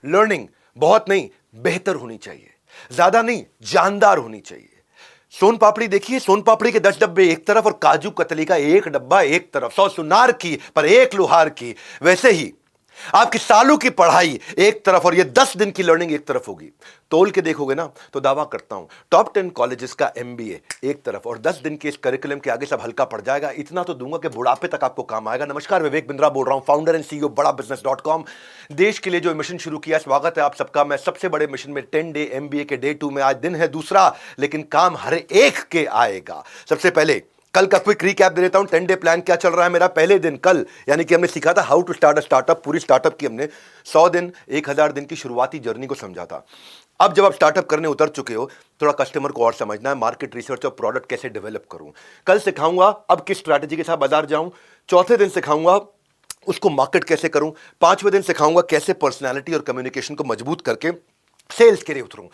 Learning बहुत नहीं, बेहतर होनी चाहिए, ज्यादा नहीं, जानदार होनी चाहिए। सोन पापड़ी देखिए, सोन पापड़ी के 10 डब्बे एक तरफ और काजू कतली का एक डब्बा एक तरफ, 100 सुनार की पर एक लुहार की। वैसे ही आपकी सालों की पढ़ाई एक तरफ और ये 10 दिन की लर्निंग एक तरफ होगी। तोल के देखोगे ना तो दावा करता हूं टॉप 10 कॉलेजेस का एमबीए एक तरफ और 10 दिन के इस करिकुलम के आगे सब हल्का पड़ जाएगा। इतना तो दूंगा कि बुढ़ापे तक आपको काम आएगा। नमस्कार, विवेक बिंद्रा बोल रहा हूं, फाउंडर एंड सीईओ बड़ा बिजनेस.com। देश के लिए जो मिशन शुरू किया, स्वागत है आप सबका। मैं सबसे बड़े मिशन में 10 डे एमबीए के डे 2 में, आज दिन है दूसरा, लेकिन काम हर एक के आएगा। सबसे पहले कल का क्विक रिकैप दे देता हूं। 10 डे प्लान क्या चल रहा है मेरा। पहले दिन कल, यानी कि हमने सीखा था how to start a startup. पूरी स्टार्टअप की हमने 100 दिन 1000 दिन की शुरुआती जर्नी को समझा था। अब जब आप स्टार्टअप करने उतर चुके हो, थोड़ा कस्टमर को और समझना है, मार्केट रिसर्च और प्रोडक्ट कैसे डेवलप करूं। कल सिखाऊंगा अब किस स्ट्रैटेजी के साथ बाजार जाऊं। चौथे दिन सिखाऊंगा उसको मार्केट कैसे करूं। पांचवें दिन सिखाऊंगा कैसे पर्सनैलिटी और कम्युनिकेशन को मजबूत करके सेल्स के लिए उतरूं।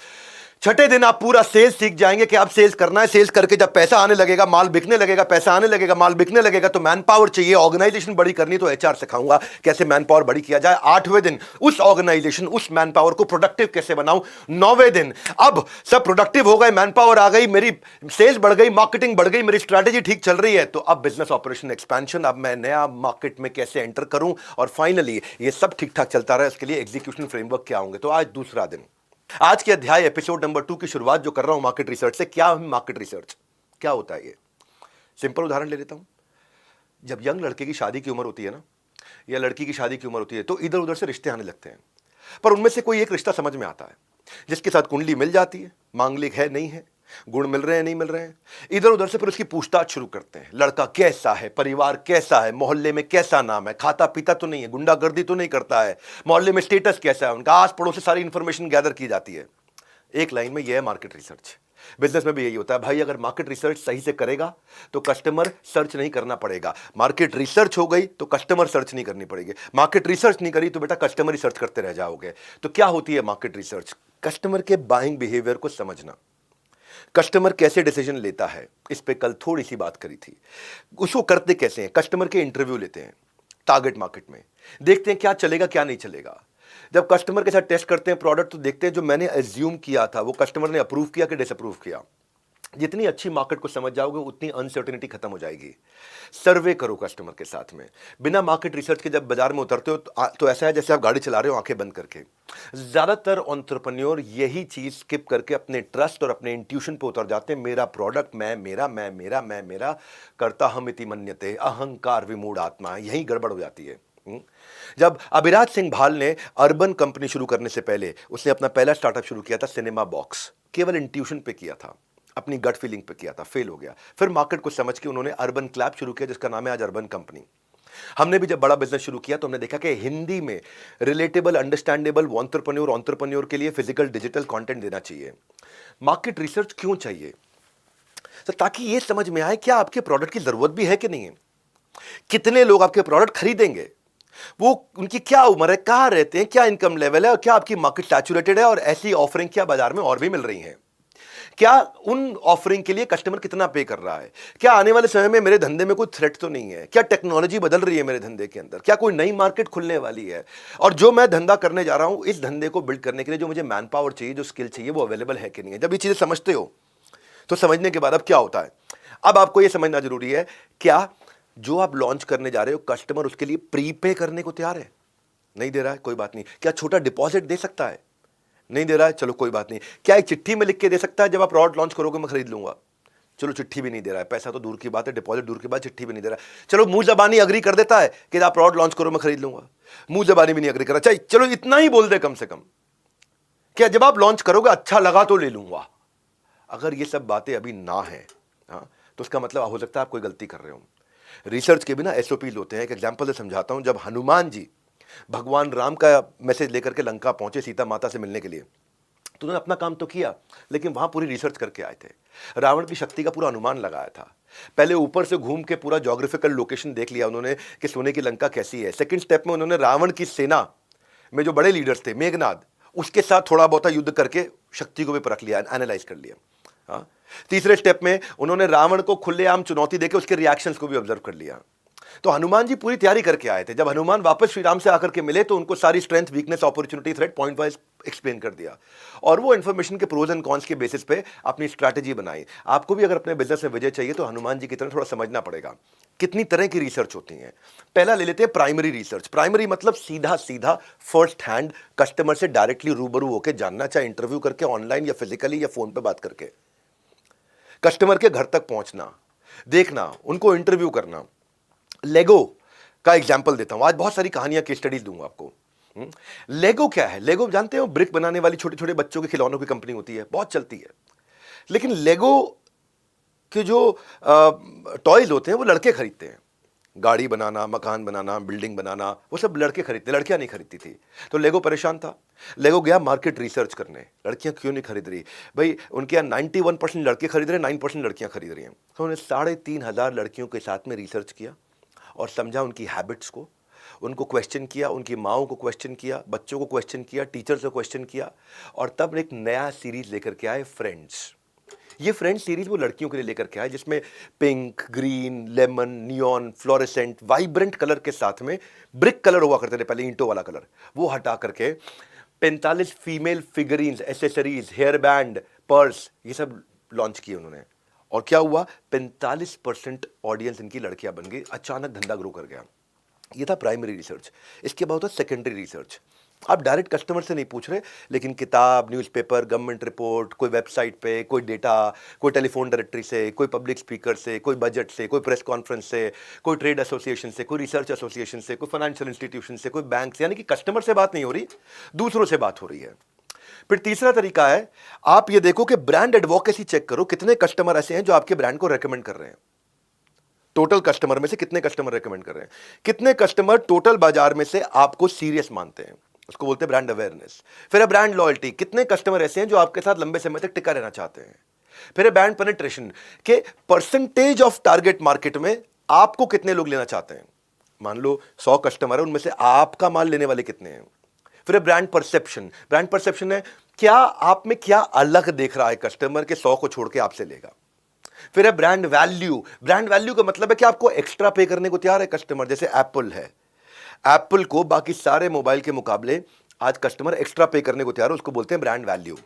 छठे दिन आप पूरा सेल्स सीख जाएंगे कि आप सेल्स करना है। सेल्स करके जब पैसा आने लगेगा, माल बिकने लगेगा, पैसा आने लगेगा, माल बिकने लगेगा, तो मैन पावर चाहिए। ऑर्गेनाइजेशन बड़ी करनी तो एचआर सिखाऊंगा कैसे मैन पावर बड़ी किया जाए। आठवें दिन उस ऑर्गेनाइजेशन, उस मैन पावर को प्रोडक्टिव कैसे बनाऊं। नौवें दिन अब सब प्रोडक्टिव हो गए, मैन पावर आ गई, मेरी सेल्स बढ़ गई, मार्केटिंग बढ़ गई, मेरी स्ट्रैटेजी ठीक चल रही है, तो अब बिजनेस ऑपरेशन एक्सपेंशन, अब मैं नया मार्केट में कैसे एंटर करूं। और फाइनली ये सब ठीक ठाक चलता रहा, इसके लिए एग्जीक्यूशन फ्रेमवर्क क्या होंगे। तो आज दूसरा दिन, आज के अध्याय एपिसोड नंबर 2 की शुरुआत जो कर रहा हूं मार्केट रिसर्च से। क्या है मार्केट रिसर्च, क्या होता है ये? सिंपल उदाहरण ले लेता हूं। जब यंग लड़के की शादी की उम्र होती है ना, या लड़की की शादी की उम्र होती है, तो इधर उधर से रिश्ते आने लगते हैं, पर उनमें से कोई एक रिश्ता समझ में आता है, जिसके साथ कुंडली मिल जाती है, मांगलिक है नहीं है, गुण मिल रहे हैं नहीं मिल रहे हैं। इधर उधर से फिर उसकी पूछताछ शुरू करते हैं। लड़का कैसा है, परिवार कैसा है, मोहल्ले में कैसा नाम है, खाता पीता तो नहीं है, गुंडागर्दी तो नहीं करता है, मोहल्ले में स्टेटस कैसा है उनका, आस पड़ोस से सारी इंफॉर्मेशन गैदर की जाती है। एक लाइन में यह है मार्केट रिसर्च। बिजनेस में भी यही होता है भाई, अगर मार्केट रिसर्च सही से करेगा तो कस्टमर सर्च नहीं करना पड़ेगा। मार्केट रिसर्च हो गई तो कस्टमर सर्च नहीं करनी पड़ेगी। मार्केट रिसर्च नहीं करी तो बेटा कस्टमर ही सर्च करते रह जाओगे। तो क्या होती है मार्केट रिसर्च? कस्टमर के बाइंग बिहेवियर को समझना, कस्टमर कैसे डिसीजन लेता है, इस पे कल थोड़ी सी बात करी थी। उसको करते कैसे हैं? कस्टमर के इंटरव्यू लेते हैं टारगेट मार्केट में, देखते हैं क्या चलेगा क्या नहीं चलेगा। जब कस्टमर के साथ टेस्ट करते हैं प्रोडक्ट, तो देखते हैं जो मैंने एज्यूम किया था वो कस्टमर ने अप्रूव किया कि डिसअप्रूव किया। जितनी अच्छी मार्केट को समझ जाओगे उतनी अनसर्टेनिटी खत्म हो जाएगी। सर्वे करो कस्टमर के साथ में। बिना मार्केट रिसर्च के जब बाजार में उतरते हो तो ऐसा है जैसे आप गाड़ी चला रहे हो आंखें बंद करके। ज्यादातर एंटरप्रेन्योर यही चीज स्किप करके अपने ट्रस्ट और अपने इंट्यूशन पे उतर जाते हैं। मेरा प्रोडक्ट, मैं मेरा करता हम इति मन्यते, अहंकार विमूढ़ आत्मा, यही गड़बड़ हो जाती है। जब अभिराज सिंह भाल ने अर्बन कंपनी शुरू करने से पहले उसने अपना पहला स्टार्टअप शुरू किया था सिनेमा बॉक्स। केवल इंट्यूशन पे किया था, अपनी गट फीलिंग पे किया था, फेल हो गया। फिर मार्केट को समझ के उन्होंने अर्बन क्लैब शुरू किया, जिसका नाम है आज अर्बन कंपनी। हमने भी जब बड़ा बिजनेस शुरू किया तो हमने देखा कि हिंदी में रिलेटेबल, अंडरस्टैंडेबल एंटरप्रेन्योर के लिए फिजिकल डिजिटल कंटेंट देना चाहिए। मार्केट रिसर्च क्यों चाहिए? तो ताकि ये समझ में आए क्या आपके प्रोडक्ट की जरूरत भी है कि नहीं है, कितने लोग आपके प्रोडक्ट खरीदेंगे, वो उनकी क्या उम्र है, कहां रहते हैं, क्या इनकम लेवल है, और क्या आपकी मार्केट सैचुरेटेड है, और ऐसी ऑफरिंग क्या बाजार में और भी मिल रही हैं, क्या उन ऑफरिंग के लिए कस्टमर कितना पे कर रहा है, क्या आने वाले समय में मेरे धंधे में कोई थ्रेट तो नहीं है, क्या टेक्नोलॉजी बदल रही है मेरे धंधे के अंदर, क्या कोई नई मार्केट खुलने वाली है, और जो मैं धंधा करने जा रहा हूं इस धंधे को बिल्ड करने के लिए जो मुझे मैन पावर चाहिए, जो स्किल चाहिए, वो अवेलेबल है कि नहीं है। जब ये चीजें समझते हो तो समझने के बाद अब क्या होता है, अब आपको यह समझना जरूरी है, क्या जो आप लॉन्च करने जा रहे हो कस्टमर उसके लिए प्रीपे करने को तैयार है? नहीं दे रहा है, कोई बात नहीं। क्या छोटा डिपॉजिट दे सकता है? नहीं दे रहा है, चलो कोई बात नहीं। क्या एक चिट्ठी में लिख के दे सकता है जब आप प्रोडक्ट लॉन्च करोगे मैं खरीद लूंगा? चलो चिट्ठी भी नहीं दे रहा है, पैसा तो दूर की बात है, डिपॉजिट दूर की बात, चिट्ठी भी नहीं दे रहा है। चलो मुंह जबानी अग्री कर देता है कि आप प्रोडक्ट लॉन्च करो मैं खरीद लूंगा, मुंह जबानी भी नहीं अग्री कर रहा। चाहिए चलो इतना ही बोल दे कम से कम, क्या जब आप लॉन्च करोगे अच्छा लगा तो ले लूंगा। अगर ये सब बातें अभी ना है, हाँ, तो उसका मतलब हो सकता है आप कोई गलती कर रहे हो। रिसर्च के बिना एसओपीज होते हैं। एक एग्जांपल से समझाता हूं। जब हनुमान जी भगवान राम का मैसेज लेकर के लंका पहुंचे सीता माता से मिलने के लिए, तो उन्होंने अपना काम तो किया, लेकिन वहां पूरी रिसर्च करके आए थे। रावण की शक्ति का पूरा अनुमान लगाया था। पहले ऊपर से घूम के पूरा ज्योग्राफिकल लोकेशन देख लिया उन्होंने कि सोने की लंका कैसी है। सेकंड स्टेप में उन्होंने रावण की सेना में जो बड़े लीडर्स थे, मेघनाद, उसके साथ थोड़ा बहुत युद्ध करके शक्ति को भी परख लिया, एनालाइज कर लिया। हाँ, तीसरे स्टेप में उन्होंने रावण को खुलेआम चुनौती देकर उसके रिएक्शंस को भी ऑब्जर्व कर लिया। तो हनुमान जी पूरी तैयारी करके आए थे। जब हनुमान वापस श्री राम से आकर के मिले तो उनको सारी strength, weakness, opportunity, threat point wise explain कर दिया और वो इन्फॉर्मेशन के प्रोज एंड कॉन्स के बेसिस पे अपनी स्ट्रैटेजी बनाई। आपको भी अगर अपने बिजनेस में विजय चाहिए तो हनुमान जी की तरह थोड़ा समझना पड़ेगा कितनी तरह की रिसर्च होती है। पहला ले लेते हैं प्राइमरी रिसर्च। प्राइमरी मतलब सीधा सीधा फर्स्ट हैंड कस्टमर से डायरेक्टली रूबरू होकर जानना, चाहे इंटरव्यू करके, ऑनलाइन या फिजिकली या फोन पे बात करके। कस्टमर के घर तक पहुंचना, देखना, उनको इंटरव्यू करना। लेगो का एग्जाम्पल देता हूं, आज बहुत सारी कहानियां की स्टडीज दूंगा आपको। लेगो क्या है? लेगो जानते हो, ब्रिक बनाने वाली छोटे छोटे बच्चों के खिलौनों की कंपनी होती है, बहुत चलती है। लेकिन लेगो के जो टॉयज होते हैं वो लड़के खरीदते हैं। गाड़ी बनाना, मकान बनाना, बिल्डिंग बनाना, वो सब लड़के खरीदते, लड़कियां नहीं खरीदती थी। तो लेगो परेशान था। लेगो गया मार्केट रिसर्च करने, लड़कियां क्यों नहीं खरीद रही भाई? उनके यहाँ 91% लड़के खरीद रहे हैं, 9% लड़कियां खरीद रही हैं। तो उन्होंने 3,500 लड़कियों के साथ में रिसर्च किया और समझा उनकी हैबिट्स को, उनको क्वेश्चन किया, उनकी माओं को क्वेश्चन किया, बच्चों को क्वेश्चन किया, टीचर्स को क्वेश्चन किया और तब एक नया सीरीज लेकर के आए, फ्रेंड्स। ये फ्रेंड्स सीरीज वो लड़कियों के लिए लेकर के आए जिसमें pink, green, lemon, neon, fluorescent, vibrant colour के साथ में ब्रिक कलर हुआ करते थे पहले, ईंटों वाला कलर, वो हटा करके 45 female figurines, accessories, hair band, purse, ये सब लॉन्च किए उन्होंने। और क्या हुआ? 45% ऑडियंस इनकी लड़कियां बन गई, अचानक धंधा ग्रो कर गया। ये था प्राइमरी रिसर्च। इसके बाद होता सेकेंडरी रिसर्च। आप डायरेक्ट कस्टमर से नहीं पूछ रहे, लेकिन किताब, न्यूज़पेपर, गवर्नमेंट रिपोर्ट, कोई वेबसाइट पे, कोई डेटा, कोई टेलीफोन डायरेक्टरी से, कोई पब्लिक स्पीकर से, कोई बजट से, कोई प्रेस कॉन्फ्रेंस से, कोई ट्रेड एसोसिएशन से, कोई रिसर्च एसोसिएशन से, कोई फाइनेंशियल इंस्टीट्यूशन से, कोई बैंक से। यानी कि कस्टमर से बात नहीं हो रही, दूसरों से बात हो रही है। फिर तीसरा तरीका है, आप ये देखो कि ब्रांड एडवोकेसी चेक करो, कितने कस्टमर ऐसे हैं जो आपके ब्रांड को रेकमेंड कर रहे हैं। टोटल कस्टमर में से कितने कस्टमर रेकमेंड कर रहे हैं, कितने कस्टमर टोटल बाजार में से आपको सीरियस मानते हैं, उसको बोलते हैं ब्रांड अवेयरनेस। फिर है ब्रांड लॉयल्टी, कितने कस्टमर ऐसे हैं जो आपके साथ लंबे समय तक टिका रहना चाहते हैं। फिर है ब्रांड पेनिट्रेशन, के परसेंटेज ऑफ टारगेट मार्केट में आपको कितने लोग लेना चाहते हैं। मान लो 100 कस्टमर है, उनमें से आपका माल लेने वाले कितने हैं। फिर है ब्रांड परसेप्शन। ब्रांड परसेप्शन है क्या आप में क्या अलग देख रहा है कस्टमर के 100 को छोड़ के आपसे लेगा। फिर है ब्रांड वैल्यू। ब्रांड वैल्यू का मतलब है कि आपको एक्स्ट्रा पे करने को तैयार है कस्टमर। जैसे एप्पल है, एप्पल को बाकी सारे मोबाइल के मुकाबले आज कस्टमर एक्स्ट्रा पे करने को तैयार है, उसको बोलते हैं ब्रांड वैल्यू।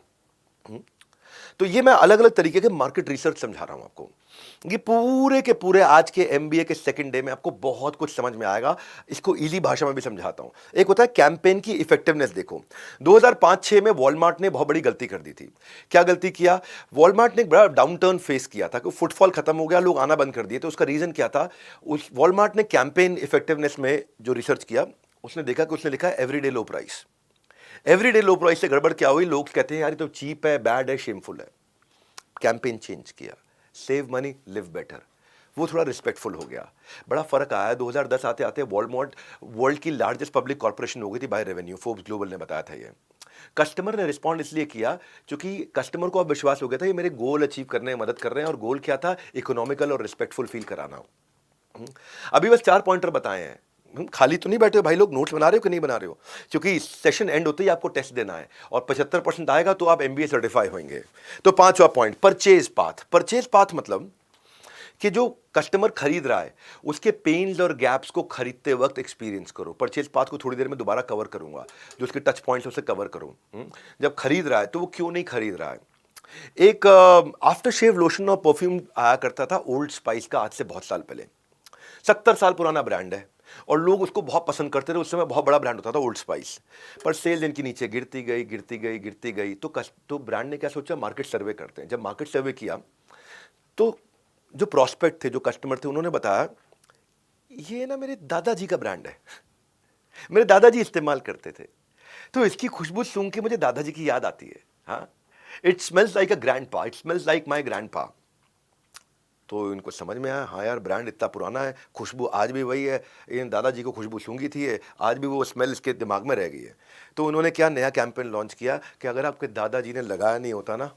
तो ये मैं अलग अलग तरीके के मार्केट रिसर्च समझा रहा हूं आपको। ये पूरे के पूरे आज के एमबीए के सेकंड डे में आपको बहुत कुछ समझ में आएगा। इसको इजी भाषा में भी समझाता हूं। एक होता है कैंपेन की इफेक्टिवनेस। देखो 2005-6 में वॉलमार्ट ने बहुत बड़ी गलती कर दी थी। क्या गलती किया? वॉलमार्ट ने एक बड़ा डाउनटर्न फेस किया था कि फुटफॉल खत्म हो गया, लोग आना बंद कर दिए। तो उसका रीजन क्या था? उस वॉलमार्ट ने कैंपेन इफेक्टिवनेस में जो रिसर्च किया, उसने देखा कि उसने लिखा एवरीडे लो प्राइस। एवरीडे लो प्राइस से गड़बड़ क्या हुई? लोग कहते हैं यार ये तो चीप है, बैड है, शेमफुल है। कैंपेन चेंज किया, सेव मनी लिव बेटर, वो थोड़ा रिस्पेक्टफुल हो गया। बड़ा फर्क आया। 2010 आते आते वॉलमार्ट वर्ल्ड की लार्जेस्ट पब्लिक कॉर्पोरेशन हो गई थी बाय रेवेन्यू, फोर्ब्स ग्लोबल ने बताया था ये। कस्टमर ने रिस्पॉन्ड इसलिए किया क्योंकि कस्टमर को अब विश्वास हो गया था ये मेरे गोल अचीव करने में मदद कर रहे हैं। और गोल क्या था? इकोनॉमिकल और रिस्पेक्टफुल फील कराना। अभी बस 4 पॉइंटर बताए हैं। खाली तो नहीं बैठे हो भाई लोग, नोट्स बना रहे हो कि नहीं बना रहे हो? क्योंकि सेशन एंड होते ही आपको टेस्ट देना है और 75% आएगा तो आप एमबीए सर्टिफाई होंगे। तो 5वां point, purchase path. Purchase path मतलब कि जो कस्टमर खरीद रहा है उसके पेन्स और गैप्स को खरीदते वक्त एक्सपीरियंस करो। परचेज पाथ को थोड़ी देर में दोबारा कवर करूंगा, जो उसके टच पॉइंट्स उसे कवर करूं। जब खरीद रहा है तो वो क्यों नहीं खरीद रहा है। एक आफ्टर शेव लोशन और परफ्यूम आया करता था ओल्ड स्पाइस का, आज से बहुत साल पहले। 70 साल पुराना ब्रांड है और लोग उसको बहुत पसंद करते थे। उस समय बहुत बड़ा ब्रांड होता था ओल्ड स्पाइस, पर सेल्स इनकी नीचे गिरती गई गिरती गई गिरती गई। तो ब्रांड ने क्या सोचा? मार्केट सर्वे करते हैं। जब मार्केट सर्वे किया तो जो प्रॉस्पेक्ट थे, जो कस्टमर थे, उन्होंने बताया ये ना मेरे दादाजी का ब्रांड है, मेरे दादाजी इस्तेमाल करते थे, तो इसकी खुशबू सूंघ के मुझे दादाजी की याद आती है। हाँ, it smells like a grandpa, it smells like my grandpa. तो इनको समझ में आया, हाँ यार ब्रांड इतना पुराना है, खुशबू आज भी वही है, इन दादाजी को खुशबू सूंघी थी, आज भी वो स्मेल इसके दिमाग में रह गई है। तो उन्होंने क्या नया कैंपेन लॉन्च किया कि अगर आपके दादाजी ने लगाया नहीं होता ना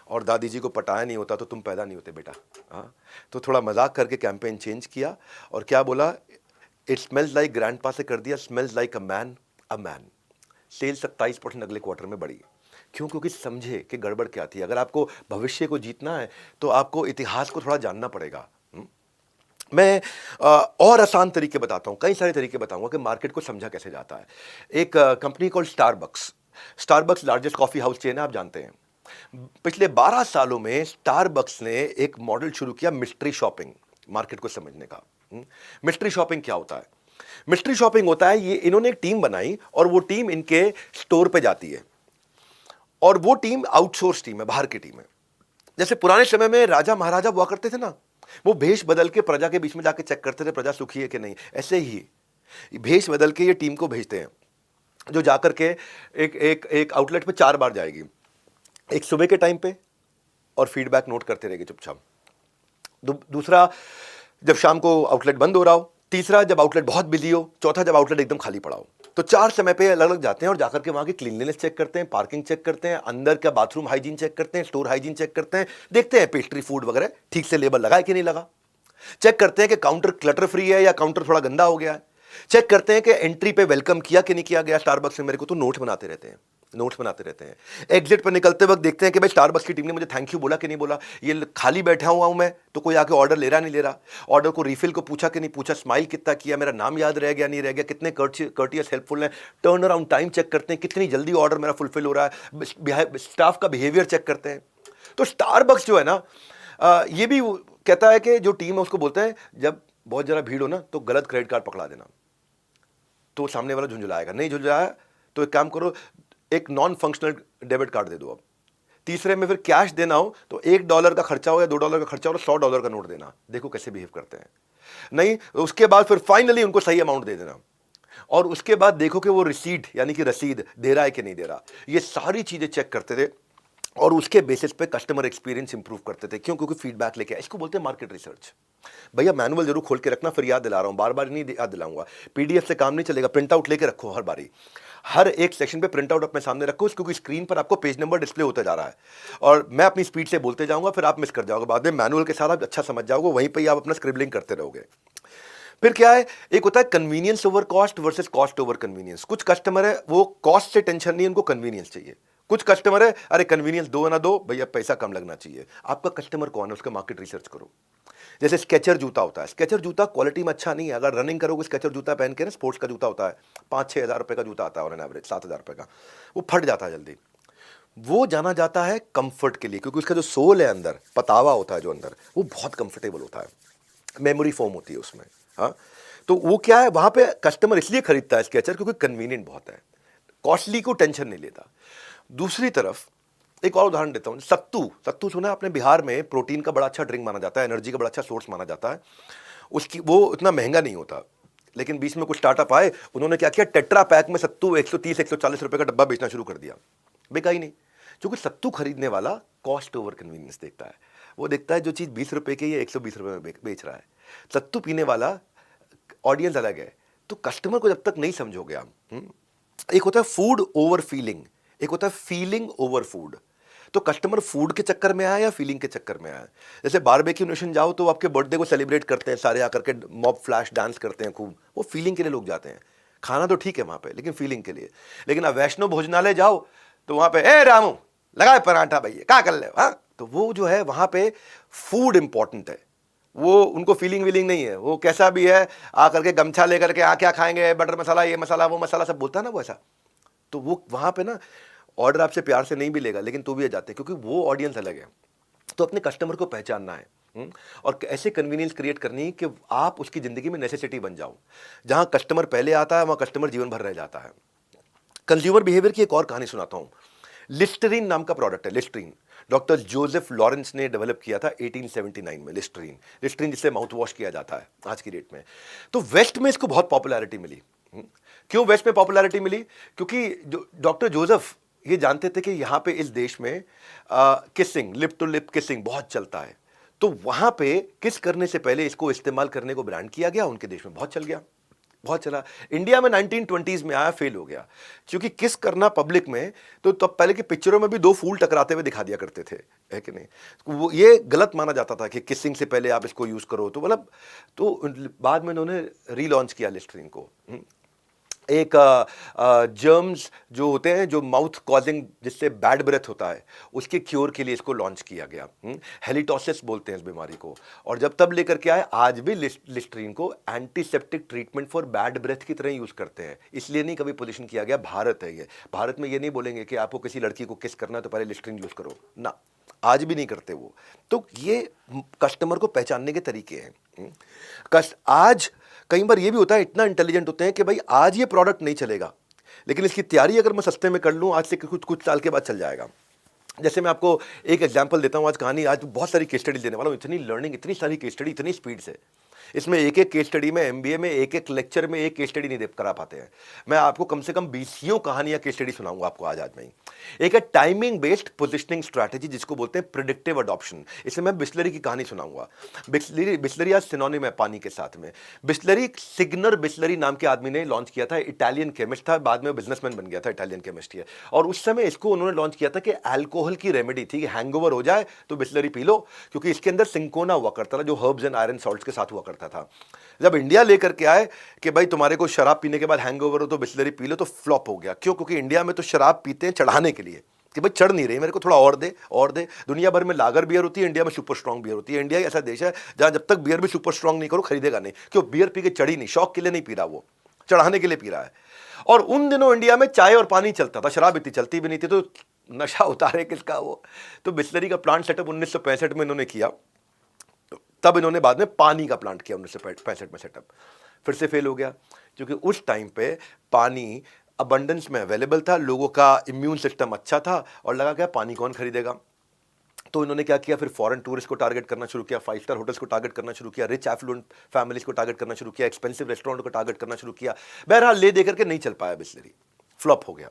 और दादी जी को पटाया नहीं होता तो तुम पैदा नहीं होते बेटा। हाँ, तो थोड़ा मजाक करके कैंपेन चेंज किया और क्या बोला? इट स्मेल्स लाइक ग्रैंडपा से कर दिया smells like a man, a man. Sales 27% अगले क्वार्टर में बढ़ी। क्यों? क्योंकि समझे कि गड़बड़ क्या थी। अगर आपको भविष्य को जीतना है तो आपको इतिहास को थोड़ा जानना पड़ेगा। मैं और आसान तरीके बताता हूँ, कई सारे तरीके बताऊंगा कि मार्केट को समझा कैसे जाता है। एक company called Starbucks, Starbucks largest coffee house chain है, आप जानते हैं। पिछले 12 सालों में स्टारबक्स ने एक मॉडल शुरू किया मिस्ट्री शॉपिंग, मार्केट को समझने का। मिस्ट्री शॉपिंग क्या होता है? मिस्ट्री शॉपिंग होता है, ये इन्होंने एक टीम बनाई और वो टीम इनके स्टोर पे जाती है, और वो टीम आउटसोर्स टीम है, बाहर की टीम है। जैसे पुराने समय में राजा महाराजा हुआ करते थे ना, वो भेष बदल के प्रजा के बीच में जाके चेक करते थे प्रजा सुखी है कि नहीं। ऐसे ही भेष बदल के ये टीम को भेजते हैं, जो जाकर के एक एक एक आउटलेट पे 4 बार जाएगी। एक सुबह के टाइम पे और फीडबैक नोट करते रहेगी चुपचाप। दूसरा, जब शाम को आउटलेट बंद हो रहा हो। तीसरा, जब आउटलेट बहुत बिजी हो। चौथा, जब आउटलेट एकदम खाली पड़ा हो। तो 4 समय पे अलग अलग जाते हैं और जाकर के वहां की क्लीनलीनेस चेक करते हैं, पार्किंग चेक करते हैं, अंदर का बाथरूम हाइजीन चेक करते हैं, स्टोर हाइजीन चेक करते हैं, देखते हैं पेस्ट्री फूड वगैरह ठीक से लेबल लगा है कि नहीं लगा, चेक करते हैं कि काउंटर क्लटर फ्री है या काउंटर थोड़ा गंदा हो गया है, चेक करते हैं कि एंट्री पे वेलकम किया कि नहीं किया गया स्टारबक्स में। मेरे को तो नोट्स बनाते रहते हैं, नोट्स बनाते रहते हैं। एग्जिट पर निकलते वक्त देखते हैं कि भाई स्टारबक्स की टीम ने मुझे थैंक यू बोला कि नहीं बोला। ये खाली बैठा हुआ हूं मैं तो कोई आके ऑर्डर ले रहा नहीं ले रहा, ऑर्डर को रिफिल को पूछा कि नहीं पूछा, स्माइल कितना किया, मेरा नाम याद रह गया नहीं रह गया, कितने कर्टियस हेल्पफुल है, टर्न अराउंड टाइम चेक करते हैं, कितनी जल्दी ऑर्डर मेरा फुलफिल हो रहा है, स्टाफ का बिहेवियर चेक करते हैं। तो स्टारबक्स जो है ना, ये भी कहता है कि जो टीम है उसको बोलते हैं जब बहुत ज़्यादा भीड़ हो ना तो गलत क्रेडिट कार्ड पकड़ा देना, तो सामने वाला झुंझुलाएगा। नहीं झुंझुलाया तो एक काम करो, एक नॉन फंक्शनल डेबिट कार्ड दे दो। अब तीसरे में फिर कैश देना हो तो $1 का खर्चा हो या $2 का खर्चा हो तो $100 का नोट देना। देखो कैसे बिहेव करते हैं। नहीं, उसके बाद फिर फाइनली उनको सही अमाउंट दे देना, और उसके बाद देखो कि वो रिसीट यानी कि रसीद दे रहा है कि नहीं दे रहा। ये सारी चीजें चेक करते थे और उसके बेसिस पे कस्टमर एक्सपीरियंस इंप्रूव करते थे। क्यों? क्योंकि फीडबैक लेके, इसको बोलते हैं मार्केट रिसर्च। भैया मैनुअल जरूर खोल के रखना, फिर याद दिला रहा हूं, बार बार नहीं याद दिलाऊंगा। पीडीएफ से काम नहीं चलेगा, प्रिंट आउट लेके रखो हर बारी, हर एक सेक्शन पे प्रिंट आउट अपने सामने रखो, क्योंकि स्क्रीन पर आपको पेज नंबर डिस्प्ले होता जा रहा है और मैं अपनी स्पीड से बोलते जाऊंगा, फिर आप मिस कर जाओगे। बाद में मैनुअल के साथ आप अच्छा समझ जाओगे, वहीं पर आप अपना स्क्रिबलिंग करते रहोगे। फिर क्या है, एक होता है convenience over cost versus cost over convenience. कुछ कस्टमर है वो कॉस्ट से टेंशन नहीं, उनको कन्वीनियंस चाहिए। कुछ कस्टमर है अरे कन्वीनियंस दो ना दो भैया, पैसा कम लगना चाहिए। आपका कस्टमर कौन है, उसका मार्केट रिसर्च करो। जैसे स्केचर जूता होता है, स्केचर जूता क्वालिटी में अच्छा नहीं है। अगर रनिंग करोगे स्केचर जूता पहन के ना, स्पोर्ट्स का जूता होता है, 5-6 हज़ार रुपये का जूता आता है और एवरेज 7 हज़ार रुपये का, वो फट जाता है जल्दी। वो जाना जाता है कंफर्ट के लिए, क्योंकि उसका जो सोल है अंदर, पतावा होता है जो अंदर, वो बहुत कंफर्टेबल होता है, मेमोरी फोम होती है उसमें। हाँ, तो वो क्या है, वहां पे कस्टमर इसलिए खरीदता है स्केचर क्योंकि कन्वीनियंट बहुत है, कॉस्टली को टेंशन नहीं लेता। दूसरी तरफ एक और उदाहरण देता हूं, सत्तू। सत्तू सुना है आपने? बिहार में प्रोटीन का बड़ा अच्छा ड्रिंक माना जाता है, एनर्जी का बड़ा अच्छा सोर्स माना जाता है। उसकी वो इतना महंगा नहीं होता, लेकिन बीच में कुछ स्टार्टअप आए, उन्होंने क्या किया, टेट्रा पैक में सत्तू 130-140 रुपए का डब्बा बेचना शुरू कर दिया। बिका ही नहीं, क्योंकि सत्तू खरीदने वाला कॉस्ट ओवर कन्वीनियंस देखता है। वो देखता है जो चीज़ 20 रुपए की, ये 120 रुपए में बेच रहा है। सत्तू पीने वाला ऑडियंस अलग है। तो कस्टमर को जब तक नहीं समझोगे आप, एक होता है फूड ओवर फीलिंग, एक होता है फीलिंग ओवर फूड। तो कस्टमर फूड के चक्कर में आया या फीलिंग के चक्कर में आया? जैसे बारबेक्यू नेशन जाओ तो आपके बर्थडे को सेलिब्रेट करते हैं सारे, आकर के मॉब फ्लैश डांस करते हैं खूब, वो फीलिंग के लिए लोग जाते हैं। खाना तो ठीक है वहां पे, लेकिन फीलिंग के लिए। लेकिन अब वैष्णो भोजनालय जाओ तो वहां पे ए रामू लगाए पराठा भैया क्या कर ले, हाँ, तो वो जो है वहां पे फूड इंपॉर्टेंट है, वो उनको फीलिंग वीलिंग नहीं है। वो कैसा भी है आकर के गमछा लेकर के क्या खाएंगे, बटर मसाला, ये मसाला, वो मसाला, सब बोलता है ना वो ऐसा। तो वो वहां पे ना ऑर्डर आपसे प्यार से नहीं भी लेगा, लेकिन तो भी आ जाते हैं, क्योंकि वो ऑडियंस अलग है। तो अपने कस्टमर को पहचानना है, और ऐसे कन्वीनियंस क्रिएट करनी है कि आप उसकी जिंदगी में नेसेसिटी बन जाओ। जहां कस्टमर पहले आता है वहां कस्टमर जीवन भर रह जाता है। कंज्यूमर बिहेवियर की एक और कहानी सुनाता हूं। लिस्टरीन नाम का प्रोडक्ट है, लिस्टरीन। डॉक्टर जोसेफ लॉरेंस ने डेवलप किया था 1879 में। लिस्टरीन, लिस्टरीन जिससे माउथ वॉश किया जाता है आज की डेट में। तो वेस्ट में इसको बहुत पॉपुलैरिटी मिली। क्यों वेस्ट में पॉपुलैरिटी मिली? क्योंकि जो डॉक्टर जोसेफ ये जानते थे कि यहाँ पे इस देश में kissing, lip to lip kissing बहुत चलता है। तो वहां पे किस करने से पहले इसको इस्तेमाल करने को ब्रांड किया गया, उनके देश में बहुत चल गया, बहुत चला। इंडिया में 1920s में आया, फेल हो गया, क्योंकि किस करना पब्लिक में, तो तब पहले की पिक्चरों में भी 2 फूल टकराते हुए दिखा दिया करते थे, है कि नहीं? वो ये गलत माना जाता था कि किसिंग से पहले आप इसको यूज करो, तो मतलब, तो बाद में उन्होंने रीलॉन्च किया लिस्टरीन को। एक जर्म्स जो होते हैं, जो माउथ कॉजिंग, जिससे बैड ब्रेथ होता है, उसके क्योर के लिए इसको लॉन्च किया गया। हेलिटोसिस बोलते हैं इस बीमारी को। और जब तब लेकर के आए, आज भी लिस्ट्रीन को antiseptic treatment for bad breath की तरह यूज करते हैं। इसलिए नहीं कभी पोजीशन किया गया, भारत है ये। भारत में ये नहीं बोलेंगे कि आपको किसी लड़की को किस करना है तो पहले लिस्ट्रीन यूज करो ना, आज भी नहीं करते वो। तो ये कस्टमर को पहचानने के तरीके हैं। आज कई बार ये भी होता है, इतना इंटेलिजेंट होते हैं कि भाई आज ये प्रोडक्ट नहीं चलेगा, लेकिन इसकी तैयारी अगर मैं सस्ते में कर लूँ, आज से कुछ कुछ साल के बाद चल जाएगा। जैसे मैं आपको एक एग्जांपल देता हूँ, आज कहानी, आज बहुत सारी केस स्टडी देने वाला हूँ। इतनी लर्निंग, इतनी सारी केस स्टडी, इतनी स्पीड से, इसमें एक एक केस स्टडी में, एमबीए में एक एक लेक्चर में एक केस स्टडी नहीं दे करा पाते हैं। मैं आपको कम से कम 20 कहानियां केस स्टडी सुनाऊंगा आपको आज में ही। एक है टाइमिंग बेस्ड पोजिशनिंग स्ट्रैटेजी, जिसको बोलते हैं प्रिडिक्टिव अडॉप्शन। इसमें मैं बिस्लरी की कहानी सुनाऊंगा। बिस्लरी आज सिनोनिम है पानी के साथ में। बिस्लरी, सिग्नर बिस्लरी नाम के आदमी ने लॉन्च किया था, इटालियन केमिस्ट था, बाद में बिजनेसमैन बन गया था, इटालियन केमिस्ट है। और उस समय इसको उन्होंने लॉन्च किया था कि अल्कोहल की रेमेडी थी कि हैंगओवर हो जाए तो बिस्लरी पी लो, क्योंकि इसके अंदर सिंकोना हुआ करता था, जो हर्ब्स एंड आयरन सॉल्ट्स के साथ हुआ करता था। जब इंडिया लेकर के आए कि भाई तुम्हारे को शराब पीने के बाद हैंगओवर हो तो बिस्लरी पी लो, तो फ्लॉप हो गया। क्यों? क्योंकि इंडिया में तो शराब पीते हैं चढ़ाने के लिए, कि भाई चढ़ नहीं रही, मेरे को थोड़ा और दे और दे। दुनिया भर में लागर बियर होती है, इंडिया में सुपर स्ट्रांग बियर होती है। इंडिया ऐसा देश है जहां जब तक बियर भी सुपर स्ट्रांग नहीं करो, खरीदेगा नहीं। क्यों? बियर पी के चढ़ी नहीं, शौक के लिए नहीं पी रहा, वो चढ़ाने के लिए पी रहा है। और उन दिनों इंडिया में चाय और पानी चलता था, शराब इतनी चलती भी नहीं थी, तो नशा उतारे किसका वो। तो बिस्लरी का प्लांट सेटअप 1965 में इन्होंने किया। तब इन्होंने बाद में पानी का प्लांट किया 1965 में सेटअप, फिर से फेल हो गया, क्योंकि उस टाइम पे पानी अबंडेंस में अवेलेबल था, लोगों का इम्यून सिस्टम अच्छा था, और लगा क्या पानी कौन खरीदेगा। तो इन्होंने क्या किया, फिर फॉरेन टूरिस्ट को टारगेट करना शुरू किया, 5 स्टार होटल्स को टारगेट करना शुरू किया, रिच एफ्लुएंट फैमिलीज को टारगेट करना शुरू किया, एक्सपेंसिव रेस्टोरेंट को टारगेट करना शुरू किया। बहरहाल ले देकर के नहीं चल पाया, बिस्लरी फ्लॉप हो गया।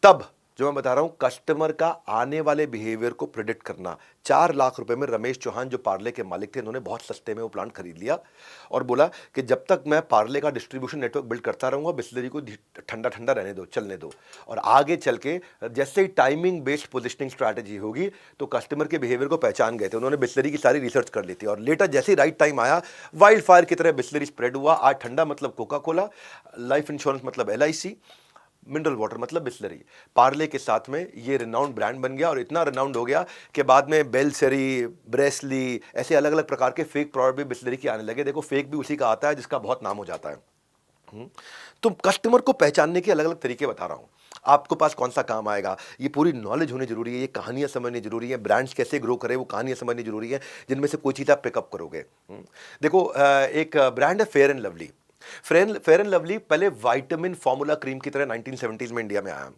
तब जो मैं बता रहा हूं, कस्टमर का आने वाले बिहेवियर को प्रिडिक्ट करना। 4 लाख रुपए में रमेश चौहान जो पार्ले के मालिक थे, इन्होंने बहुत सस्ते में वो प्लांट खरीद लिया और बोला कि जब तक मैं पार्ले का डिस्ट्रीब्यूशन नेटवर्क बिल्ड करता रहूंगा, बिस्लरी को ठंडा ठंडा रहने दो, चलने दो। और आगे चल के जैसे ही टाइमिंग बेस्ड पोजिशनिंग स्ट्रैटेजी होगी, तो कस्टमर के बिहेवियर को पहचान गए थे। उन्होंने बिस्लरी की सारी रिसर्च कर ली थी, और लेटर जैसे ही राइट टाइम आया, वाइल्ड फायर की तरह बिस्लरी स्प्रेड हुआ। आज ठंडा मतलब कोका कोला, लाइफ इंश्योरेंस मतलब LIC, मिनरल वाटर मतलब बिस्लरी। पार्ले के साथ में ये रिनाउंड ब्रांड बन गया, और इतना रिनाउंड हो गया कि बाद में बेलसरी, ब्रेसली, ऐसे अलग अलग प्रकार के फेक प्रोडक्ट भी बिस्लरी के आने लगे। देखो, फेक भी उसी का आता है जिसका बहुत नाम हो जाता है। तो कस्टमर को पहचानने के अलग अलग तरीके बता रहा हूं। आपको पास कौन सा काम आएगा, ये पूरी नॉलेज होनी जरूरी है, ये कहानियां समझनी जरूरी है, ब्रांड्स कैसे ग्रो करें वो कहानियां समझनी जरूरी है, जिनमें से कोई चीज़ आप पिकअप करोगे। देखो, एक ब्रांड है fair and lovely. Fair and lovely पहले विटामिन फॉर्मूला क्रीम की तरह 1970s में इंडिया में आया,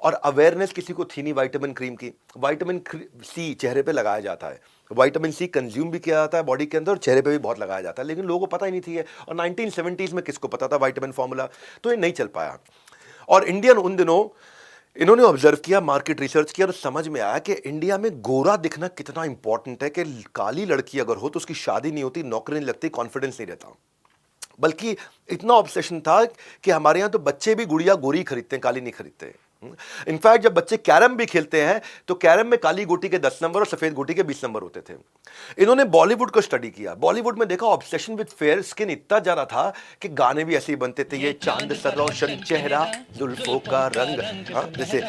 और अवेयरनेस किसी को थी नहीं विटामिन क्रीम की। विटामिन C चेहरे पे लगाया जाता है, विटामिन C कंज्यूम भी किया जाता है बॉडी के अंदर, और चेहरे पे भी बहुत लगाया जाता है, लेकिन लोगों को पता ही नहीं थी ये। और 1970s में किसको पता था विटामिन फॉर्मूला, तो ये नहीं चल पाया। और इंडियन उन दिनों इन्होंने ऑब्जर्व किया, मार्केट रिसर्च किया, और समझ में आया कि इंडिया में गोरा दिखना कितना इंपॉर्टेंट है, कि काली लड़की अगर हो तो उसकी शादी नहीं होती, नौकरी नहीं लगती, कॉन्फिडेंस नहीं रहता। बल्कि इतना ऑब्सेशन था कि हमारे यहां तो बच्चे भी गुड़िया गोरी खरीदते हैं, काली नहीं खरीदते। इनफैक्ट जब बच्चे कैरम भी खेलते हैं तो कैरम में काली गोटी के 10 नंबर और सफेद गोटी के 20 नंबर होते थे। इन्होंने बॉलीवुड को स्टडी किया, बॉलीवुड में देखा ऑब्सेशन विद फेयर स्किन इतना ज्यादा था कि गाने भी ऐसे ही बनते थे, ये चांद सा रोशन चेहरा, जुल्फों का रंग, जैसे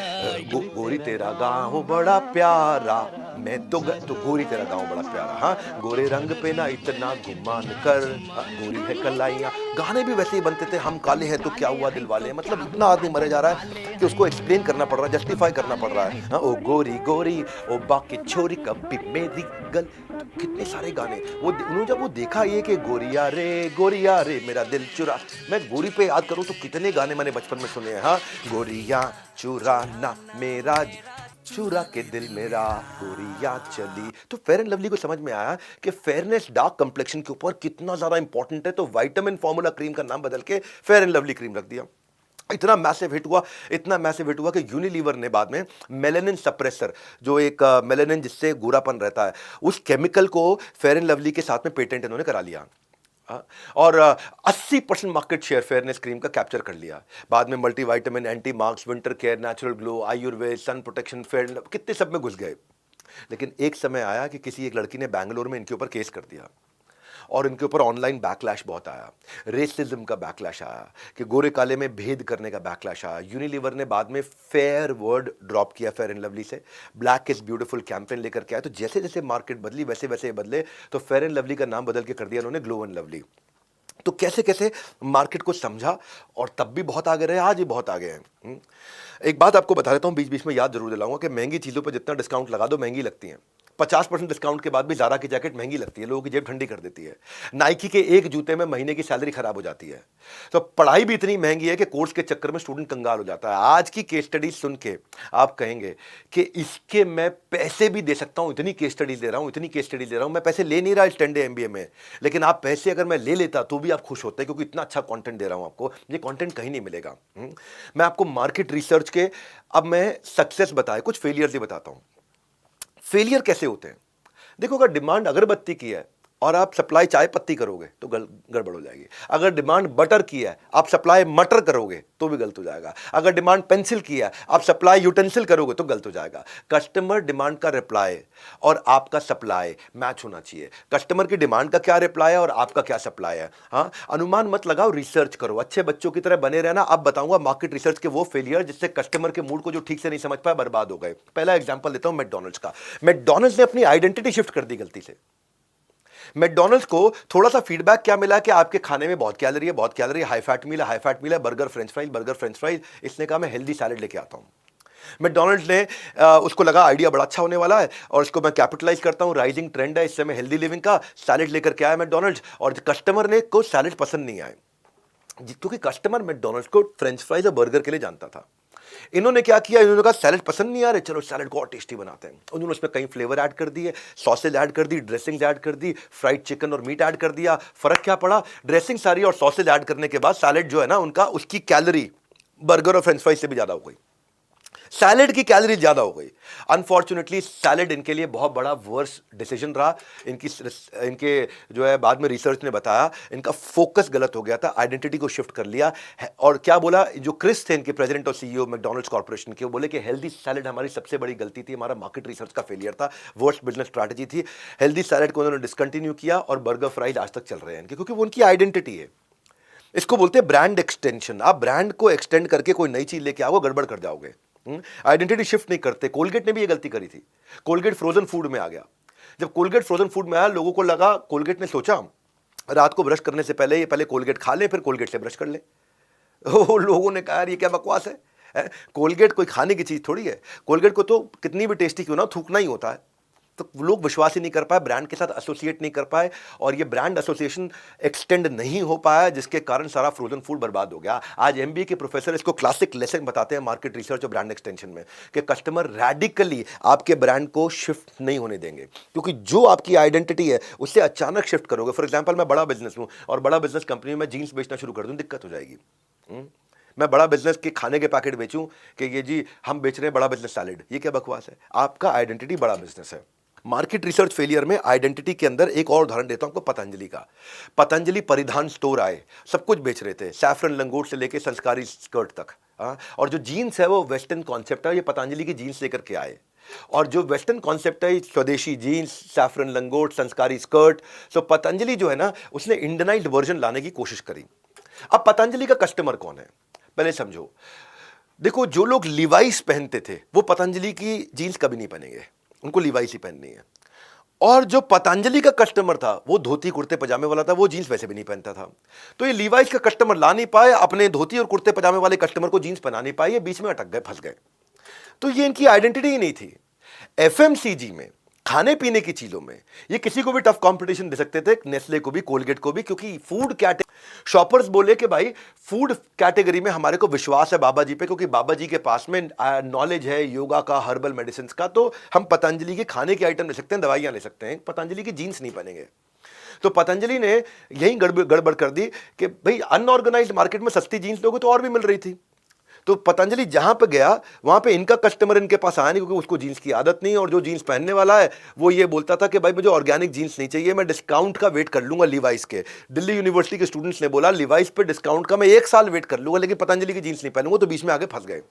गोरी तेरा गाँव बड़ा प्यारा, मैं तो गोरी तेरा गाँव बड़ा प्यारा, हाँ गोरे रंग पे ना इतना गुमान कर, गोरी है कलाइयाँ। गाने भी वैसे ही बनते थे, हम काले हैं तो क्या हुआ दिल वाले। मतलब इतना आदमी मरे जा रहा है कि उसको एक्सप्लेन करना पड़ रहा है, जस्टिफाई करना पड़ रहा है। हाँ, ओ गोरी गोरी ओ बाकी छोरी कभी मेरी गल, तो कितने सारे गाने। वो उन्होंने जब वो देखा ये कि गोरिया रे मेरा दिल चुरा, मैं गोरी पे याद करूं तो कितने गाने मैंने बचपन में सुने हैं। हाँ, गोरिया चुराना मेरा चुरा के दिल मेरा, गोरिया चली। तो फेयर एंड लवली को समझ में आया कि फेयरनेस डार्क कंप्लेक्शन के ऊपर कितना ज्यादा इंपॉर्टेंट है, तो विटामिन फॉर्मूला क्रीम का नाम बदल के फेयर एंड लवली क्रीम रख दिया। इतना मैसिव हिट हुआ, इतना मैसिव हिट हुआ कि यूनिलीवर ने बाद में मेलानिन सप्रेसर, जो एक मेलानिन जिससे गोरापन रहता है, उस केमिकल को फेयर एंड लवली के साथ में पेटेंट इन्होंने करा लिया। और 80% मार्केट शेयर फेयरनेस क्रीम का कैप्चर कर लिया। बाद में multi vitamin, anti marks, winter care, natural glow, Ayurveda, sun protection, fair, कितने सब में घुस गए। लेकिन एक समय आया कि किसी एक लड़की ने बैंगलोर में इनके ऊपर केस कर दिया, और इनके ऊपर ऑनलाइन बैकलैश बहुत आया, रेसिज्म का बैकलैश आया, कि गोरे काले में भेद करने का बैकलैश आया। यूनिलीवर ने बाद में फेयर वर्ड ड्रॉप किया फेयर एंड लवली से, ब्लैक इज ब्यूटीफुल कैंपेन लेकर के आया। तो जैसे जैसे मार्केट बदली वैसे वैसे बदले, तो फेयर एंड लवली का नाम बदल के कर दिया उन्होंने ग्लो एंड लवली। तो कैसे कैसे मार्केट को समझा, और तब भी बहुत आगे रहे, आज भी बहुत आगे हैं। एक बात आपको बता देता हूं, बीच बीच में याद जरूर दिलाऊंगा कि महंगी चीज़ों पर जितना डिस्काउंट लगा दो महंगी लगती हैं। 50% डिस्काउंट के बाद भी ज़ारा की जैकेट महंगी लगती है, लोगों की जेब ठंडी कर देती है। नाइकी के एक जूते में महीने की सैलरी खराब हो जाती है। तो पढ़ाई भी इतनी महंगी है कि कोर्स के चक्कर में स्टूडेंट कंगाल हो जाता है। आज की केस स्टडी सुन के आप कहेंगे कि इसके मैं पैसे भी दे सकता हूं, इतनी केस स्टडी दे रहा हूं, इतनी केस स्टडी दे रहा हूं। मैं पैसे ले नहीं रहा इस 10 डे MBA में, लेकिन आप पैसे अगर मैं ले लेता तो भी आप खुश होते, क्योंकि इतना अच्छा कंटेंट दे रहा हूं आपको। ये कंटेंट कहीं नहीं मिलेगा। मैं आपको मार्केट रिसर्च के, अब मैं सक्सेस बताए, कुछ फेलियर भी बताता हूं। फेलियर कैसे होते हैं? देखो, अगर डिमांड अगरबत्ती की है और आप सप्लाई चाय पत्ती करोगे तो गड़बड़ हो जाएगी। अगर डिमांड बटर की है, आप सप्लाई मटर करोगे तो भी गलत हो जाएगा। अगर डिमांड पेंसिल की है, आप सप्लाई यूटेंसिल करोगे तो गलत हो जाएगा। कस्टमर डिमांड का रिप्लाई और आपका सप्लाई मैच होना चाहिए। कस्टमर की डिमांड का क्या रिप्लाई है और आपका क्या सप्लाई है। हाँ, अनुमान मत लगाओ, रिसर्च करो, अच्छे बच्चों की तरह बने रहना। अब बताऊंगा मार्केट रिसर्च के वो फेलियर जिससे कस्टमर के मूड को जो ठीक से नहीं समझ पाया बर्बाद हो गए। पहला एग्जांपल देता हूं मैकडॉनल्ड्स का। मैकडॉनल्ड्स ने अपनी आइडेंटिटी शिफ्ट कर दी गलती से। मैकडॉनल्ड्स को थोड़ा सा फीडबैक क्या मिला कि आपके खाने में बहुत कैलोरी है, बहुत कैलोरी, हाई फैट मील है, हाई फैट मील है, बर्गर फ्रेंच फ्राइज। इसने कहा मैं हेल्दी सैलेड लेके आता हूं। मैकडॉनल्ड्स ने उसको लगा आइडिया बड़ा अच्छा होने वाला है और इसको मैं कैपिटलाइज करता हूं, राइजिंग ट्रेंड है इस समय हेल्दी लिविंग का, सैलेड लेकर के आया मैकडॉनल्ड्स। और कस्टमर ने को सैलेड पसंद नहीं आए, क्योंकि कस्टमर मैकडॉनल्ड्स को फ्रेंच फ्राइज और बर्गर के लिए जानता था। इन्होंने क्या किया, इन्होंने कहा सैलेड पसंद नहीं आ रहे, चलो सैलेड को और टेस्टी बनाते हैं। उन्होंने उसमें कई फ्लेवर ऐड कर दिए, सॉसेज ऐड कर दी, ड्रेसिंग्स ऐड कर दी, फ्राइड चिकन और मीट ऐड कर दिया। फर्क क्या पड़ा, ड्रेसिंग सारी और सॉसेज ऐड करने के बाद सैलेड जो है ना उनका, उसकी कैलोरी बर्गर और फ्रेंच फ्राइज से भी ज्यादा हो गई। सैलेड की कैलोरी ज्यादा हो गई। अनफॉर्चुनेटली सैलेड इनके लिए बहुत बड़ा वर्स डिसीजन रहा। इनके जो है बाद में रिसर्च ने बताया इनका फोकस गलत हो गया था, आइडेंटिटी को शिफ्ट कर लिया और क्या बोला, जो क्रिस थे इनके प्रेसिडेंट और CEO मैकडॉनल्ड्स कॉर्पोरेशन के, वो बोले कि हेल्दी सैलेड हमारी सबसे बड़ी गलती थी, हमारा मार्केट रिसर्च का फेलियर था, वर्स्ट बिजनेस स्ट्रैटेजी थी। हेल्दी सैलेड को उन्होंने डिसकंटिन्यू किया और बर्गर फ्राइज आज तक चल रहे हैं इनके, क्योंकि वो उनकी आइडेंटिटी है। इसको बोलते हैं ब्रांड एक्सटेंशन। आप ब्रांड को एक्सटेंड करके कोई नई चीज लेके आओगे, गड़बड़ कर जाओगे। आइडेंटिटी शिफ्ट नहीं करते। कोलगेट ने भी ये गलती करी थी। कोलगेट फ्रोजन फूड में आ गया। जब कोलगेट फ्रोजन फूड में आया, लोगों को लगा, कोलगेट ने सोचा रात को ब्रश करने से पहले ये पहले कोलगेट खा ले, फिर कोलगेट से ब्रश कर ले। लोगों ने कहा यार ये क्या बकवास है? कोलगेट कोई खाने की चीज थोड़ी है। कोलगेट को तो कितनी भी टेस्टी क्यों ना थूकना ही होता है। तो लोग विश्वास ही नहीं कर पाए, ब्रांड के साथ एसोसिएट नहीं कर पाए, और ये ब्रांड एसोसिएशन एक्सटेंड नहीं हो पाया, जिसके कारण सारा फ्रोजन फूड बर्बाद हो गया। आज MBA के प्रोफेसर इसको क्लासिक लेसन बताते हैं मार्केट रिसर्च और ब्रांड एक्सटेंशन में, कि कस्टमर रैडिकली आपके ब्रांड को शिफ्ट नहीं होने देंगे, क्योंकि जो आपकी आइडेंटिटी है उससे अचानक शिफ्ट करोगे। फॉर एग्जाम्पल, मैं बड़ा बिजनेस हूं और बड़ा बिजनेस कंपनी में जीन्स बेचना शुरू कर दूं, दिक्कत हो जाएगी। मैं बड़ा बिजनेस के खाने के पैकेट बेचूं कि ये जी हम बेच रहे हैं बड़ा बिजनेस सैलेड, ये क्या बकवास है? आपका आइडेंटिटी बड़ा बिजनेस है। मार्केट रिसर्च फेलियर में आइडेंटिटी के अंदर एक और उदाहरण देता हूं आपको, पतंजलि का। पतंजलि परिधान स्टोर आए, सब कुछ बेच रहे थे, सैफरन लंगोट से लेके संस्कारी स्कर्ट तक। और जो जीन्स है वो वेस्टर्न कॉन्सेप्ट है, ये पतंजलि की जीन्स लेकर के आए। और जो वेस्टर्न कॉन्सेप्ट है, स्वदेशी जीन्स, सैफरन लंगोट, संस्कारी स्कर्ट। सो पतंजलि जो है ना, उसने इंडियनाइज्ड वर्जन लाने की कोशिश करी। अब पतंजलि का कस्टमर कौन है पहले समझो। देखो, जो लोग लिवाइस पहनते थे वो पतंजलि की जीन्स कभी नहीं पहनेंगे, उनको लिवाइस ही पहननी है। और जो पतंजलि का कस्टमर था वो धोती कुर्ते पजामे वाला था, वो जीन्स वैसे भी नहीं पहनता था। तो ये लिवाइस का कस्टमर ला नहीं पाए, अपने धोती और कुर्ते पजामे वाले कस्टमर को जीन्स पहना नहीं पाए, ये बीच में अटक गए, फंस गए। तो ये इनकी आइडेंटिटी ही नहीं थी। FMCG में, खाने पीने की चीजों में ये किसी को भी टफ कंपटीशन दे सकते थे, नेस्ले को भी, कोलगेट को भी, क्योंकि फूड कैटेगरी, शॉपर्स बोले कि भाई फूड कैटेगरी में हमारे को विश्वास है बाबा जी पे, क्योंकि बाबा जी के पास में नॉलेज है योगा का, हर्बल मेडिसिन का, तो हम पतंजलि के खाने के आइटम ले सकते हैं, दवाइयां ले सकते हैं, पतंजलि की जीन्स नहीं पहनेंगे। तो पतंजलि ने यही गड़बड़ कर दी कि भाई अनऑर्गेनाइज्ड मार्केट में सस्ती जीन्स लोगों तो और भी मिल रही थी। तो पतंजलि जहां पे गया वहां पे इनका कस्टमर इनके पास आया नहीं, क्योंकि उसको जीन्स की आदत नहीं, और जो जीन्स पहनने वाला है वो ये बोलता था कि भाई मुझे ऑर्गेनिक जीन्स नहीं चाहिए, मैं डिस्काउंट का वेट कर लूंगा लिवाइस के। दिल्ली यूनिवर्सिटी के स्टूडेंट्स ने बोला लिवाइस पे डिस्काउंट का मैं 1 साल वेट कर लूंगा, लेकिन पतंजलि की जीन्स नहीं पहनूंगा, तो बीच में आगे फंस गए।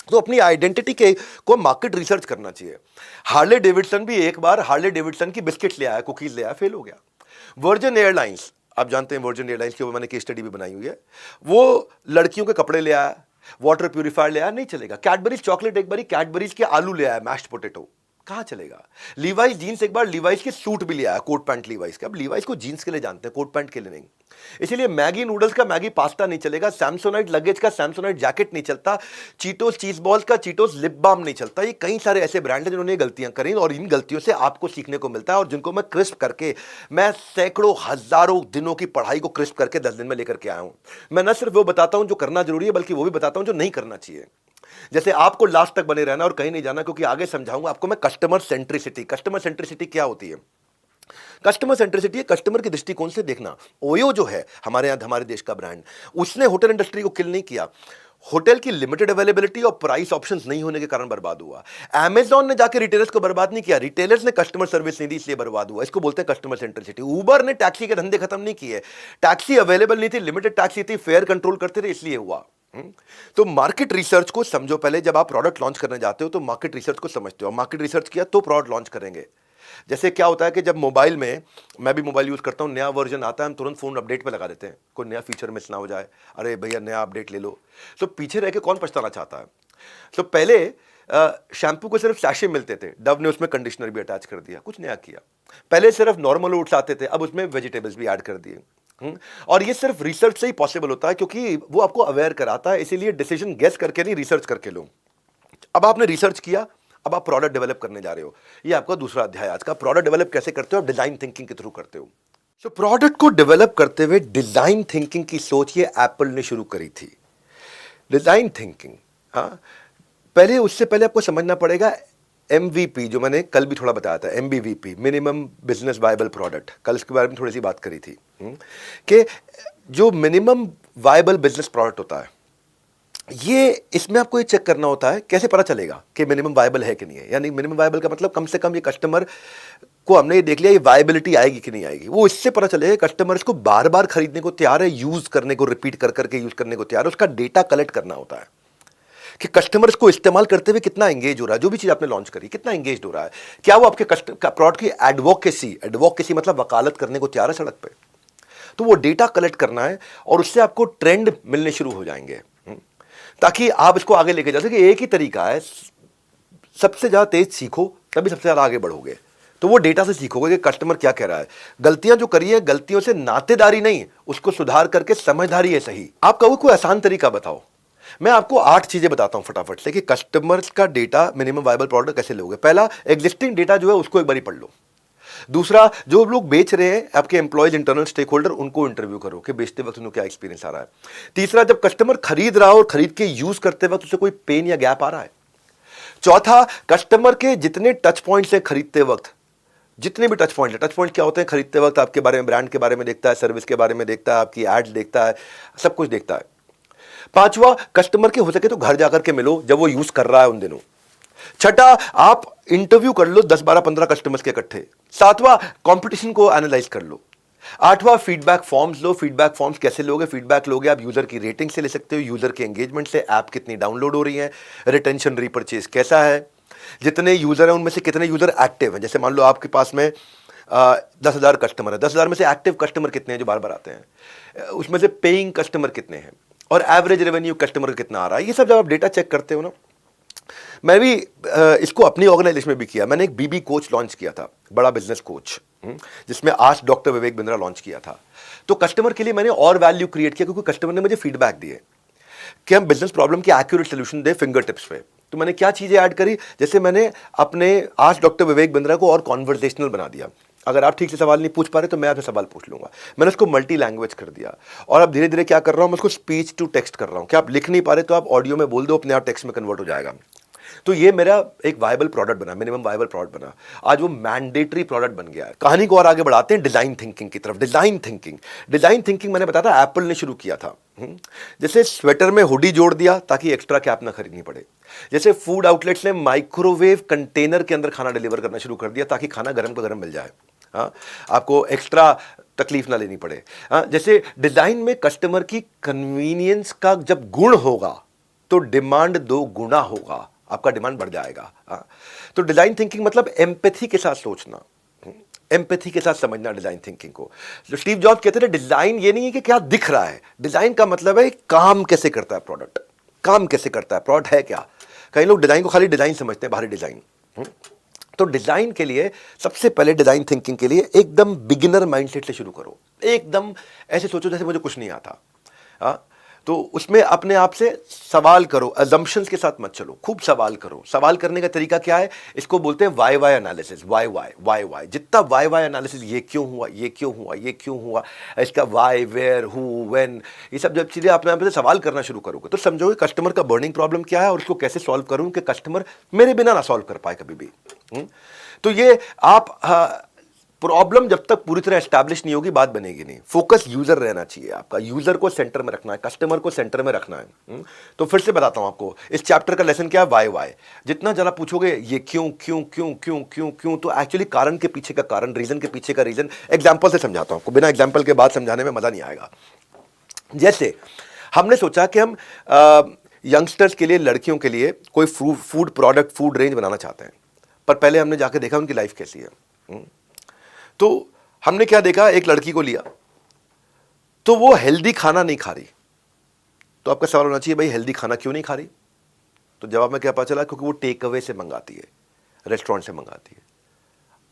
तो अपनी आइडेंटिटी के को मार्केट रिसर्च करना चाहिए। हार्ले डेविडसन भी एक बार हार्ले डेविडसन की बिस्किट ले आया, कुकीज ले आया, फेल हो गया। वर्जिन एयरलाइंस, आप जानते हैं वर्जिन एयरलाइंस के ऊपर मैंने केस स्टडी भी बनाई हुई है। वो लड़कियों के कपड़े ले आया, वाटर प्यूरिफायर ले आया, नहीं चलेगा। कैडबरीज चॉकलेट एक बारी कैडबरीज के आलू ले आया, मैश्ड पोटैटो, कहां चलेगा। लीवाइस जीन्स एक बार लीवाइस के सूट भी ले आया, कोट पैंट लीवाइस के। अब लीवाइस को जीन्स के लिए जानते हैं, कोट पैंट के लिए नहीं। इसीलिए मैगी नूडल्स का मैगी पास्ता नहीं चलेगा, सैमसोनाइट लगेज का सैमसोनाइट जैकेट नहीं चलता, चीटोस चीज बॉल्स का चीटोस लिप बाम नहीं चलता। ये कई सारे ऐसे ब्रांड हैं जिन्होंने गलतियां करी और इन गलतियों से आपको सीखने को मिलता है, और जिनको मैं क्रिस्प करके, मैं सैकड़ों हजारों दिनों की पढ़ाई को क्रिस्प करके 10 दिन में लेकर के आया हूं। मैं न सिर्फ वो बताता हूं जो करना जरूरी है, बल्कि वो भी बताता हूं जो नहीं करना चाहिए। जैसे आपको लास्ट तक बने रहना और कहीं नहीं जाना, क्योंकि आगे समझाऊंगा आपको मैं कस्टमर सेंट्रिसिटी। कस्टमर सेंट्रिसिटी क्या होती है? कस्टमर सेंट्रिसिटी है कस्टमर के दृष्टिकोण से देखना। ओयो जो है हमारे यहां, हमारे देश का ब्रांड, उसने होटल इंडस्ट्री को किल नहीं किया। होटल की लिमिटेड अवेलेबिलिटी और प्राइस ऑप्शंस नहीं होने के कारण बर्बाद हुआ। अमेज़न ने जाके रिटेलर्स को बर्बाद नहीं किया, रिटेलर्स ने कस्टमर सर्विस नहीं दी, इसलिए बर्बाद हुआ। इसको बोलते हैं कस्टमर सेंट्रिसिटी। उबर ने टैक्सी के धंधे खत्म नहीं किए, टैक्सी अवेलेबल नहीं थी, लिमिटेड टैक्सी थी, फेयर कंट्रोल करते थे, इसलिए हुआ। तो मार्केट रिसर्च को समझो पहले। जब आप प्रोडक्ट लॉन्च करने जाते हो तो मार्केट रिसर्च को समझते हो। मार्केट रिसर्च किया तो प्रोडक्ट लॉन्च करेंगे। जैसे क्या होता है कि जब मोबाइल में, मैं भी मोबाइल यूज करता हूं, नया वर्जन आता है, हम तुरंत फोन अपडेट पे लगा देते हैं, कोई नया फीचर मिस ना हो जाए, अरे भैया नया अपडेट ले लो। तो पीछे रह के कौन पछताना चाहता है? तो पहले शैम्पू को सिर्फ सैशे मिलते थे, डव ने उसमें कंडीशनर भी अटैच कर दिया, कुछ नया किया। पहले सिर्फ नॉर्मल ओट्स आते थे, अब उसमें वेजिटेबल्स भी ऐड कर दिए। और ये सिर्फ रिसर्च से ही पॉसिबल होता है, क्योंकि वो आपको अवेयर कराता है। इसीलिए डिसीजन गेस करके नहीं, रिसर्च करके लो। अब आपने रिसर्च किया, अब आप प्रोडक्ट डेवलप करने जा रहे हो। ये आपका दूसरा अध्याय आज का। प्रोडक्ट डेवलप कैसे करते हो? डिजाइन थिंकिंग के थ्रू करते हो। सो प्रोडक्ट को डेवलप करते हुए डिजाइन थिंकिंग की सोच ये एप्पल ने शुरू करी थी। डिजाइन थिंकिंग, हाँ, पहले उससे पहले आपको समझना पड़ेगा MVP, जो मैंने कल भी थोड़ा बताया था, MBVP, minimum business viable product, कल इसके बारे में थोड़ी सी बात करी थी कि जो मिनिमम वायबल बिजनेस प्रोडक्ट होता है, ये इसमें आपको ये चेक करना होता है कैसे पता चलेगा कि मिनिमम वायबल है कि नहीं है। यानी मिनिमम वायबल का मतलब कम से कम ये कस्टमर को हमने ये देख लिया ये वायबिलिटी आएगी कि नहीं आएगी। वो इससे पता चलेगा कस्टमर इसको बार बार खरीदने को तैयार है, यूज करने को, रिपीट कर करके यूज करने को तैयार है। उसका डेटा कलेक्ट करना होता है कि कस्टमर इसको इस्तेमाल करते हुए कितना एंगेज हो रहा है, जो भी चीज आपने लॉन्च करी कितना एंगेज हो रहा है, क्या वो आपके प्रोडक्ट की एडवोकेसी मतलब वकालत करने को तैयार है सड़क पे। तो वो डेटा कलेक्ट करना है और उससे आपको ट्रेंड मिलने शुरू हो जाएंगे, ताकि आप इसको आगे लेके जा सके। एक ही तरीका है, सबसे ज्यादा तेज सीखो तभी सबसे ज्यादा आगे बढ़ोगे। तो वो डेटा से सीखोगे कि कस्टमर क्या कह रहा है। गलतियां जो करी है, गलतियों से नातेदारी नहीं, उसको सुधार करके समझदारी है सही। आप कहो कोई आसान तरीका बताओ, मैं आपको 8 चीजें बताता हूं फटाफट से कि कस्टमर्स का डेटा मिनिमम वायबल प्रोडक्ट कैसे लोगे। पहला, एग्जिस्टिंग डेटा जो है उसको एक बार पढ़ लो। दूसरा, जो लोग बेच रहे हैं, आपके एम्प्लॉयज, इंटरनल स्टेक होल्डर, उनको इंटरव्यू करो कि बेचते वक्त उन्हें क्या एक्सपीरियंस आ रहा है। तीसरा, जब कस्टमर खरीद रहा हो और खरीद के यूज करते वक्त उसे कोई पेन या गैप आ रहा है। चौथा, कस्टमर के जितने टच पॉइंट्स हैं खरीदते वक्त, जितने भी टच पॉइंट क्या होते हैं खरीदते वक्त, आपके बारे में, ब्रांड के बारे में देखता है, सर्विस के बारे में देखता है, आपकी एड्स देखता है, सब कुछ देखता है। पांचवा, कस्टमर के हो सके तो घर जाकर के मिलो जब वो यूज कर रहा है उन दिनों। छठा, आप इंटरव्यू कर लो 10 12 15 कस्टमर्स के इकट्ठे। सातवां, कंपटीशन को एनालाइज कर लो। आठवां, फीडबैक फॉर्म्स लो। फीडबैक फॉर्म्स कैसे लोगे? फीडबैक लोगे आप यूजर की रेटिंग से ले सकते हो, यूजर के एंगेजमेंट से, ऐप कितनी डाउनलोड हो रही है, रिटेंशन, रीपरचेज कैसा है, जितने यूजर हैं उनमें से कितने यूजर एक्टिव हैं। जैसे मान लो आपके पास में 10,000 कस्टमर है, 10,000 में से एक्टिव कस्टमर कितने हैं जो बार बार आते हैं, उसमें से पेइंग कस्टमर कितने हैं, और एवरेज रेवेन्यू कस्टमर कितना आ रहा है। ये सब जब आप डेटा चेक करते हो ना, मैं भी इसको अपनी ऑर्गेनाइजेशन में भी किया। मैंने एक BB कोच लॉन्च किया था, बड़ा बिजनेस कोच, जिसमें आज डॉक्टर विवेक बिंद्रा लॉन्च किया था। तो कस्टमर के लिए मैंने और वैल्यू क्रिएट किया, क्योंकि कस्टमर ने मुझे फीडबैक दिए कि हम बिजनेस प्रॉब्लम की एक्यूरेट सोल्यूशन दे फिंगर टिप्स पे। तो मैंने क्या चीजें ऐड करी, जैसे मैंने अपने आज डॉक्टर विवेक बिंद्रा को और कॉन्वर्सेशनल बना दिया। अगर आप ठीक से सवाल नहीं पूछ पा रहे तो मैं आपसे सवाल पूछ लूंगा। मैंने उसको मल्टी लैंग्वेज कर दिया, और अब धीरे धीरे क्या कर रहा हूं, मैं उसको स्पीच टू टेक्स्ट कर रहा हूं कि आप लिख नहीं पा रहे तो आप ऑडियो में बोल दो, अपने आप टेक्स्ट में कन्वर्ट हो जाएगा। तो ये मेरा एक वायबल प्रोडक्ट बना, मिनिमम वायबल प्रोडक्ट बना। आज वो मैंडेटरी प्रोडक्ट बन गया है। कहानी को और आगे बढ़ाते हैं डिजाइन थिंकिंग की तरफ। डिजाइन थिंकिंग मैंने बताया था एप्पल ने शुरू किया था। जैसे स्वेटर में हुडी जोड़ दिया ताकि एक्स्ट्रा कैप ना खरीदनी पड़े। जैसे फूड आउटलेट्स ने माइक्रोवेव कंटेनर के अंदर खाना डिलीवर करना शुरू कर दिया ताकि खाना गर्म का गर्म मिल जाए, हाँ, आपको एक्स्ट्रा तकलीफ ना लेनी पड़े। हाँ, जैसे डिजाइन में कस्टमर की कन्वीनियंस का जब गुण होगा तो डिमांड 2 गुना होगा, आपका डिमांड बढ़ जाएगा। हाँ, तो डिजाइन थिंकिंग मतलब एम्पैथी के साथ सोचना। एम्पैथी के साथ समझना डिजाइन थिंकिंग को। जो स्टीव जॉब्स कहते थे डिजाइन ये नहीं है कि क्या दिख रहा है, डिजाइन का मतलब है काम कैसे करता है प्रोडक्ट, काम कैसे करता है प्रोडक्ट है क्या। कई लोग डिजाइन को खाली डिजाइन समझते हैं, बाहरी डिजाइन। तो डिजाइन के लिए सबसे पहले डिजाइन थिंकिंग के लिए एकदम बिगिनर माइंडसेट से शुरू करो। एकदम ऐसे सोचो जैसे मुझे कुछ नहीं आता। तो उसमें अपने आप से सवाल करो, अजम्पशंस के साथ मत चलो, खूब सवाल करो। सवाल करने का तरीका क्या है, इसको बोलते हैं why why analysis. Why why why why, जितना वाई वाई एनालिसिस, ये क्यों हुआ, ये क्यों हुआ, ये क्यों हुआ, इसका वाई, वेयर, हु, व्हेन, ये सब जब चीज़ें अपने आप से सवाल करना शुरू करोगे तो समझोगे कस्टमर का बर्निंग प्रॉब्लम क्या है और उसको कैसे सॉल्व करूँ कि कस्टमर मेरे बिना ना सॉल्व कर पाए कभी भी। तो ये आप प्रॉब्लम जब तक पूरी तरह एस्टैब्लिश नहीं होगी बात बनेगी नहीं। फोकस यूजर रहना चाहिए आपका, यूजर को सेंटर में रखना है, कस्टमर को सेंटर में रखना है। तो फिर से बताता हूं आपको इस चैप्टर का लेसन क्या है, वाई वाई। जितना जरा पूछोगे ये क्यों क्यों क्यों क्यों क्यों क्यों, तो एक्चुअली कारण के पीछे का कारण, रीजन के पीछे का रीजन। एग्जाम्पल से समझाता हूं आपको, बिना एग्जाम्पल के बाद समझाने में मजा नहीं आएगा। जैसे हमने सोचा कि हम यंगस्टर्स के लिए, लड़कियों के लिए कोई फूड प्रोडक्ट, फूड रेंज बनाना चाहते हैं, पर पहले हमने जाकर देखा उनकी लाइफ कैसी है। तो हमने क्या देखा, एक लड़की को लिया तो वो हेल्दी खाना नहीं खा रही। तो आपका सवाल होना चाहिए भाई हेल्दी खाना क्यों नहीं खा रही। तो जवाब में क्या पता चला, क्योंकि वो टेक अवे से मंगाती है, रेस्टोरेंट से मंगाती है।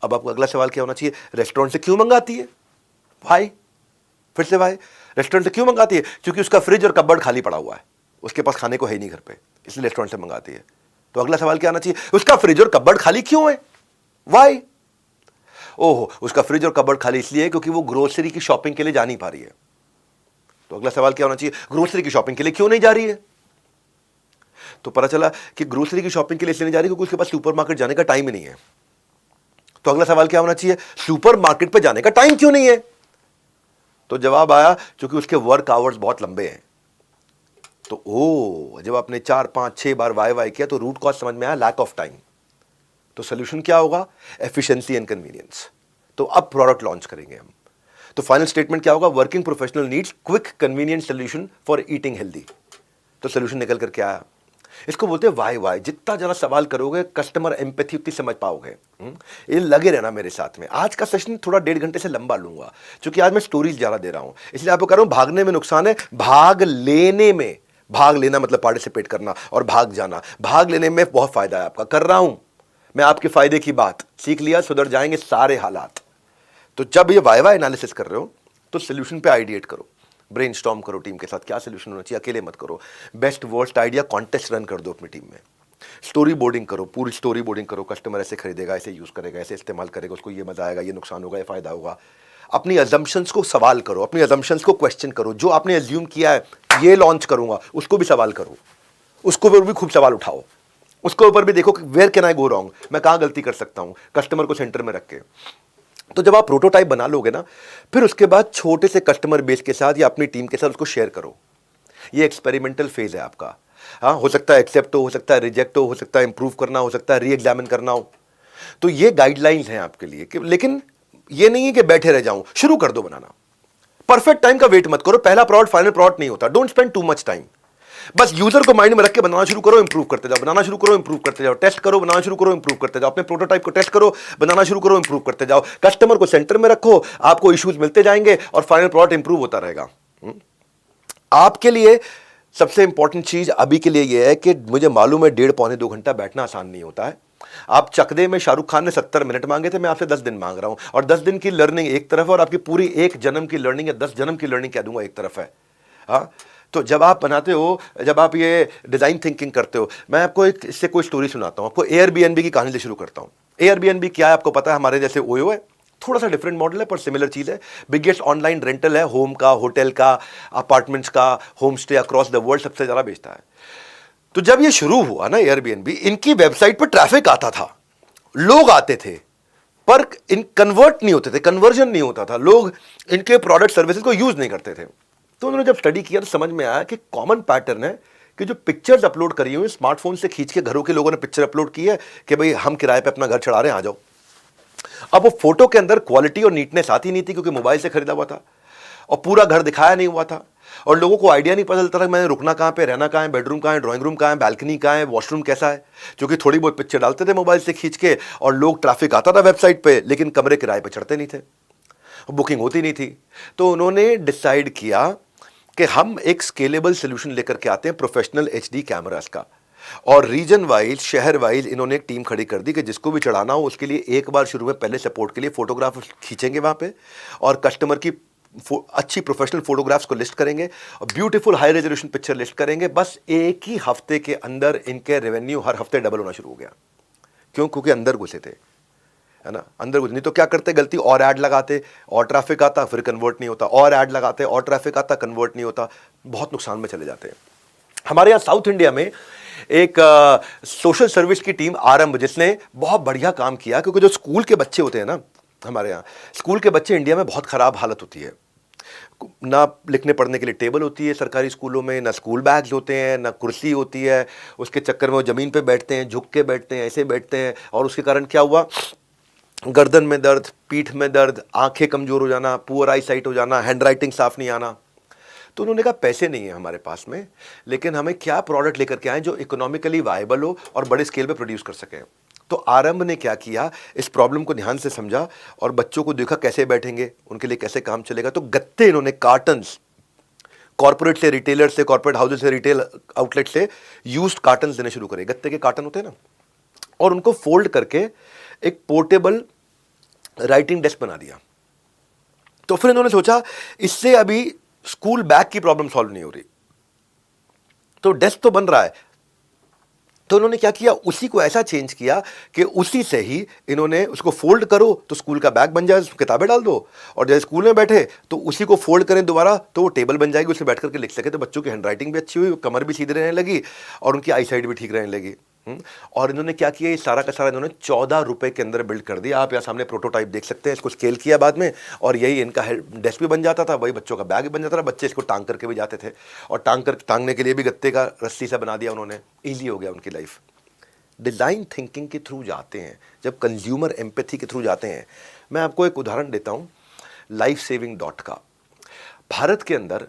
अब आपको अगला सवाल क्या होना चाहिए, रेस्टोरेंट से क्यों मंगाती है भाई, फिर से भाई रेस्टोरेंट से क्यों मंगाती है, क्योंकि उसका फ्रिज और कबर्ड खाली पड़ा हुआ है, उसके पास खाने को है ही नहीं घर पे, इसलिए रेस्टोरेंट से मंगाती है। तो अगला सवाल क्या आना चाहिए, उसका फ्रिज और कबर्ड खाली क्यों है, वाई। ओहो, उसका फ्रिज और कबर्ड खाली इसलिए है क्योंकि वो ग्रोसरी की शॉपिंग के लिए जा नहीं पा रही है। तो अगला सवाल क्या होना चाहिए, ग्रोसरी की शॉपिंग के लिए क्यों नहीं जा रही है। तो पता चला कि ग्रोसरी की शॉपिंग के लिए इसलिए नहीं जा रही क्योंकि उसके पास सुपरमार्केट जाने का टाइम ही नहीं है। तो अगला सवाल क्या होना चाहिए, सुपरमार्केट पे जाने का टाइम क्यों नहीं है। तो जवाब आया क्योंकि उसके वर्क आवर्स बहुत लंबे हैं। तो जब आपने 4 5 6 बार वाई वाई किया तो रूट कॉज समझ में आया, लैक ऑफ टाइम। तो सोल्यूशन क्या होगा, एफिशिएंसी एंड कन्वीनियंस। तो अब प्रोडक्ट लॉन्च करेंगे हम। तो फाइनल स्टेटमेंट क्या होगा, working professional needs quick convenient solution for eating healthy. तो सोल्यूशन निकल कर क्या आया, इसको बोलते हैं वाई वाई। जितना जरा सवाल करोगे, कस्टमर एम्पैथी उतनी समझ पाओगे। ये लगे रहना मेरे साथ में। आज का सेशन थोड़ा 1.5 घंटे से लंबा लूंगा क्योंकि आज मैं स्टोरीज ज्यादा दे रहा हूं, इसलिए आपको कह रहा हूं भागने में नुकसान है, भाग लेने में। भाग लेना मतलब पार्टिसिपेट करना, और भाग जाना, भाग लेने में बहुत फायदा है आपका। कर रहा हूं मैं आपके फायदे की बात, सीख लिया, सुधर जाएंगे सारे हालात। तो जब ये वाई वाई एनालिसिस कर रहे हो तो सोल्यूशन पे आइडिएट करो, ब्रेनस्टॉर्म करो टीम के साथ, क्या सोल्यूशन होना चाहिए, अकेले मत करो। Best worst idea contest run कर दो अपनी टीम में। स्टोरी बोर्डिंग करो, पूरी स्टोरी बोर्डिंग करो, कस्टमर ऐसे खरीदेगा, ऐसे यूज करेगा, ऐसे इस्तेमाल करेगा, उसको ये मजा आएगा, ये नुकसान होगा, ये फायदा होगा। अपनी अजम्पशंस को सवाल करो, अपनी अजम्पशंस को क्वेश्चन करो। जो आपने अज्यूम किया है ये लॉन्च करूंगा, उसको भी सवाल करो, उसको भी खूब सवाल उठाओ, उसके ऊपर भी देखो कि where can I go wrong, मैं कहां गलती कर सकता हूं, कस्टमर को सेंटर में रख के। तो जब आप प्रोटोटाइप बना लोगे ना, फिर उसके बाद छोटे से कस्टमर बेस के साथ या अपनी टीम के साथ उसको शेयर करो। ये एक्सपेरिमेंटल फेज है आपका। हाँ, हो सकता है एक्सेप्ट हो सकता है रिजेक्ट हो सकता है इंप्रूव करना, हो सकता है री एग्जामिन करना हो। तो ये गाइडलाइंस हैं आपके लिए लेकिन ये नहीं है कि बैठे रह जाऊं, शुरू कर दो बनाना। परफेक्ट टाइम का वेट मत करो, पहला प्रोडक्ट फाइनल प्रोडक्ट नहीं होता। Don't spend too much time. बस यूजर को माइंड में रख के बनाना शुरू करो, इंप्रूव करते जाओ, बनाना शुरू करो, इंप्रूव करते जाओ, टेस्ट करो, बनाना शुरू करो, इंप्रूव करते जाओ, अपने प्रोटोटाइप को टेस्ट करो, बनाना शुरू करो, इंप्रूव करते जाओ। कस्टमर को सेंटर में रखो, आपको इश्यूज मिलते जाएंगे और फाइनल प्रोडक्ट इंप्रूव होता रहेगा। आपके लिए सबसे इंपॉर्टेंट चीज अभी के लिए यह है कि मुझे मालूम है 1.5-2 घंटा बैठना आसान नहीं होता है। आप चकदे में शाहरुख खान ने 70 मिनट मांगे थे, मैं आपसे 10 दिन मांग रहा हूं, और 10 दिन की लर्निंग एक तरफ है और आपकी पूरी 1 जन्म की लर्निंग या 10 जन्म की लर्निंग कह दूंगा एक तरफ है। हाँ, तो जब आप बनाते हो, जब आप ये डिजाइन थिंकिंग करते हो, मैं आपको एक इससे कोई स्टोरी सुनाता हूं। आपको एयरबीएनबी की कहानी से शुरू करता हूं। एयरबीएनबी क्या है आपको पता है, हमारे जैसे ओयो है, थोड़ा सा डिफरेंट मॉडल है पर सिमिलर चीज है। बिगेस्ट ऑनलाइन रेंटल है, होम का, होटल का, अपार्टमेंट्स का, home stay across the world सबसे ज्यादा बेचता है। तो जब ये शुरू हुआ ना एयरबीएनबी, इनकी वेबसाइट पर ट्रैफिक आता था, लोग आते थे, पर इन कन्वर्ट नहीं होते थे, कन्वर्जन नहीं होता था, लोग इनके प्रोडक्ट सर्विसेज को यूज नहीं करते थे। तो उन्होंने जब स्टडी किया तो समझ में आया कि कॉमन पैटर्न है कि जो पिक्चर्स अपलोड करी हुई, स्मार्टफोन से खींच के घरों के लोगों ने पिक्चर अपलोड की है कि भाई हम किराए पे अपना घर चढ़ा रहे हैं, आ जाओ। अब वो फोटो के अंदर क्वालिटी और नीटनेस आती नहीं थी क्योंकि मोबाइल से खरीदा हुआ था और पूरा घर दिखाया नहीं हुआ था। और लोगों को आइडिया नहीं पता चलता था मैंने रुकना कहाँ पे, रहना कहाँ है, बेडरूम कहाँ है, ड्राइंग रूम कहाँ है, बैल्कनी कहाँ है, वॉशरूम कैसा है। क्योंकि थोड़ी बहुत पिक्चर डालते थे मोबाइल से खींच के और लोग, ट्रैफिक आता था वेबसाइट पे, लेकिन कमरे किराए पे चढ़ते नहीं थे, बुकिंग होती नहीं थी। तो उन्होंने डिसाइड किया कि हम एक स्केलेबल सोल्यूशन लेकर के आते हैं प्रोफेशनल एचडी कैमरास का, और रीजन वाइज, शहर वाइज इन्होंने एक टीम खड़ी कर दी कि जिसको भी चढ़ाना हो उसके लिए एक बार शुरू में पहले सपोर्ट के लिए फोटोग्राफ खींचेंगे वहाँ पे, और कस्टमर की अच्छी प्रोफेशनल फोटोग्राफ्स को लिस्ट करेंगे और beautiful high resolution picture list करेंगे। बस एक ही हफ्ते के अंदर इनके रेवेन्यू हर हफ्ते डबल होना शुरू हो गया। क्यों? क्योंकि अंदर घुसे थे, है ना, अंदर घुसे। नहीं तो क्या करते गलती, और ऐड लगाते और ट्रैफिक आता, फिर कन्वर्ट नहीं होता, और ऐड लगाते और ट्रैफिक आता, कन्वर्ट नहीं होता, बहुत नुकसान में चले जाते हैं। हमारे यहाँ साउथ इंडिया में एक सोशल सर्विस की टीम आरंभ, जिसने बहुत बढ़िया काम किया, क्योंकि जो स्कूल के बच्चे होते हैं ना, हमारे यहाँ स्कूल के बच्चे, इंडिया में बहुत खराब हालत होती है, ना लिखने पढ़ने के लिए टेबल होती है सरकारी स्कूलों में, ना स्कूल बैग्स होते हैं, ना कुर्सी होती है, उसके चक्कर में वो ज़मीन पे बैठते हैं, झुक के बैठते हैं, ऐसे बैठते हैं, और उसके कारण क्या हुआ, गर्दन में दर्द, पीठ में दर्द, आंखें कमज़ोर हो जाना, पुअर आई साइट हो जाना, हैंड राइटिंग साफ नहीं आना। तो उन्होंने कहा पैसे नहीं है हमारे पास में, लेकिन हमें क्या प्रोडक्ट लेकर के आए जो इकोनॉमिकली वायबल हो और बड़े स्केल पे प्रोड्यूस कर सकें। तो आरंभ ने क्या किया, इस प्रॉब्लम को ध्यान से समझा और बच्चों को देखा कैसे बैठेंगे, उनके लिए कैसे काम चलेगा। तो गत्ते इन्होंने कार्टन्स, कॉर्पोरेट से, रिटेलर से, कॉर्पोरेट हाउसेज से, रिटेल आउटलेट से यूज्ड कार्टन्स देने शुरू करे, गत्ते के कार्टन होते हैं ना, और उनको फोल्ड करके एक पोर्टेबल राइटिंग डेस्क बना दिया। तो फिर इन्होंने सोचा इससे अभी स्कूल बैग की प्रॉब्लम सॉल्व नहीं हो रही, तो डेस्क तो बन रहा है। तो उन्होंने क्या किया, उसी को ऐसा चेंज किया कि उसी से ही इन्होंने उसको फोल्ड करो तो स्कूल का बैग बन जाए, उसमें किताबें डाल दो, और जैसे स्कूल में बैठे तो उसी को फोल्ड करें दोबारा तो वो टेबल बन जाएगी, उसमें बैठ करके लिख सके। तो बच्चों की हैंड राइटिंग भी अच्छी हुई, कमर भी सीधी रहने लगी और उनकी आई साइड भी ठीक रहने लगी। और इन्होंने क्या किया, ये सारा का सारा इन्होंने 14 रुपए के अंदर बिल्ड कर दिया। आप यहाँ सामने प्रोटोटाइप देख सकते हैं, इसको स्केल किया बाद में, और यही इनका डेस्क भी बन जाता था, वही बच्चों का बैग भी बन जाता था, बच्चे इसको टांग करके भी जाते थे, और टांगने के लिए भी गत्ते का रस्सी सा बना दिया उन्होंने, ईजी हो गया उनकी लाइफ। डिज़ाइन थिंकिंग के थ्रू जाते हैं, जब कंज्यूमर एम्पैथी के थ्रू जाते हैं। मैं आपको एक उदाहरण देता हूँ लाइफ सेविंग डॉट का। भारत के अंदर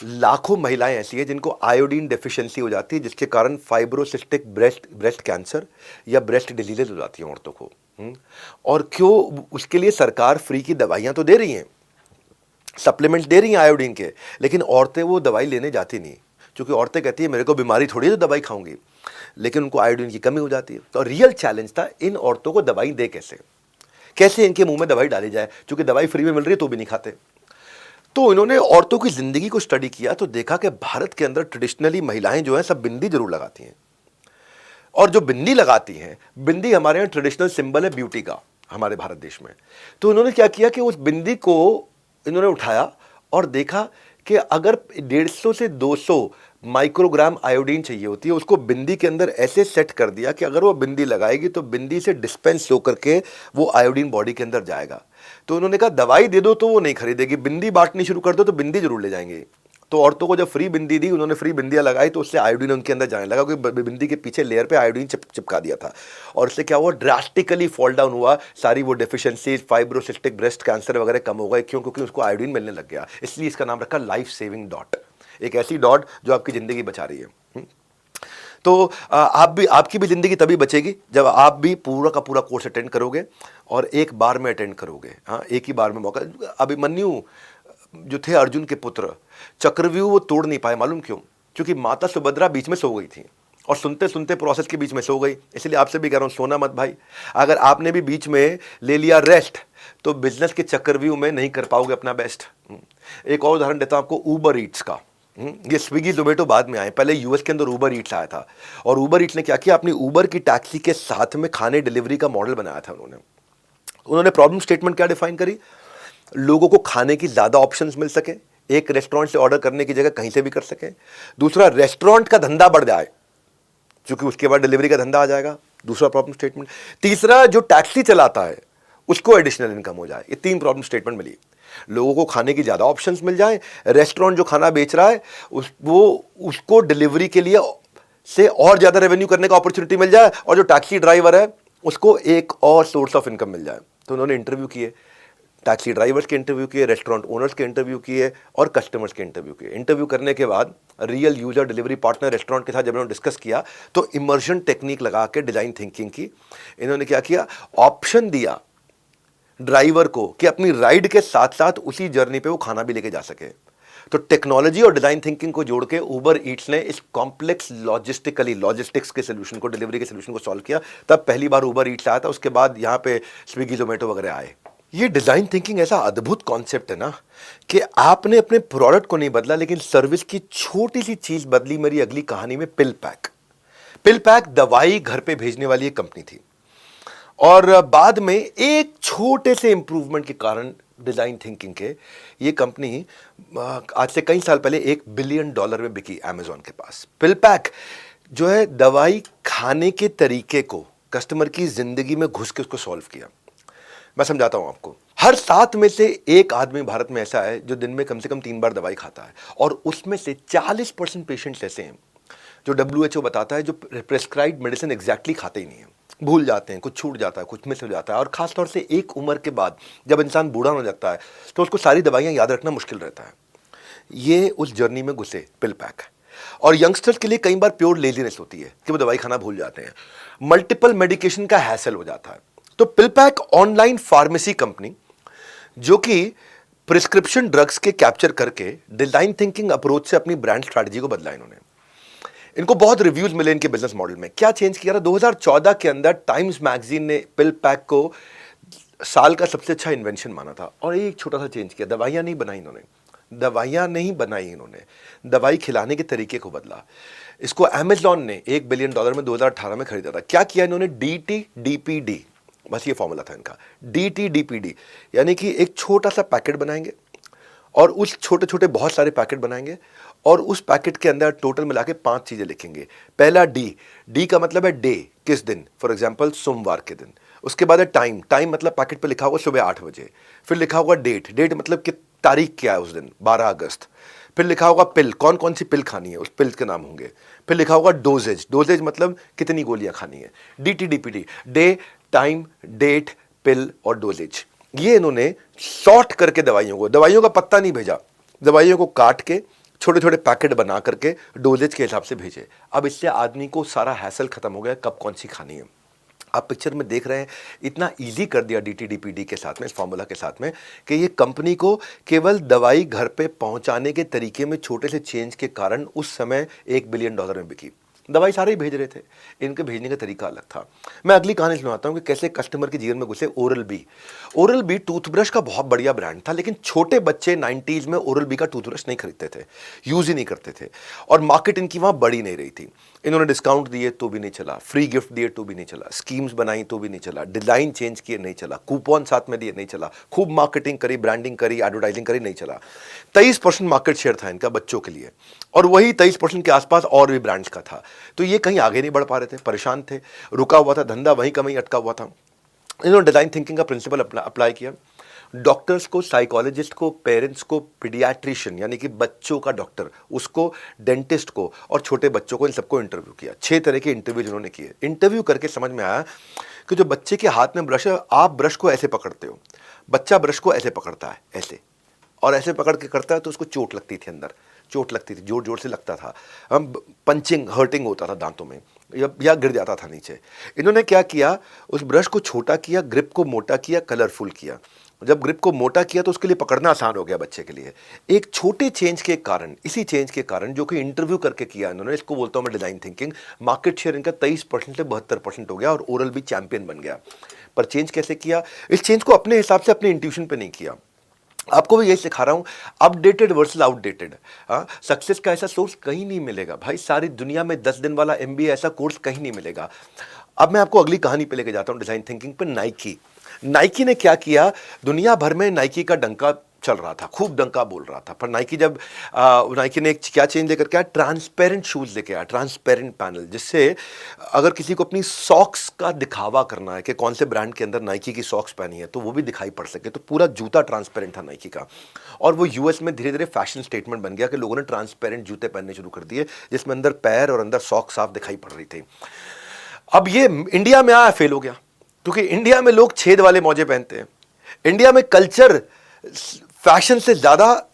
लाखों महिलाएं ऐसी हैं जिनको आयोडीन डेफिशिएंसी हो जाती है, जिसके कारण फाइब्रोसिस्टिक ब्रेस्ट कैंसर या ब्रेस्ट डिजीजेज हो जाती हैं औरतों को। और क्यों? उसके लिए सरकार फ्री की दवाइयाँ तो दे रही हैं, सप्लीमेंट्स दे रही हैं आयोडीन के, लेकिन औरतें वो दवाई लेने जाती नहीं, क्योंकि औरतें कहती है मेरे को बीमारी थोड़ी है तो दवाई खाऊंगी, लेकिन उनको आयोडीन की कमी हो जाती है। तो रियल चैलेंज था इन औरतों को दवाई दे कैसे इनके मुंह में दवाई डाली जाए, क्योंकि दवाई फ्री में मिल रही है तो भी नहीं खाते। तो इन्होंने औरतों की जिंदगी को स्टडी किया तो देखा कि भारत के अंदर ट्रेडिशनली महिलाएं जो हैं सब बिंदी जरूर लगाती हैं, और जो बिंदी लगाती हैं, बिंदी हमारे यहाँ ट्रेडिशनल सिंबल है ब्यूटी का हमारे भारत देश में। तो इन्होंने क्या किया कि उस बिंदी को इन्होंने उठाया और देखा कि अगर 150 से 200 माइक्रोग्राम आयोडीन चाहिए होती है, उसको बिंदी के अंदर ऐसे सेट कर दिया कि अगर वो बिंदी लगाएगी तो बिंदी से डिस्पेंस होकर के वो आयोडीन बॉडी के अंदर जाएगा। तो उन्होंने कहा दवाई दे दो तो वो नहीं खरीदेगी, बिंदी बांटनी शुरू कर दो तो बिंदी जरूर ले जाएंगे। तो औरतों को जब फ्री बिंदी दी, उन्होंने फ्री बिंदियां लगाई तो उससे आयोडीन उनके अंदर जाने लगा, क्योंकि बिंदी के पीछे लेयर पे आयोडीन चिपका दिया था, और इससे क्या हुआ, ड्रास्टिकली फॉल डाउन हुआ, सारी वो डेफिशिएंसीज, फाइब्रोसिस्टिक ब्रेस्ट कैंसर वगैरह कम हो गए। क्यों? क्योंकि उसको आयोडीन मिलने लग गया। इसलिए इसका नाम रखा लाइफ सेविंग डॉट, एक ऐसी डॉट जो आपकी जिंदगी बचा रही है। तो आपकी भी जिंदगी तभी बचेगी जब आप भी पूरा का पूरा कोर्स अटेंड करोगे और एक बार में अटेंड करोगे। हाँ, एक ही बार में मौका। अभिमन्यु जो थे अर्जुन के पुत्र, चक्रव्यूह वो तोड़ नहीं पाए, मालूम क्यों? क्योंकि माता सुभद्रा बीच में सो गई थी, और सुनते सुनते प्रोसेस के बीच में सो गई। इसलिए आपसे भी कह रहा हूँ, सोना मत भाई। अगर आपने भी बीच में ले लिया रेस्ट तो बिजनेस के चक्रव्यूह में नहीं कर पाओगे अपना बेस्ट। एक और उदाहरण देता हूँ आपको, ऊबर ईट्स का। ये स्विगी जोमेटो बाद में आए, पहले यूएस के अंदर ऊबर ईट्स आया था, और ऊबर ईट्स ने क्या किया, अपनी ऊबर की टैक्सी के साथ में खाने डिलीवरी का मॉडल बनाया था। उन्होंने प्रॉब्लम स्टेटमेंट क्या डिफाइन करी, लोगों को खाने की ज़्यादा ऑप्शंस मिल सके, एक रेस्टोरेंट से ऑर्डर करने की जगह कहीं से भी कर सके। दूसरा, रेस्टोरेंट का धंधा बढ़ जाए, क्योंकि उसके बाद डिलीवरी का धंधा आ जाएगा, दूसरा प्रॉब्लम स्टेटमेंट। तीसरा, जो टैक्सी चलाता है उसको एडिशनल इनकम हो जाए। ये 3 प्रॉब्लम स्टेटमेंट मिली। लोगों को खाने की ज़्यादा ऑप्शंस मिल जाए, रेस्टोरेंट जो खाना बेच रहा है उसको डिलीवरी के लिए से और ज़्यादा रेवेन्यू करने का अपॉर्चुनिटी मिल जाए, और जो टैक्सी ड्राइवर है उसको एक और सोर्स ऑफ इनकम मिल जाए। तो उन्होंने इंटरव्यू किए टैक्सी ड्राइवर्स के इंटरव्यू किए, रेस्टोरेंट ओनर्स के इंटरव्यू किए और कस्टमर्स के इंटरव्यू किए। इंटरव्यू करने के बाद real user delivery partner restaurant के साथ जब इन्होंने डिस्कस किया तो इमर्शन टेक्निक लगा के डिज़ाइन थिंकिंग की। इन्होंने क्या किया, ऑप्शन दिया ड्राइवर को कि अपनी राइड के साथ साथ उसी जर्नी पे वो खाना भी लेके जा सके। तो टेक्नोलॉजी और डिजाइन थिंकिंग को जोड़ के उबर ईट्स ने इस कॉम्प्लेक्स लॉजिस्टिक्स के सोल्यूशन को, डिलीवरी के सोल्यूशन को सॉल्व किया। तब पहली बार उबर ईट्स आया था, उसके बाद यहाँ पे स्विगी जोमेटो वगैरह आए। ये डिजाइन थिंकिंग ऐसा अद्भुत कॉन्सेप्ट है ना कि आपने अपने प्रोडक्ट को नहीं बदला लेकिन सर्विस की छोटी सी चीज बदली। मेरी अगली कहानी में पिल पैक दवाई घर पे भेजने वाली एक कंपनी थी और बाद में एक छोटे से इंप्रूवमेंट के कारण डिजाइन थिंकिंग के ये कंपनी आज से कई साल पहले $1 बिलियन में बिकी अमेजॉन के पास। पिल पैक जो है दवाई खाने के तरीके को कस्टमर की जिंदगी में घुस के उसको सॉल्व किया। मैं समझाता हूं आपको। हर 7 में से एक आदमी भारत में ऐसा है जो दिन में कम से कम 3 बार दवाई खाता है और उसमें से 40% पेशेंट्स ऐसे हैं जो WHO बताता है जो प्रेस्क्राइब्ड मेडिसिन एग्जैक्टली खाते ही नहीं है, भूल जाते हैं, कुछ छूट जाता है, कुछ मिस हो जाता है। और खासतौर से एक उम्र के बाद जब इंसान बूढ़ा हो जाता है तो उसको सारी दवाइयां याद रखना मुश्किल रहता है। ये उस जर्नी में घुसे पिल पैक। और यंगस्टर्स के लिए कई बार प्योर लेजीनेस होती है कि वो दवाई खाना भूल जाते हैं, मल्टीपल मेडिकेशन का हैसल हो जाता है। तो पिल पैक ऑनलाइन फार्मेसी कंपनी जो कि प्रिस्क्रिप्शन ड्रग्स के कैप्चर करके डिजाइन थिंकिंग अप्रोच से अपनी ब्रांड स्ट्रैटेजी को बदला। इनको बहुत रिव्यूज मिले इनके बिजनेस मॉडल में। क्या चेंज किया था? 2014 के अंदर टाइम्स मैगजीन ने पिल पैक को साल का सबसे अच्छा इन्वेंशन माना था और एक छोटा सा चेंज किया। दवाइयां नहीं बनाई इन्होंने, दवाई खिलाने के तरीके को बदला। इसको अमेजॉन ने $1 बिलियन में 2018 में खरीदा था। क्या किया इन्होंने? DTDPD, बस ये फॉर्मूला था इनका, DTDPD, यानी कि एक छोटा सा पैकेट बनाएंगे और उस छोटे छोटे बहुत सारे पैकेट बनाएंगे और उस पैकेट के अंदर टोटल मिला के 5 चीजें लिखेंगे। पहला डी का मतलब है डे, किस दिन, फॉर एग्जांपल सोमवार के दिन। उसके बाद है टाइम मतलब पैकेट पे लिखा होगा सुबह 8 बजे। फिर लिखा होगा डेट मतलब कि तारीख क्या है उस दिन, 12 अगस्त। फिर लिखा होगा पिल, कौन कौन सी पिल खानी है, उस पिल के नाम होंगे। फिर लिखा होगा डोजेज मतलब कितनी गोलियां खानी है। DTDPD, डे, टाइम, डेट, पिल और डोजेज। ये इन्होंने शॉर्ट करके दवाइयों का पत्ता नहीं भेजा, दवाइयों को काट के छोटे छोटे पैकेट बना करके डोजेज के हिसाब से भेजे। अब इससे आदमी को सारा हैसल खत्म हो गया, कब कौन सी खानी है। आप पिक्चर में देख रहे हैं, इतना इजी कर दिया DTDPD के साथ में, इस फॉर्मूला के साथ में, कि ये कंपनी को केवल दवाई घर पे पहुंचाने के तरीके में छोटे से चेंज के कारण उस समय $1 बिलियन में बिकी। दवाई सारे ही भेज रहे थे, इनके भेजने का तरीका अलग था। मैं अगली कहानी सुनाता हूं कि कैसे कस्टमर के जीवन में घुसे ओरल बी टूथब्रश का बहुत बढ़िया ब्रांड था, लेकिन छोटे बच्चे 90s में ओरल बी का टूथब्रश नहीं खरीदते थे, यूज ही नहीं करते थे और मार्केट इनकी वहां बढ़ी नहीं रही थी। इन्होंने डिस्काउंट दिए तो भी नहीं चला, फ्री गिफ्ट दिए तो भी नहीं चला, स्कीम्स बनाई तो भी नहीं चला, डिजाइन चेंज किए नहीं चला, कूपन साथ में दिए नहीं चला, खूब मार्केटिंग करी, ब्रांडिंग करी, एडवर्टाइजिंग करी, नहीं चला। 23% मार्केट शेयर था इनका बच्चों के लिए और वही 23% के आसपास और भी ब्रांड्स का था। तो ये कहीं आगे नहीं बढ़ पा रहे थे, परेशान थे, रुका हुआ था धंधा, वहीं का वहीं अटका हुआ था। इन्होंने डिजाइन थिंकिंग का प्रिंसिपल अप्लाई किया। डॉक्टर्स को, साइकोलॉजिस्ट को, पेरेंट्स को, पीडियाट्रिशियन यानी कि बच्चों का डॉक्टर, उसको, डेंटिस्ट को और छोटे बच्चों को, इन सबको इंटरव्यू किया। 6 तरह के इंटरव्यू जिन्होंने किए। इंटरव्यू करके समझ में आया कि जो बच्चे के हाथ में ब्रश है, आप ब्रश को ऐसे पकड़ते हो, बच्चा ब्रश को ऐसे पकड़ता है, ऐसे, और ऐसे पकड़ के करता है तो उसको चोट लगती थी, अंदर चोट लगती थी, जोर जोर से लगता था, हम पंचिंग, हर्टिंग होता था दांतों में, या गिर जाता था नीचे। इन्होंने क्या किया, उस ब्रश को छोटा किया, ग्रिप को मोटा किया, कलरफुल किया। जब ग्रिप को मोटा किया तो उसके लिए पकड़ना आसान हो गया बच्चे के लिए। एक छोटे चेंज के कारण, इसी चेंज के कारण जो कि इंटरव्यू करके किया इन्होंने, इसको बोलता हूं मैं डिजाइन थिंकिंग, मार्केट शेयर इनका 23% से 72% हो गया और ओरल भी चैंपियन बन गया। पर चेंज कैसे किया? इस चेंज को अपने हिसाब से, अपने इंट्यूशन पे नहीं किया। आपको भी यही सिखा रहा हूं, अपडेटेड वर्सेस आउटडेटेड। सक्सेस का ऐसा सोर्स कहीं नहीं मिलेगा भाई, सारी दुनिया में 10 दिन वाला MBA ऐसा कोर्स कहीं नहीं मिलेगा। अब मैं आपको अगली कहानी पे लेके जाता हूं, डिजाइन थिंकिंग पे। नाइकी ने क्या किया, दुनिया भर में नाइकी का डंका चल रहा था, खूब डंका बोल रहा था। पर नाइकी ने एक क्या चेंज लेकर के आया, ट्रांसपेरेंट शूज लेके आया, ट्रांसपेरेंट पैनल, जिससे अगर किसी को अपनी सॉक्स का दिखावा करना है कि कौन से ब्रांड के अंदर नाइकी की सॉक्स पहनी है तो वो भी दिखाई पड़ सके। तो पूरा जूता ट्रांसपेरेंट था नाइकी का और वो US में धीरे धीरे फैशन स्टेटमेंट बन गया कि लोगों ने ट्रांसपेरेंट जूते पहनने शुरू कर दिए जिसमें अंदर पैर और अंदर सॉक्स साफ दिखाई पड़ रही थी। अब ये इंडिया में आया, फेल हो गया, क्योंकि इंडिया में लोग छेद वाले मोजे पहनते हैं। इंडिया में कल्चर फैशन से ज्यादा,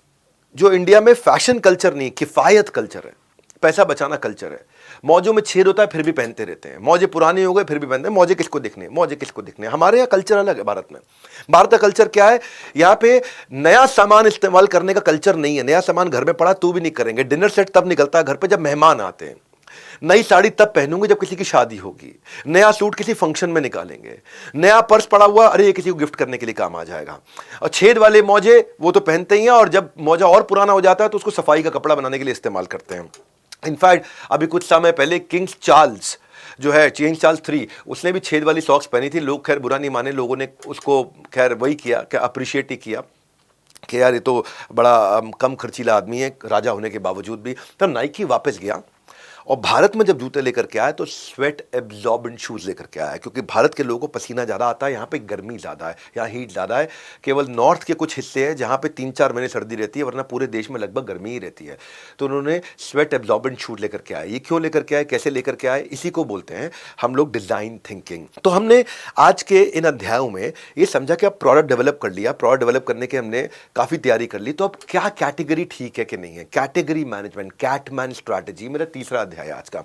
जो इंडिया में फैशन कल्चर नहीं, किफायत कल्चर है, पैसा बचाना कल्चर है। मौजों में छेद होता है फिर भी पहनते रहते हैं, मौजे पुराने हो गए फिर भी पहनते हैं, मौजे किसको दिखने, मौजे किसको दिखने। हमारे यहाँ कल्चर अलग है भारत में। भारत का कल्चर क्या है, यहाँ पे नया सामान इस्तेमाल करने का कल्चर नहीं है। नया सामान घर में पड़ा तो भी नहीं करेंगे। डिनर सेट तब निकलता है घर पे जब मेहमान आते हैं। नई साड़ी तब पहनूंगे जब किसी की शादी होगी। नया सूट किसी फंक्शन में निकालेंगे। नया पर्स पड़ा हुआ, अरे ये किसी को गिफ्ट करने के लिए काम आ जाएगा। और छेद वाले मौजे वो तो पहनते ही हैं, और जब मौजा और पुराना हो जाता है तो उसको सफाई का कपड़ा बनाने के लिए इस्तेमाल करते हैं। इनफैक्ट अभी कुछ समय पहले किंग चार्ल्स जो है, किंग चार्ल्स 3, उसने भी छेद वाली सॉक्स पहनी थी। लोग खैर बुरा नहीं माने, लोगों ने उसको खैर वही किया, क्या अप्रिशिएट ही किया कि यार ये तो बड़ा कम खर्चीला आदमी है राजा होने के बावजूद भी। तब नाइकी वापस गया और भारत में जब जूते लेकर के आया तो स्वेट एब्जॉर्बेंट शूज़ लेकर के आया, क्योंकि भारत के लोगों को पसीना ज़्यादा आता है, यहाँ पे गर्मी ज़्यादा है, यहाँ हीट ज़्यादा है। केवल नॉर्थ के कुछ हिस्से हैं जहाँ पे 3-4 महीने सर्दी रहती है, वरना पूरे देश में लगभग गर्मी ही रहती है। तो उन्होंने स्वेट एब्जॉर्बेंट शूज़ लेकर के आए। ये क्यों लेकर के आए, कैसे लेकर के आए, इसी को बोलते हैं हम लोग डिज़ाइन थिंकिंग। तो हमने आज के इन अध्यायों में ये समझा कि अब प्रोडक्ट डेवलप कर लिया, प्रोडक्ट डेवलप करने के हमने काफ़ी तैयारी कर ली, तो अब क्या कैटेगरी ठीक है कि नहीं है। कैटेगरी मैनेजमेंट, कैटमैन स्ट्रैटेजी मेरा तीसरा अध्याय आज का।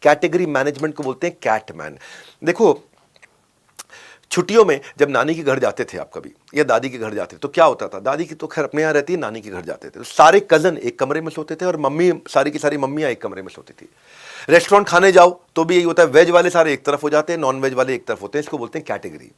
कैटेगरी मैनेजमेंट को बोलते हैं कैटमैन। देखो, छुट्टियों में जब नानी के घर जाते थे आप कभी, या दादी के घर जाते थे, तो क्या होता था, दादी की तो खैर अपने यहाँ रहती है, नानी के घर जाते थे तो सारे कजन एक कमरे में सोते थे और मम्मी, सारी की सारी मम्मियाँ एक कमरे में सोती थी। रेस्टोरेंट खाने जाओ तो भी यही होता है, वेज वाले सारे एक तरफ हो जाते हैं, नॉन वेज वाले एक तरफ होते हैं। इसको बोलते हैं category,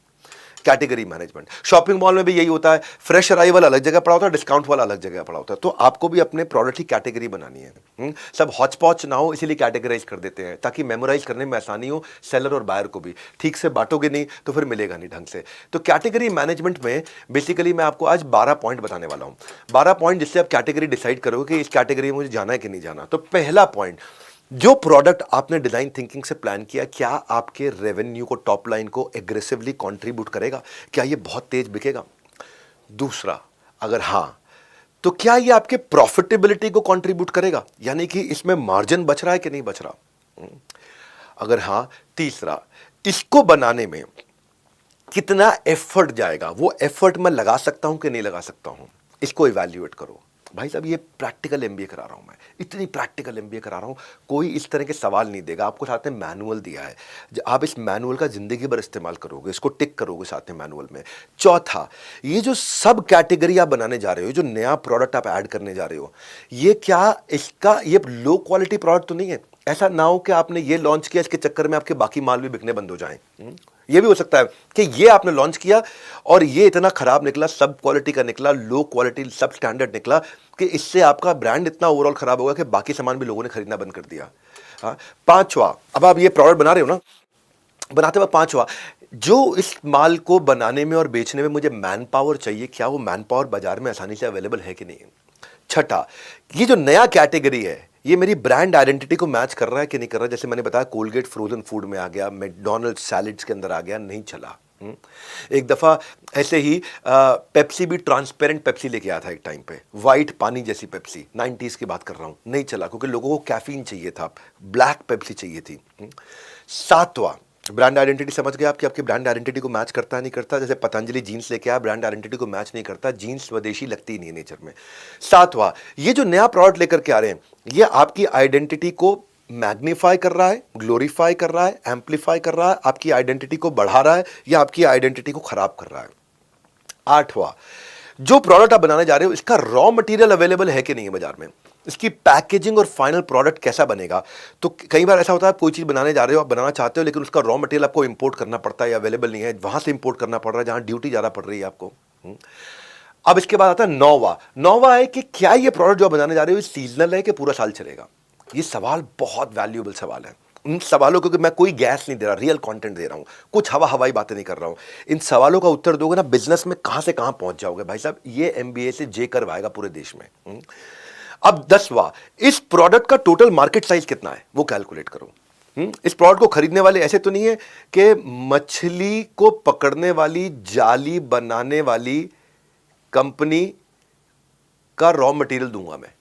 category management. Shopping mall में भी यही होता है, फ्रेश अराइवल अलग जगह पड़ा होता है, डिस्काउंट वाला अलग जगह पड़ा होता है। तो आपको भी अपने प्रोडक्ट की कैटेगरी बनानी है। सब हॉच पॉच ना हो, इसीलिए कैटेगराइज कर देते हैं ताकि मेमोराइज करने में आसानी हो सेलर और बायर को भी। ठीक से बांटोगे नहीं तो फिर मिलेगा नहीं ढंग से। तो कैटेगरी मैनेजमेंट में बेसिकली मैं आपको आज 12 पॉइंट बताने वाला हूं। 12 पॉइंट जिससे आप कैटेगरी डिसाइड करोगे कि इस कैटेगरी में मुझे जाना है कि नहीं जाना। तो पहला पॉइंट, जो प्रोडक्ट आपने डिजाइन थिंकिंग से प्लान किया, क्या आपके रेवेन्यू को, टॉप लाइन को एग्रेसिवली कंट्रीब्यूट करेगा, क्या ये बहुत तेज बिकेगा। दूसरा, अगर हां तो क्या ये आपके प्रॉफिटेबिलिटी को कंट्रीब्यूट करेगा, यानी कि इसमें मार्जिन बच रहा है कि नहीं बच रहा। अगर हां। तीसरा, इसको बनाने में कितना एफर्ट जाएगा, वो एफर्ट मैं लगा सकता हूं कि नहीं लगा सकता हूं, इसको इवैल्यूएट करो। भाई साहब, ये प्रैक्टिकल एमबीए करा रहा हूं मैं, इतनी प्रैक्टिकल एमबीए करा रहा हूं, कोई इस तरह के सवाल नहीं देगा आपको। साथ में मैनुअल दिया है, आप इस मैनुअल का जिंदगी भर इस्तेमाल करोगे, इसको टिक करोगे साथ में मैनुअल में। चौथा, ये जो सब कैटेगरी आप बनाने जा रहे हो, जो नया प्रोडक्ट आप ऐड करने जा रहे हो, ये क्या इसका ये लो क्वालिटी प्रोडक्ट तो नहीं है। ऐसा ना हो कि आपने ये लॉन्च किया, इसके चक्कर में आपके बाकी माल भी बिकने बंद हो जाएं। ये भी हो सकता है कि ये आपने लॉन्च किया और ये इतना खराब निकला, सब क्वालिटी का निकला, लो क्वालिटी, सब स्टैंडर्ड निकला, कि इससे आपका ब्रांड इतना ओवरऑल खराब होगा कि बाकी सामान भी लोगों ने खरीदना बंद कर दिया। हाँ। पांचवा, अब आप ये प्रोडक्ट बना रहे हो ना, बनाते वक्त पांचवा, जो इस माल को बनाने में और बेचने में मुझे मैन पावर चाहिए, क्या वो मैन पावर बाजार में आसानी से अवेलेबल है कि नहीं। छठा, ये जो नया कैटेगरी है, ये मेरी ब्रांड आइडेंटिटी को मैच कर रहा है कि नहीं कर रहा। जैसे मैंने बताया, कोलगेट फ्रोजन फूड में आ गया, मैकडॉनल्ड्स सैलेड्स के अंदर आ गया, नहीं चला। एक दफ़ा ऐसे ही पेप्सी भी ट्रांसपेरेंट पेप्सी लेके आया था एक टाइम पे, वाइट पानी जैसी पेप्सी, 90s की बात कर रहा हूँ, नहीं चला क्योंकि लोगों को कैफीन चाहिए था, ब्लैक पेप्सी चाहिए थी। सातवां, ब्रांड आइडेंटिटी समझ गए आप कि आपकी ब्रांड आइडेंटिटी को मैच करता है नहीं करता। जैसे पतंजलि जीन्स लेके आया, ब्रांड आइडेंटिटी को मैच नहीं करता, जीन्स स्वदेशी लगती ही नहीं नेचर में। सातवां, ये जो नया प्रोडक्ट लेकर के आ रहे हैं, ये आपकी आइडेंटिटी को मैग्नीफाई कर रहा है, ग्लोरीफाई कर रहा है, एम्पलीफाई कर रहा है, आपकी आइडेंटिटी को बढ़ा रहा है या आपकी आइडेंटिटी को खराब कर रहा है। आठवां, जो प्रोडक्ट आप बनाने जा रहे हो, इसका रॉ मटेरियल अवेलेबल है कि नहीं है बाजार में, इसकी पैकेजिंग और फाइनल प्रोडक्ट कैसा बनेगा। तो कई बार ऐसा होता है, आप कोई चीज़ बनाने जा रहे हो, आप बनाना चाहते हो, लेकिन उसका रॉ मटेरियल आपको इंपोर्ट करना पड़ता है या अवेलेबल नहीं है, वहां से इंपोर्ट करना पड़ रहा है जहां ड्यूटी ज़्यादा पड़ रही है आपको। अब इसके बाद आता है नौवा है कि क्या ये प्रोडक्ट जो बनाने जा रहे हो सीजनल है कि पूरा साल चलेगा। ये सवाल बहुत वैल्यूएबल सवाल है। इन सवालों को, मैं कोई गैस नहीं दे रहा, रियल कंटेंट दे रहा हूं, कुछ हवाई बातें नहीं कर रहा हूं। इन सवालों का उत्तर दोगे ना, बिजनेस में कहां से कहां पहुंच जाओगे भाई साहब। ये एमबीए से जे करवाएगा पूरे देश में। अब 10वां, इस प्रोडक्ट का टोटल मार्केट साइज कितना है वो कैलकुलेट करो। इस प्रोडक्ट को खरीदने वाले ऐसे तो नहीं है कि मछली को पकड़ने वाली जाली बनाने वाली कंपनी का रॉ मटेरियल दूंगा मैं।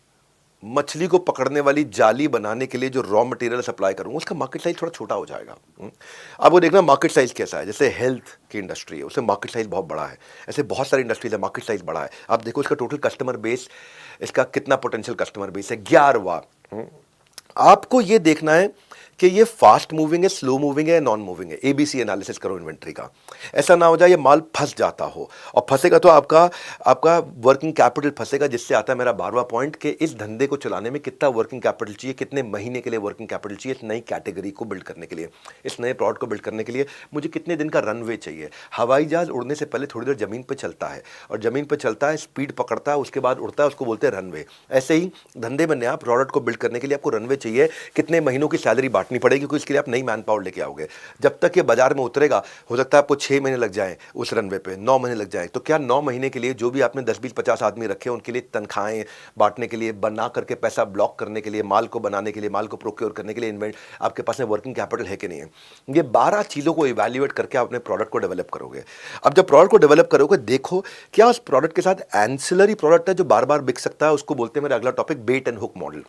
मछली को पकड़ने वाली जाली बनाने के लिए जो रॉ मटेरियल सप्लाई करूंगा उसका मार्केट साइज थोड़ा छोटा हो जाएगा। अब वो देखना मार्केट साइज कैसा है। जैसे हेल्थ की इंडस्ट्री है, उससे मार्केट साइज बहुत बड़ा है। ऐसे बहुत सारी इंडस्ट्रीज है, मार्केट साइज बड़ा है। आप देखो इसका टोटल कस्टमर बेस, इसका कितना पोटेंशियल कस्टमर बेस है, 11वां। आपको ये देखना है कि ये फास्ट मूविंग है, स्लो मूविंग है, नॉन मूविंग है। एबीसी एनालिसिस करो इन्वेंट्री का। ऐसा ना हो जाए ये माल फंस जाता हो, और फंसेगा तो आपका आपका वर्किंग कैपिटल फंसेगा, जिससे आता है मेरा 12वां पॉइंट कि इस धंधे को चलाने में कितना वर्किंग कैपिटल चाहिए, कितने महीने के लिए वर्किंग कैपिटल चाहिए, इस नई कैटेगरी को बिल्ड करने के लिए, इस नए प्रोडक्ट को बिल्ड करने के लिए मुझे कितने दिन का रनवे चाहिए। हवाई जहाज उड़ने से पहले थोड़ी देर जमीन पर चलता है, और जमीन पर चलता है, स्पीड पकड़ता है, उसके बाद उड़ता है, उसको बोलते हैं रनवे। ऐसे ही धंधे में नया प्रोडक्ट को बिल्ड करने के लिए आपको रनवे चाहिए। कितने महीनों की सैलरी बांटनी पड़ेगी, क्योंकि इसके लिए नई मैन पावर लेके आओगे। जब तक ये बाजार में उतरेगा, हो सकता है आपको 6 महीने लग जाए उस रनवे पे, 9 महीने लग जाए। तो क्या 9 महीने के लिए जो भी आपने 10 20 50 आदमी रखे उनके लिए तनख्वाहें बांटने के लिए, बना करके पैसा ब्लॉक करने के लिए, माल को बनाने के लिए, माल को प्रोक्योर करने के लिए इन्वेंट आपके पास में वर्किंग कैपिटल है कि नहीं है। ये 12 चीज़ों को इवैल्यूएट करके आप अपने प्रोडक्ट को डेवलप करोगे। अब जब प्रोडक्ट को डेवलप करोगे, देखो क्या उस प्रोडक्ट के साथ एंसिलरी प्रोडक्ट है जो बार बार बिक सकता है। उसको बोलते हैं मेरा अगला topic bait and hook model.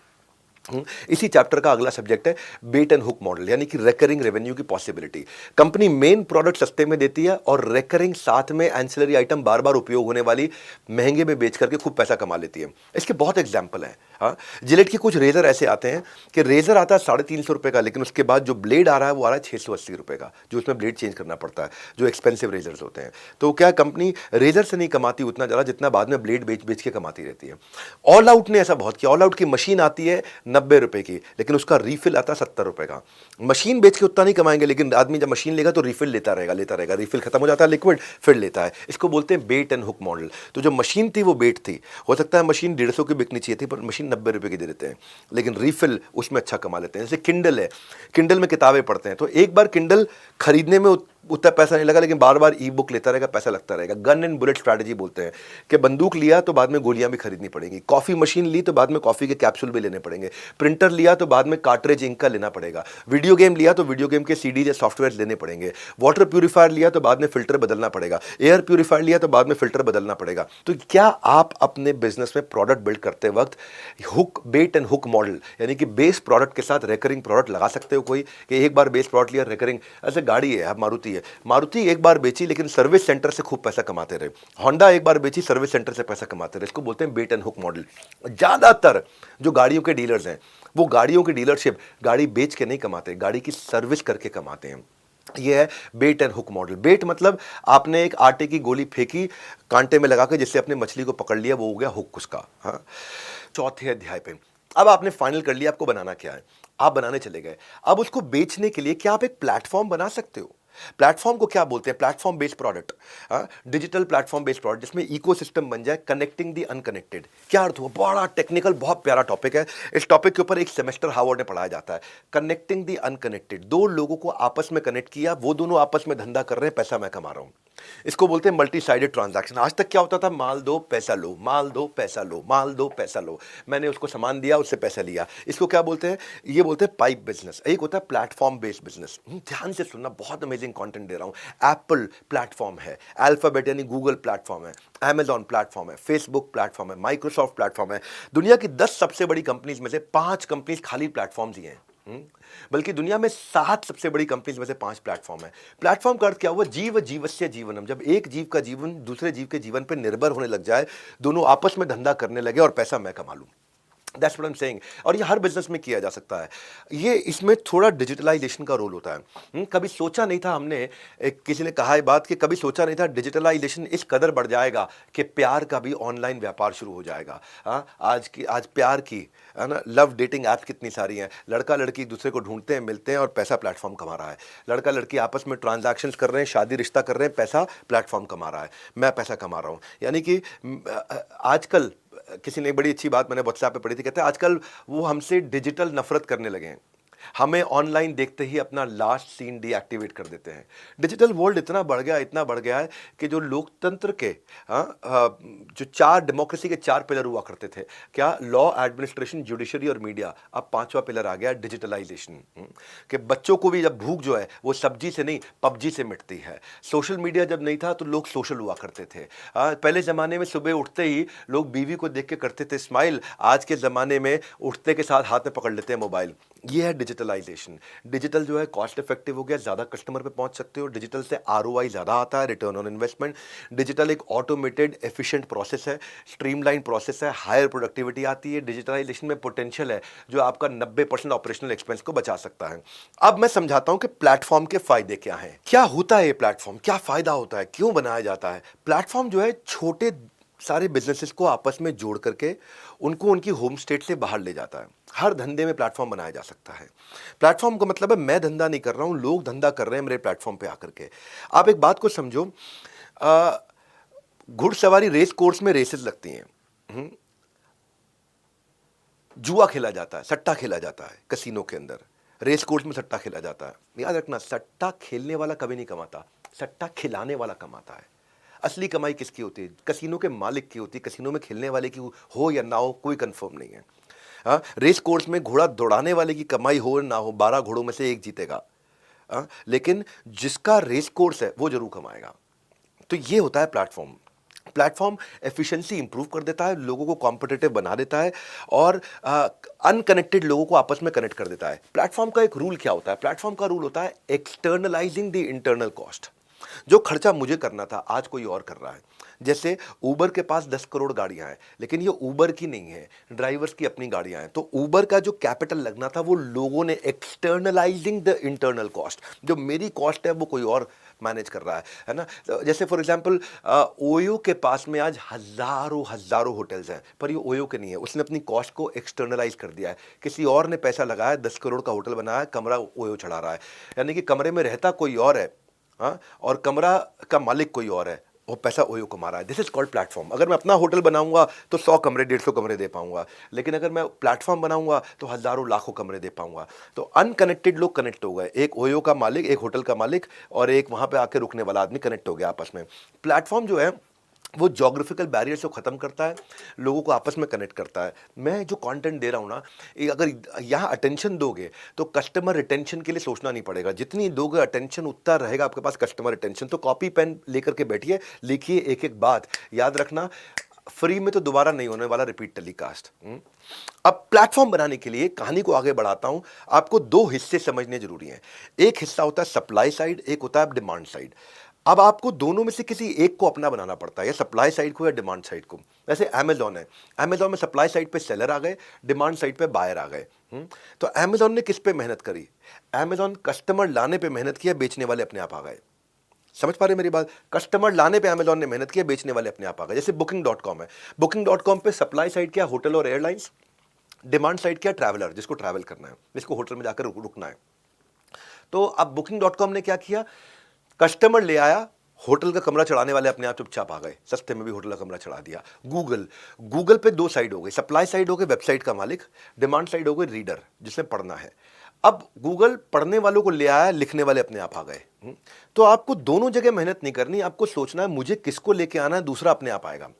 इसी चैप्टर का अगला सब्जेक्ट है बेट एंड हुक मॉडल, यानी कि रेकरिंग रेवेन्यू की पॉसिबिलिटी। कंपनी मेन प्रोडक्ट सस्ते में देती है और रेकरिंग साथ में एंसिलरी आइटम बार बार उपयोग होने वाली महंगे में बेच करके खूब पैसा कमा लेती है। इसके बहुत एग्जाम्पल हैं। हाँ, जिलेट के कुछ रेजर ऐसे आते हैं कि रेजर आता है 350 रुपये का, लेकिन उसके बाद जो ब्लेड आ रहा है वो आ रहा है 680 रुपये का, जो उसमें ब्लेड चेंज करना पड़ता है, जो एक्सपेंसिव रेजर्स होते हैं। तो क्या कंपनी रेजर से नहीं कमाती उतना ज़्यादा जितना बाद में ब्लेड बेच बेच के कमाती रहती है। ऑल आउट ने ऐसा बहुत किया। ऑल आउट की मशीन आती है 90 रुपये की, लेकिन उसका रीफिल आता है 70 रुपये का। मशीन बेच के उतना नहीं कमाएंगे, लेकिन आदमी जब मशीन लेगा तो रीफिल लेता रहेगा, रीफिल खत्म हो जाता है, लिक्विड फिर लेता है। इसको बोलते हैं बेट एंड हुक मॉडल। तो जो मशीन थी वो बेट थी। हो सकता है मशीन 150 की बिकनी चाहिए थी, पर मशीन 90 रुपये की दे देते हैं, लेकिन रीफिल उसमें अच्छा कमा लेते हैं। जैसे किंडल है, किंडल में किताबें पढ़ते हैं, तो एक बार किंडल खरीदने में उतना पैसा नहीं लगा, लेकिन बार बार ई बुक लेता रहेगा, पैसा लगता रहेगा। गन एंड बुलेट स्ट्रैटेजी बोलते हैं कि बंदूक लिया तो बाद में गोलियां भी खरीदनी पड़ेंगी, कॉफी मशीन ली तो बाद में कॉफी के कैप्सूल भी लेने पड़ेंगे, प्रिंटर लिया तो बाद में कार्ट्रिज इंक का लेना पड़ेगा, वीडियो गेम लिया तो वीडियो गेम के सीडी या सॉफ्टवेयर लेने पड़ेंगे, वाटर प्यूरीफायर लिया तो बाद में फिल्टर बदलना पड़ेगा, एयर प्यूरीफायर लिया तो बाद में फिल्टर बदलना पड़ेगा। तो क्या आप अपने बिजनेस में प्रोडक्ट बिल्ड करते वक्त hook bait and hook model, यानी कि बेस प्रोडक्ट के साथ रेकरिंग प्रोडक्ट लगा सकते हो? कोई कि एक बार बेस प्रोडक्ट लिया, रेकरिंग। ऐसे गाड़ी है, मारुति है, मारुति एक बार बेची लेकिन सर्विस सेंटर से खूब पैसा कमाते रहे। होंडा एक बार बेची, सर्विस सेंटर से पैसा कमाते रहे। इसको बोलते हैं बेट एंड हुक मॉडल। ज्यादातर जो गाड़ियों के डीलर्स हैं वो गाड़ियों की डीलरशिप गाड़ी बेच के नहीं कमाते, गाड़ी की सर्विस करके कमाते हैं। ये है बेट एंड हुक मॉडल। बेट मतलब आपने एक आटे की गोली फेंकी कांटे में लगा के, जिससे अपने मछली को पकड़ लिया, वो हो गया हुक उसका। हाँ, चौथे अध्याय पे अब आपने फाइनल कर लिया आपको बनाना क्या है, आप बनाने चले गए। अब उसको बेचने के लिए क्या आप एक प्लेटफॉर्म बना सकते हो? प्लेटफॉर्म को क्या बोलते हैं? Platform based product, digital platform based product, जिसमें इकोसिस्टम बन जाए, कनेक्टिंग दी अनकनेक्टेड। क्या अर्थ हुआ? बड़ा टेक्निकल, बहुत प्यारा टॉपिक है। इस टॉपिक के ऊपर एक सेमेस्टर हार्वर्ड में पढ़ाया जाता है। कनेक्टिंग दी अनकनेक्टेड, दो लोगों को आपस में कनेक्ट किया, वो दोनों आपस में धंधा कर रहे हैं, पैसा मैं कमा रहा हूं। इसको बोलते हैं मल्टी साइडेड ट्रांजैक्शन। आज तक क्या होता था? माल दो पैसा लो, माल दो पैसा लो, माल दो पैसा लो, मैंने उसको सामान दिया, उससे पैसा लिया। इसको क्या बोलते हैं? ये बोलते हैं पाइप बिजनेस। एक होता है प्लेटफॉर्म बेस्ड बिजनेस। ध्यान से सुनना, बहुत अमेजिंग कंटेंट दे रहा हूं। एप्पल प्लेटफॉर्म है, अल्फाबेट यानी गूगल प्लेटफॉर्म है, अमेजॉन प्लेटफॉर्म है, फेसबुक प्लेटफॉर्म है, माइक्रोसॉफ्ट प्लेटफॉर्म है। दुनिया की 10 सबसे बड़ी कंपनीज में से 5 कंपनीज खाली प्लेटफॉर्म्स ही हैं। बल्कि दुनिया में 7 सबसे बड़ी कंपनीज में से 5 प्लेटफॉर्म है। प्लेटफॉर्म का अर्थ क्या हुआ? जीव जीवस्य जीवनम। जब एक जीव का जीवन दूसरे जीव के जीवन पर निर्भर होने लग जाए, दोनों आपस में धंधा करने लगे और पैसा मैं कमा लूं। That's what I'm saying। और ये हर बिजनेस में किया जा सकता है। ये इसमें थोड़ा डिजिटलाइजेशन का रोल होता है। कभी सोचा नहीं था हमने, किसी ने कहा है बात कि कभी सोचा नहीं था डिजिटलाइजेशन इस कदर बढ़ जाएगा कि प्यार का भी ऑनलाइन व्यापार शुरू हो जाएगा। हाँ, आज प्यार की, है ना, लव डेटिंग ऐप कितनी सारी हैं। लड़का लड़की एक दूसरे को ढूंढते हैं, मिलते हैं और पैसा प्लेटफॉर्म कमा रहा है। लड़का लड़की आपस में ट्रांजैक्शंस कर रहे हैं, शादी रिश्ता कर रहे हैं, पैसा प्लेटफॉर्म कमा रहा है, मैं पैसा कमा रहा हूँ। यानी कि आजकल किसी ने बड़ी अच्छी बात मैंने व्हाट्सएप पे पढ़ी थी, कहते हैं आजकल वो हमसे डिजिटल नफरत करने लगे हैं। हमें ऑनलाइन देखते ही अपना लास्ट सीन डीएक्टिवेट कर देते हैं। डिजिटल वर्ल्ड इतना बढ़ गया है कि जो लोकतंत्र के जो चार डेमोक्रेसी के चार पिलर हुआ करते थे, क्या लॉ, एडमिनिस्ट्रेशन, जुडिशरी और मीडिया, अब पांचवा पिलर आ गया डिजिटलाइजेशन। कि बच्चों को भी जब भूख जो है वो सब्जी से नहीं पबजी से मिटती है। सोशल मीडिया जब नहीं था तो लोग सोशल हुआ करते थे। पहले ज़माने में सुबह उठते ही लोग बीवी को देख के करते थे स्माइल, आज के ज़माने में उठते के साथ हाथ में पकड़ लेते हैं मोबाइल। ये है डिजिटलाइजेशन। डिजिटल जो है कॉस्ट इफेक्टिव हो गया, ज़्यादा कस्टमर पे पहुंच सकते हो। डिजिटल से आरओआई ज़्यादा आता है, रिटर्न ऑन इन्वेस्टमेंट। डिजिटल एक ऑटोमेटेड एफिशिएंट प्रोसेस है, स्ट्रीमलाइन प्रोसेस है, हायर प्रोडक्टिविटी आती है। डिजिटलाइजेशन में पोटेंशियल है जो आपका 90% ऑपरेशनल एक्सपेंस को बचा सकता है। अब मैं समझाता हूं कि प्लेटफॉर्म के फायदे क्या हैं, क्या होता है ये प्लेटफॉर्म, क्या फायदा होता है, क्यों बनाया जाता है। प्लेटफॉर्म जो है छोटे सारे बिजनेसेस को आपस में जोड़ करके उनको उनकी होम स्टेट से बाहर ले जाता है। हर धंधे में प्लेटफॉर्म बनाया जा सकता है। प्लेटफॉर्म का मतलब है मैं धंधा नहीं कर रहा हूं, लोग धंधा कर रहे हैं मेरे प्लेटफॉर्म पे आकर के। आप एक बात को समझो, घुड़सवारी रेस कोर्स में रेसेस लगती हैं, जुआ खेला जाता है, सट्टा खेला जाता है कसिनो के अंदर, रेस कोर्स में सट्टा खेला जाता है। याद रखना, सट्टा खेलने वाला कभी नहीं कमाता, सट्टा खिलाने वाला कमाता है। असली कमाई किसकी होती है? कसिनो के मालिक की होती है। कसिनो में खेलने वाले की हो या ना हो कोई कंफर्म नहीं है। हाँ, रेस कोर्स में घोड़ा दौड़ाने वाले की कमाई हो ना हो, 12 घोड़ों में से एक जीतेगा। लेकिन जिसका रेस कोर्स है वो जरूर कमाएगा। तो ये होता है प्लेटफॉर्म। प्लेटफॉर्म एफिशिएंसी इंप्रूव कर देता है, लोगों को कॉम्पिटिटिव बना देता है और अनकनेक्टेड लोगों को आपस में कनेक्ट कर देता है। प्लेटफॉर्म का एक रूल क्या होता है? प्लेटफॉर्म का रूल होता है एक्सटर्नलाइजिंग द इंटरनल कॉस्ट। जो खर्चा मुझे करना था आज कोई और कर रहा है। जैसे ऊबर के पास 10 करोड़ गाड़ियां हैं, लेकिन ये ऊबर की नहीं है, ड्राइवर्स की अपनी गाड़ियां हैं। तो ऊबर का जो कैपिटल लगना था वो लोगों ने एक्सटर्नलाइजिंग द इंटरनल कॉस्ट, जो मेरी कॉस्ट है वो कोई और मैनेज कर रहा है ना। तो जैसे फॉर एग्जांपल ओयो के पास में आज हजारों हजारों होटल्स हैं, पर ये ओयो के नहीं है, उसने अपनी कॉस्ट को एक्सटर्नलाइज कर दिया है। किसी और ने पैसा लगाया, 10 करोड़ का होटल बनाया, कमरा ओयो चढ़ा रहा है। यानी कि कमरे में रहता कोई और है, हाँ, और कमरा का मालिक कोई और है, वो पैसा ओयो कमा रहा है। This is called platform. अगर मैं अपना होटल बनाऊंगा तो 100 कमरे, 150 कमरे दे पाऊंगा, लेकिन अगर मैं प्लेटफॉर्म बनाऊंगा तो हजारों लाखों कमरे दे पाऊंगा। तो अनकनेक्टेड लोग कनेक्ट हो गए, एक ओयो का मालिक, एक होटल का मालिक और एक वहां पे आके रुकने वाला आदमी कनेक्ट हो गया आपस में। प्लेटफॉर्म जो है वो जोग्राफिकल बैरियर्स को ख़त्म करता है, लोगों को आपस में कनेक्ट करता है। मैं जो कंटेंट दे रहा हूँ ना, अगर यहाँ अटेंशन दोगे तो कस्टमर रिटेंशन के लिए सोचना नहीं पड़ेगा। जितनी दोगे अटेंशन उतना रहेगा आपके पास कस्टमर रिटेंशन। तो कॉपी पेन लेकर के बैठिए, लिखिए एक एक बात, याद रखना फ्री में तो दोबारा नहीं होने वाला रिपीट टेलीकास्ट। अब प्लेटफॉर्म बनाने के लिए कहानी को आगे बढ़ाता हूं। आपको दो हिस्से समझने जरूरी हैं। एक हिस्सा होता है सप्लाई साइड, एक होता है डिमांड साइड। अब आपको दोनों में से किसी एक को अपना बनाना पड़ता है, या सप्लाई साइड को या डिमांड साइड को। जैसे अमेजॉन है, अमेजॉन में सप्लाई साइड पे सेलर आ गए, डिमांड साइड पे बायर आ गए। तो अमेजॉन ने किस पे मेहनत करी? अमेजॉन कस्टमर लाने पे मेहनत किया, बेचने वाले अपने आप आ गए। समझ पा रहे मेरी बात? कस्टमर लाने पे अमेजॉन ने मेहनत किया, बेचने वाले अपने आप आ गए। जैसे Booking.com है, Booking.com पे सप्लाई साइड क्या? होटल और एयरलाइंस। डिमांड साइड क्या? ट्रैवलर, जिसको ट्रैवल करना है, जिसको होटल में जाकर रुकना है। तो अब Booking.com ने क्या किया? कस्टमर ले आया, होटल का कमरा चढ़ाने वाले अपने आप चुपचाप आ गए, सस्ते में भी होटल का कमरा चढ़ा दिया। गूगल पे दो साइड हो गई, सप्लाई साइड हो गई वेबसाइट का मालिक, डिमांड साइड हो गई रीडर जिसने पढ़ना है। अब गूगल पढ़ने वालों को ले आया, लिखने वाले अपने आप आ गए। तो आपको दोनों जगह मेहनत नहीं करनी, आपको सोचना है मुझे किसको लेके आना है, दूसरा अपने आप आएगा।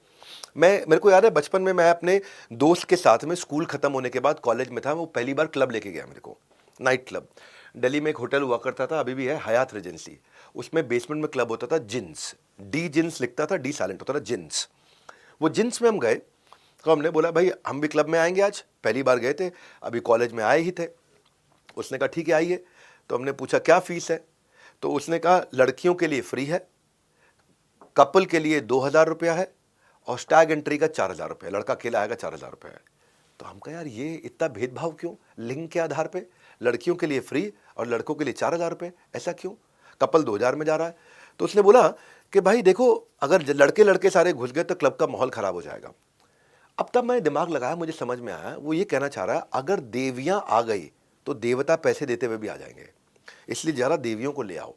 मेरे को याद है बचपन में मैं अपने दोस्त के साथ में स्कूल खत्म होने के बाद कॉलेज में था, वो पहली बार क्लब लेके गया मेरे को, नाइट क्लब। दिल्ली में एक होटल हुआ करता था, अभी भी है, हयात रेजेंसी। उसमें बेसमेंट में क्लब होता था, जिन्स, डी जिन्स लिखता था, डी साइलेंट होता था, जिन्स। वो जिन्स में हम गए तो हमने बोला भाई हम भी क्लब में आएंगे आज, पहली बार गए थे, अभी कॉलेज में आए ही थे। उसने कहा ठीक है आइए। तो हमने पूछा क्या फीस है? तो उसने कहा लड़कियों के लिए फ्री है, कपल के लिए 2000 रुपया है और स्टैग एंट्री का 4000 रुपया, लड़का अकेला आएगा 4000 रुपया है। तो हम कहा यार ये इतना भेदभाव क्यों, लिंग के आधार पे? लड़कियों के लिए फ्री और लड़कों के लिए 4000 रुपये, ऐसा क्यों? कपल 2000 में जा रहा है। तो उसने बोला कि भाई देखो अगर लड़के लड़के सारे घुस गए तो क्लब का माहौल खराब हो जाएगा। अब तब मैं दिमाग लगाया, मुझे समझ में आया वो ये कहना चाह रहा है अगर देवियां आ गई तो देवता पैसे देते हुए भी आ जाएंगे, इसलिए ज़रा देवियों को ले आओ।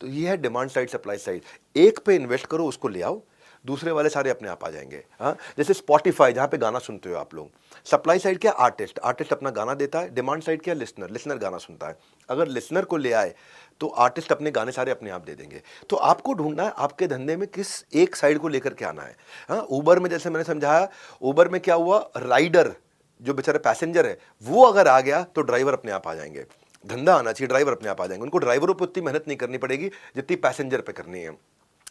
तो ये है डिमांड साइड, सप्लाई साइड। एक पे इन्वेस्ट करो, उसको ले आओ, दूसरे वाले सारे अपने आप आ जाएंगे। हाँ, जैसे स्पॉटिफाई जहाँ पे गाना सुनते हो आप लोग, सप्लाई साइड क्या, आर्टिस्ट, आर्टिस्ट अपना गाना देता है, डिमांड साइड क्या, लिसनर, लिसनर गाना सुनता है। अगर लिसनर को ले आए तो आर्टिस्ट अपने गाने सारे अपने आप दे देंगे। तो आपको ढूंढना है आपके धंधे में किस एक साइड को लेकर के आना है। हाँ, उबर में जैसे मैंने समझाया, उबर में क्या हुआ, राइडर जो बेचारे पैसेंजर है वो अगर आ गया तो ड्राइवर अपने आप आ जाएंगे। धंधा आना चाहिए, ड्राइवर अपने आप आ जाएंगे, उनको ड्राइवरों पर उतनी मेहनत नहीं करनी पड़ेगी जितनी पैसेंजर पे करनी है।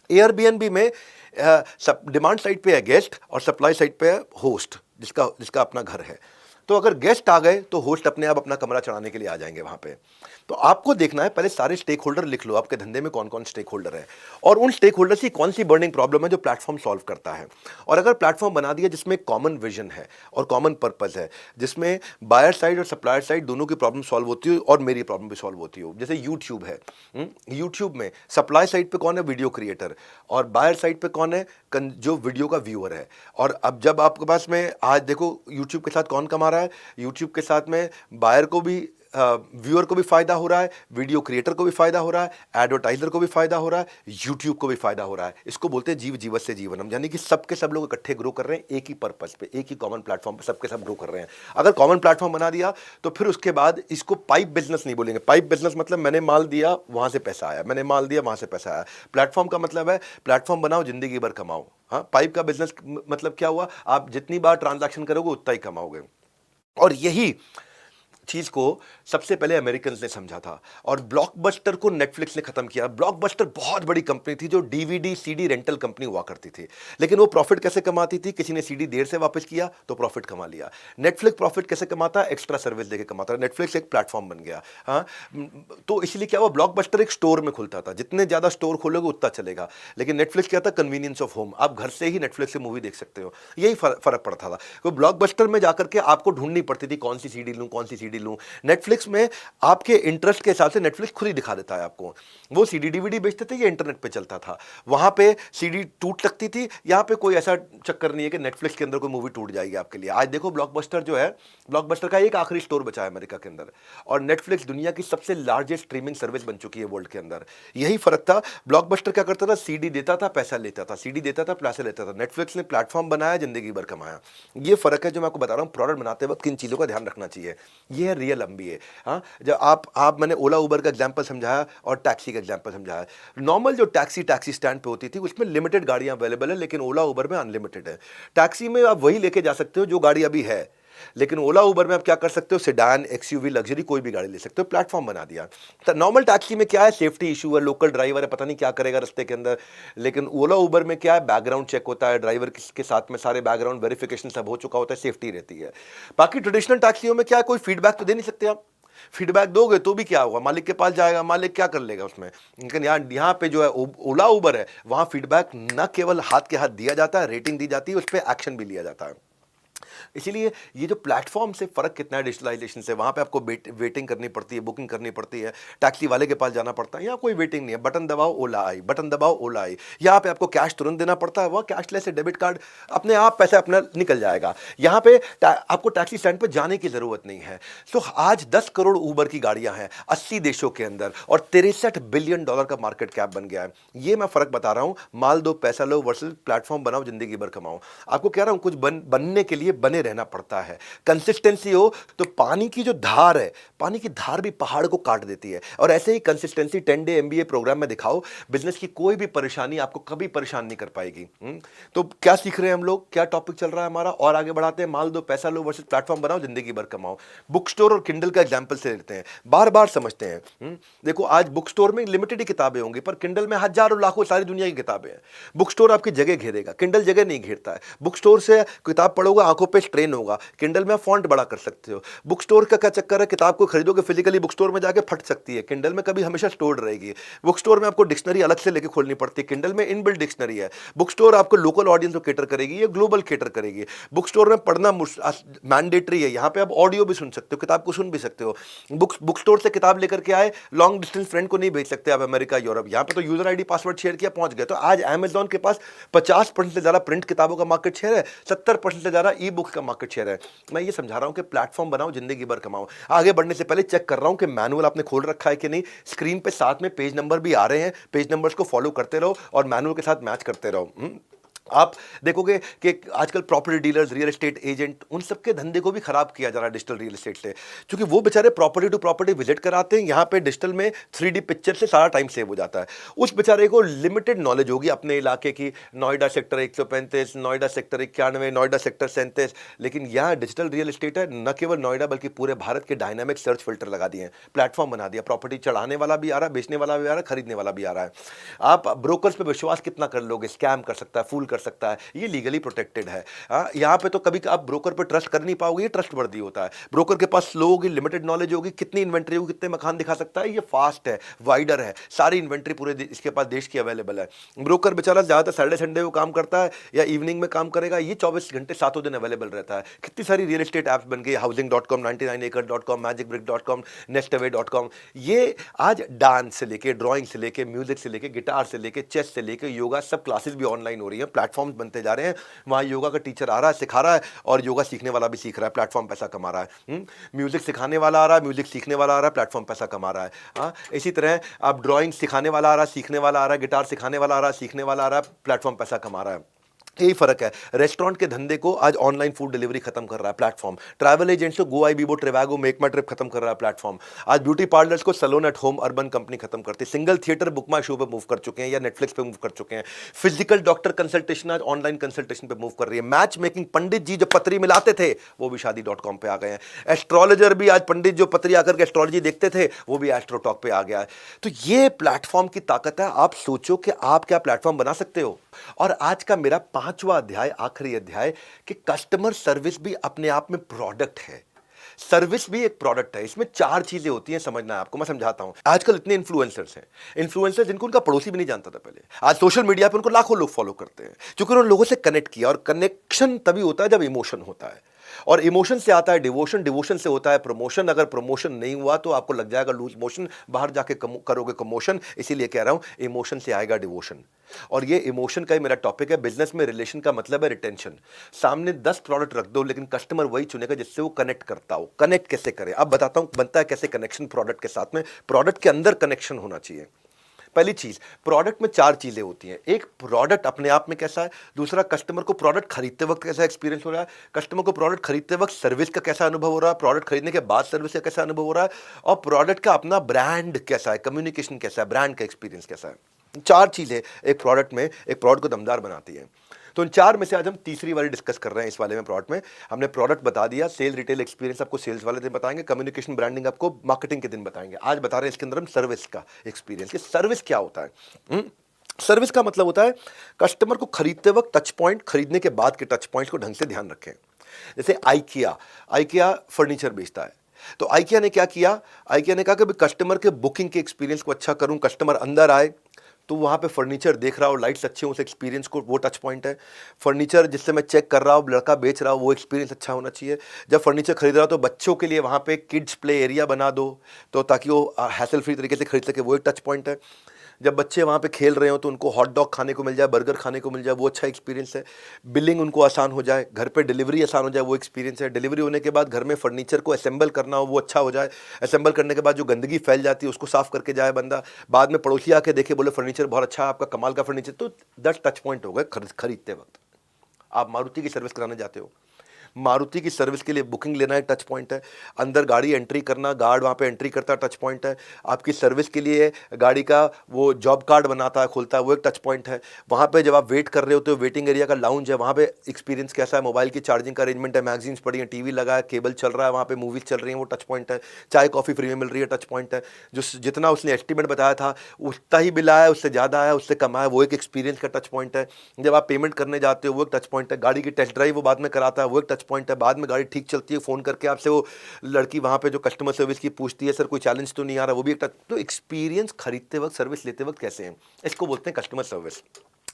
एयरबीएनबी में डिमांड साइड पे है गेस्ट और सप्लाई साइड पे है होस्ट, जिसका जिसका अपना घर है। तो अगर गेस्ट आ गए तो होस्ट अपने आप अपना कमरा चढ़ाने के लिए आ जाएंगे वहां पे। तो आपको देखना है, पहले सारे स्टेक होल्डर लिख लो, आपके धंधे में कौन कौन स्टेक होल्डर है और उन स्टेक होल्डर की कौन सी बर्निंग प्रॉब्लम है जो प्लेटफॉर्म सॉल्व करता है। और अगर प्लेटफॉर्म बना दिया जिसमें कॉमन विजन है और कॉमन पर्पस है, जिसमें बायर साइड और सप्लायर साइड दोनों की प्रॉब्लम सॉल्व होती हो और मेरी प्रॉब्लम भी सॉल्व होती हो। जैसे यूट्यूब है, यूट्यूब में सप्लाई साइड पे कौन है, वीडियो क्रिएटर, और बायर साइड पे कौन है, जो वीडियो का व्यूअर है। और अब जब आपके पास में आज देखो यूट्यूब के साथ कौन कमा रहा है, यूट्यूब के साथ में बायर को भी, व्यूअर को भी फायदा हो रहा है, वीडियो क्रिएटर को भी फायदा हो रहा है, एडवर्टाइजर को भी फायदा हो रहा है, यूट्यूब को भी फायदा हो रहा है। इसको बोलते हैं जीव जीवत से जीवनम, यानी कि सबके सब लोग इकट्ठे ग्रो कर रहे हैं एक ही पर्पस पे, एक ही कॉमन प्लेटफॉर्म पे सबके सब ग्रो कर रहे हैं। अगर कॉमन प्लेटफॉर्म बना दिया तो फिर उसके बाद इसको पाइप बिजनेस नहीं बोलेंगे। पाइप बिजनेस मतलब मैंने माल दिया वहां से पैसा आया, मैंने माल दिया वहां से पैसा आया। प्लेटफॉर्म का मतलब है प्लेटफॉर्म बनाओ जिंदगी भर कमाओ। हाँ, पाइप का बिजनेस मतलब क्या हुआ, आप जितनी बार ट्रांजैक्शन करोगे उतना ही कमाओगे। और यही चीज को सबसे पहले अमेरिकन ने समझा था और ब्लॉकबस्टर को नेटफ्लिक्स ने खत्म किया। ब्लॉकबस्टर बहुत बड़ी कंपनी थी जो डीवीडी सीडी रेंटल कंपनी हुआ करती थी, लेकिन वो प्रॉफिट कैसे कमाती थी, किसी ने सीडी देर से वापस किया तो प्रॉफिट कमा लिया। नेटफ्लिक्स प्रॉफिट कैसे कमाता है, एक्स्ट्रा सर्विस देके कमाता है। नेटफ्लिक्स एक प्लेटफॉर्म बन गया। हाँ, तो इसलिए क्या हुआ, ब्लॉकबस्टर एक स्टोर में खुलता था, जितने ज्यादा स्टोर खोलोगे उतना चलेगा। लेकिन नेटफ्लिक्स क्या था, कन्वीनियंस ऑफ होम, आप घर से ही नेटफ्लिक्स से मूवी देख सकते हो। यही फर्क पड़ता था। तो ब्लॉकबस्टर में जाकर के आपको ढूंढनी पड़ती थी कौन सी सीडी लूं, कौन सी सीडी लूं। नेटफ्लिक्स में आपके इंटरेस्ट के हिसाब से नेटफ्लिक्स खुद ही दिखा देता है आपको। वो सीडी डीवीडी बेचते थे, ये इंटरनेट पे चलता था। वहां पे सीडी टूट सकती थी, यहां पे कोई ऐसा चक्कर नहीं है कि नेटफ्लिक्स के अंदर कोई मूवी टूट जाएगी आपके लिए। आज देखो ब्लॉकबस्टर जो है, ब्लॉकबस्टर का एक आखिरी स्टोर बचा है अमेरिका के अंदर, और नेटफ्लिक्स दुनिया की सबसे लार्जेस्ट स्ट्रीमिंग सर्विस बन चुकी है वर्ल्ड के अंदर। यही फर्क था। ब्लॉकबस्टर क्या करता था, सीडी देता था, पैसा लेता था, सीडी देता था, पैसा लेता था। नेटफ्लिक्स ने प्लेटफॉर्म बनाया, जिंदगी भर कमाया। ये फर्क है जो मैं आपको बता रहा हूं। प्रोडक्ट बनाते वक्त किन चीजों का ध्यान रखना चाहिए, ये है रियल MBA। हाँ, जब आप मैंने ओला उबर का एग्जांपल समझाया और टैक्सी का एग्जांपल समझाया। नॉर्मल जो टैक्सी स्टैंड पे होती थी उसमें लिमिटेड गाड़ियां अवेलेबल है, लेकिन ओला उबर में अनलिमिटेड है। टैक्सी में आप वही लेके जा सकते हो जो गाड़ी अभी है, लेकिन ओला उबर में आप क्या कर सकते हो, सेडान, XUV, लग्जरी कोई भी गाड़ी ले सकते हो। प्लेटफॉर्म बना दिया। तो नॉर्मल टैक्सी में क्या है, सेफ्टी इशू है, लोकल ड्राइवर है, पता नहीं क्या करेगा रास्ते के अंदर। लेकिन ओला उबर में क्या है, बैकग्राउंड चेक होता है, ड्राइवर के साथ में सारे बैकग्राउंड वेरिफिकेशन सब हो चुका होता है, सेफ्टी रहती है। बाकी ट्रेडिशनल टैक्सियों में क्या है, कोई फीडबैक तो दे नहीं सकते आप। फीडबैक दोगे तो भी क्या होगा, मालिक के पास जाएगा, मालिक क्या कर लेगा उसमें। लेकिन यहाँ पे जो है ओला उबर है, वहां फीडबैक न केवल हाथ के हाथ दिया जाता है, रेटिंग दी जाती है, उस पर एक्शन भी लिया जाता है। इसीलिए ये जो प्लेटफॉर्म से फर्क कितना है डिजिटलाइजेशन से, वहां पे आपको वेटिंग करनी पड़ती है, बुकिंग करनी पड़ती है, टैक्सी वाले के पास जाना पड़ता है। यहाँ कोई वेटिंग नहीं है, बटन दबाओ ओला आई, बटन दबाओ ओला आई। यहाँ पे आपको कैश तुरंत देना पड़ता है, वह कैशलेस है, डेबिट कार्ड अपने आप पैसा अपना निकल जाएगा। यहाँ पे आपको टैक्सी स्टैंड पर जाने की जरूरत नहीं है। सो आज 10 करोड़ ऊबर की गाड़ियां हैं 80 देशों के अंदर और $63 बिलियन का मार्केट कैप बन गया है। ये मैं फर्क बता रहा हूं, माल दो पैसा लो वर्सेस प्लेटफॉर्म बनाओ जिंदगी भर कमाओ। आपको कह रहा हूं कुछ बनने के लिए बने रहना पड़ता है। कंसिस्टेंसी हो तो पानी की जो धार है, पानी की धार भी पहाड़ को काट देती है। और ऐसे ही कंसिस्टेंसी 10 डे MBA प्रोग्राम में दिखाओ, बिजनेस की कोई भी परेशानी आपको कभी परेशान नहीं कर पाएगी। तो क्या सीख रहे हैं हम लोग, क्या टॉपिक चल रहा है हमारा, और आगे बढ़ाते हैं। माल दो पैसा लो वर्सेस प्लेटफॉर्म बनाओ जिंदगी भर कमाओ। बुक स्टोर और किंडल का एग्जांपल से लेते हैं, बार बार समझते हैं। देखो आज बुक स्टोर में लिमिटेड ही किताबें होंगी, पर किंडल में हजारों लाखों सारी दुनिया की किताबें हैं। बुक स्टोर आपकी जगह घेरेगा, किंडल जगह नहीं घेरता है। बुक स्टोर से किताब पढ़ोगे आंखों पे स्ट्रेन होगा, किंडल में फॉन्ट बड़ा कर सकते हो। बुक स्टोर का क्या चक्कर है, किताब को खरीदोगे फिजिकली बुक स्टोर में जाके फट सकती है, किंडल में कभी हमेशा स्टोर्ड रहेगी। बुक स्टोर में आपको डिक्शनरी अलग से लेके खोलनी पड़ती है, किंडल में इनबिल्ट डिक्शनरी है। बुक स्टोर आपको लोकल ऑडियंस को कैटर करेगी, ये ग्लोबल कैटर करेगी। बुक स्टोर में पढ़ना मैंडेटरी है, यहाँ पे आप ऑडियो भी सुन सकते हो, किताब को सुन भी सकते हो। बुक स्टोर से किताब लेकर के आए, लॉन्ग डिस्टेंस फ्रेंड को नहीं भेज सकते आप अमेरिका यूरोप, यहाँ पे तो यूजर आईडी पासवर्ड शेयर किया पहुंच गए। तो आज अमेजॉन के पास 50% से ज्यादा प्रिंट किताबों का मार्केट शेयर है, 70% से ज्यादा ई बुक्स का मार्केट शेयर है। मैं ये समझा रहा हूं कि प्लेटफॉर्म बनाओ जिंदगी भर कमाओ। आगे बढ़ने से पहले चेक कर रहा हूं कि मैनुअल आपने खोल रखा है कि नहीं। स्क्रीन पे साथ में पेज नंबर भी आ रहे हैं, पेज नंबर्स को फॉलो करते रहो और मैनुअल के साथ मैच करते रहो। आप देखोगे कि आजकल property dealers, real estate agent, उन सबके धंधे को भी खराब किया जा रहा है डिजिटल रियल एस्टेट से, क्योंकि वो बेचारे प्रॉपर्टी टू प्रॉपर्टी विजिट कराते हैं, यहाँ पे डिजिटल में 3D पिक्चर से सारा टाइम सेव हो जाता है। उस बेचारे को लिमिटेड नॉलेज होगी अपने इलाके की, Noida sector 135, Noida sector 91, Noida sector 37, लेकिन यहाँ डिजिटल रियल एस्टेट है, न केवल नोएडा बल्कि पूरे भारत के डायनामिक सर्च फिल्टर लगा दिए हैं, प्लेटफॉर्म बना दिया, प्रॉपर्टी चढ़ाने वाला भी आ रहा है, बेचने वाला भी आ रहा है, खरीदने वाला भी आ रहा है। आप ब्रोकर्स पे विश्वास कितना कर लोगे, स्कैम कर सकता है, फूल कर सकता है, ये लीगली प्रोटेक्टेड है। यहाँ पे तो कभी आप ब्रोकर पे ट्रस्ट कर नहीं पाओगे, ये ट्रस्ट वर्दी होता है। ब्रोकर के पास स्लो होगी, लिमिटेड नॉलेज होगी, कितनी इन्वेंट्री होगी, कितने मकान दिखा सकता है, ये फास्ट है, वाइडर है, सारी इन्वेंट्री पूरे इसके पास देश की अवेलेबल है। ब्रोकर बेचारा ज्यादातर सैटरडे संडे को काम करता है या इवनिंग में काम करेगा, ये 24 घंटे सातों दिन अवेलेबल रहता है। कितनी सारी रियल एस्टेट ऐप्स बन गई, हाउसिंग.com, 99acres.com, magicbrick.com, nestaway.com, ये आज डांस से लेके, ड्राइंग से लेके, म्यूजिक से लेके, गिटार से लेके, चेस से लेके, योगा, सब क्लासेस भी ऑनलाइन हो रही है, प्लेटफॉर्म्स बनते जा रहे हैं। वहाँ योगा का टीचर आ रहा है, सिखा रहा है, और योगा सीखने वाला भी सीख रहा है, प्लेटफॉर्म पैसा कमा रहा है। म्यूजिक सिखाने वाला आ रहा है, म्यूजिक सीखने वाला आ रहा है, प्लेटफॉर्म पैसा कमा रहा है। हाँ, इसी तरह आप ड्राइंग सिखाने वाला आ रहा है, सीखने वाला आ रहा है, गिटार सिखाने वाला आ रहा है, सीखने वाला आ रहा है, प्लेटफॉर्म पैसा कमा रहा है। यही फर्क है। रेस्टोरेंट के धंधे को आज ऑनलाइन फूड डिलीवरी खत्म कर रहा है प्लेटफॉर्म। ट्रैवल एजेंट्स को गो आई बीबो, ट्रेवागो, मेक माई ट्रिप खत्म कर रहा है प्लेटफॉर्म। आज ब्यूटी पार्लर्स को salon at home urban company खत्म करती है। सिंगल थिएटर बुक माई शो पे मूव कर चुके हैं या नेटफ्लिक्स पे मूव कर चुके हैं। फिजिकल डॉक्टर कंसल्टेशन आज ऑनलाइन कंसल्टेशन पे मूव कर रही है। मैच मेकिंग, पंडित जी जो पत्री मिलाते थे वो भी शादी.com पे आ गए हैं। एस्ट्रोलॉजर भी आज, पंडित जो पत्री आकर के एस्ट्रोलॉजी देखते थे वो भी एस्ट्रोटॉक पे आ गया है। तो ये प्लेटफॉर्म की ताकत है। आप सोचो कि आप क्या प्लेटफॉर्म बना सकते हो। और आज का मेरा 5वां अध्याय, आखिरी अध्याय, कि कस्टमर सर्विस भी अपने आप में प्रोडक्ट है। सर्विस भी एक प्रोडक्ट है। इसमें 4 चीजें होती हैं, समझना है आपको, मैं समझाता हूं। आजकल इतने इन्फ्लुएंसर्स हैं, इन्फ्लुएंसर्स जिनको उनका पड़ोसी भी नहीं जानता था पहले, आज सोशल मीडिया पे उनको लाखों लोग फॉलो करते हैं, क्योंकि उन्होंने लोगों से कनेक्ट किया। और कनेक्शन तभी होता है जब इमोशन होता है, और इमोशन से आता है डिवोशन, डिवोशन से होता है प्रमोशन। अगर प्रमोशन नहीं हुआ तो आपको लग जाएगा लूज मोशन, बाहर जाके करोगे कमोशन। इसीलिए कह रहा हूं, इमोशन से आएगा डिवोशन। और ये इमोशन का ही मेरा टॉपिक है। बिजनेस में रिलेशन का मतलब है रिटेंशन। सामने 10 प्रोडक्ट रख दो, लेकिन कस्टमर वही चुनेगा जिससे वो कनेक्ट करता हो। कनेक्ट कैसे करे, अब बताता हूं, बनता है कैसे कनेक्शन प्रोडक्ट के साथ में। प्रोडक्ट के अंदर कनेक्शन होना चाहिए। पहली चीज, प्रोडक्ट में 4 चीजें होती हैं। एक, प्रोडक्ट अपने आप में कैसा है। दूसरा, कस्टमर को प्रोडक्ट खरीदते वक्त कैसा एक्सपीरियंस हो रहा है। कस्टमर को प्रोडक्ट खरीदते वक्त सर्विस का कैसा अनुभव हो रहा है। प्रोडक्ट खरीदने के बाद सर्विस का कैसा अनुभव हो रहा है। और प्रोडक्ट का अपना ब्रांड कैसा है, कम्युनिकेशन कैसा है, ब्रांड का एक्सपीरियंस कैसा है। 4 चीजें एक प्रोडक्ट में, एक प्रोडक्ट को दमदार बनाती है। तो इन 4 में से आज हम तीसरी वाली डिस्कस कर रहे हैं। इस वाले में प्रोडक्ट में हमने प्रोडक्ट बता दिया, सेल रिटेल एक्सपीरियंस आपको सेल्स वाले दिन बताएंगे, कम्युनिकेशन ब्रांडिंग आपको मार्केटिंग के दिन बताएंगे। आज बता रहे हैं इसके अंदर हम सर्विस का एक्सपीरियंस, कि सर्विस क्या होता है। सर्विस का मतलब होता है कस्टमर को खरीदते वक्त टच पॉइंट, खरीदने के बाद के टच पॉइंट को ढंग से ध्यान रखें। जैसे आइकिया फर्नीचर बेचता है, तो आइकिया ने क्या किया, आइकिया ने कहा कि कस्टमर के बुकिंग के एक्सपीरियंस को अच्छा करूं। कस्टमर अंदर आए तो वहाँ पे फर्नीचर देख रहा हो, लाइट्स अच्छे हो, उस एक्सपीरियंस को, वो टच पॉइंट है। फर्नीचर जिससे मैं चेक कर रहा हूँ, लड़का बेच रहा हो, वो एक्सपीरियंस अच्छा होना चाहिए। जब फर्नीचर खरीद रहा हो तो बच्चों के लिए वहाँ पे किड्स प्ले एरिया बना दो, तो ताकि वो हैसल फ्री तरीके से खरीद सके, वो एक टच पॉइंट है। जब बच्चे वहाँ पे खेल रहे हो तो उनको हॉट डॉग खाने को मिल जाए, बर्गर खाने को मिल जाए, वो अच्छा एक्सपीरियंस है। बिलिंग उनको आसान हो जाए, घर पे डिलीवरी आसान हो जाए, वो एक्सपीरियंस है। डिलीवरी होने के बाद घर में फर्नीचर को असेंबल करना हो, वो अच्छा हो जाए। असेंबल करने के बाद जो गंदगी फैल जाती है उसको साफ करके जाए बंदा, बाद में पड़ोसी आके देखे, बोले फर्नीचर बहुत अच्छा है आपका, कमाल का फर्नीचर। तो 10 टच पॉइंट हो गए खरीदते वक्त। आप मारुति की सर्विस कराने जाते हो, मारुति की सर्विस के लिए बुकिंग लेना एक टच पॉइंट है। अंदर गाड़ी एंट्री करना, गार्ड वहाँ पे एंट्री करता है, टच पॉइंट है। आपकी सर्विस के लिए गाड़ी का वो जॉब कार्ड बनाता है, खोलता है, वो एक टच पॉइंट है। वहाँ पे जब आप वेट कर रहे होते हो, वेटिंग एरिया का लाउंज है, वहाँ पे एक्सपीरियंस कैसा है, मोबाइल की चार्जिंग का अरेंजमेंट है, मैगजीन्स पड़ी हैं, टीवी लगा है, केबल चल रहा है, वहाँ पे मूवीज चल रही हैं, वो टच पॉइंट है। चाय कॉफ़ी फ्री में मिल रही है, टच पॉइंट है। जो जितना उसने एस्टिमेट बताया था उतना ही बिल आया, उससे ज़्यादा आया, उससे कम आया, वो एक एक्सपीरियंस का टच पॉइंट है। जब आप पेमेंट करने जाते हो वो एक टच पॉइंट है। गाड़ी की टेस्ट ड्राइव वो बाद में कराता है, वो एक टच पॉइंट है। बाद में गाड़ी ठीक चलती है, फोन करके आपसे वो लड़की वहां पे जो कस्टमर सर्विस की पूछती है, सर कोई चैलेंज तो नहीं आ रहा, वो भी एक तो एक्सपीरियंस खरीदते वक्त, सर्विस लेते वक्त कैसे है, इसको बोलते हैं कस्टमर सर्विस।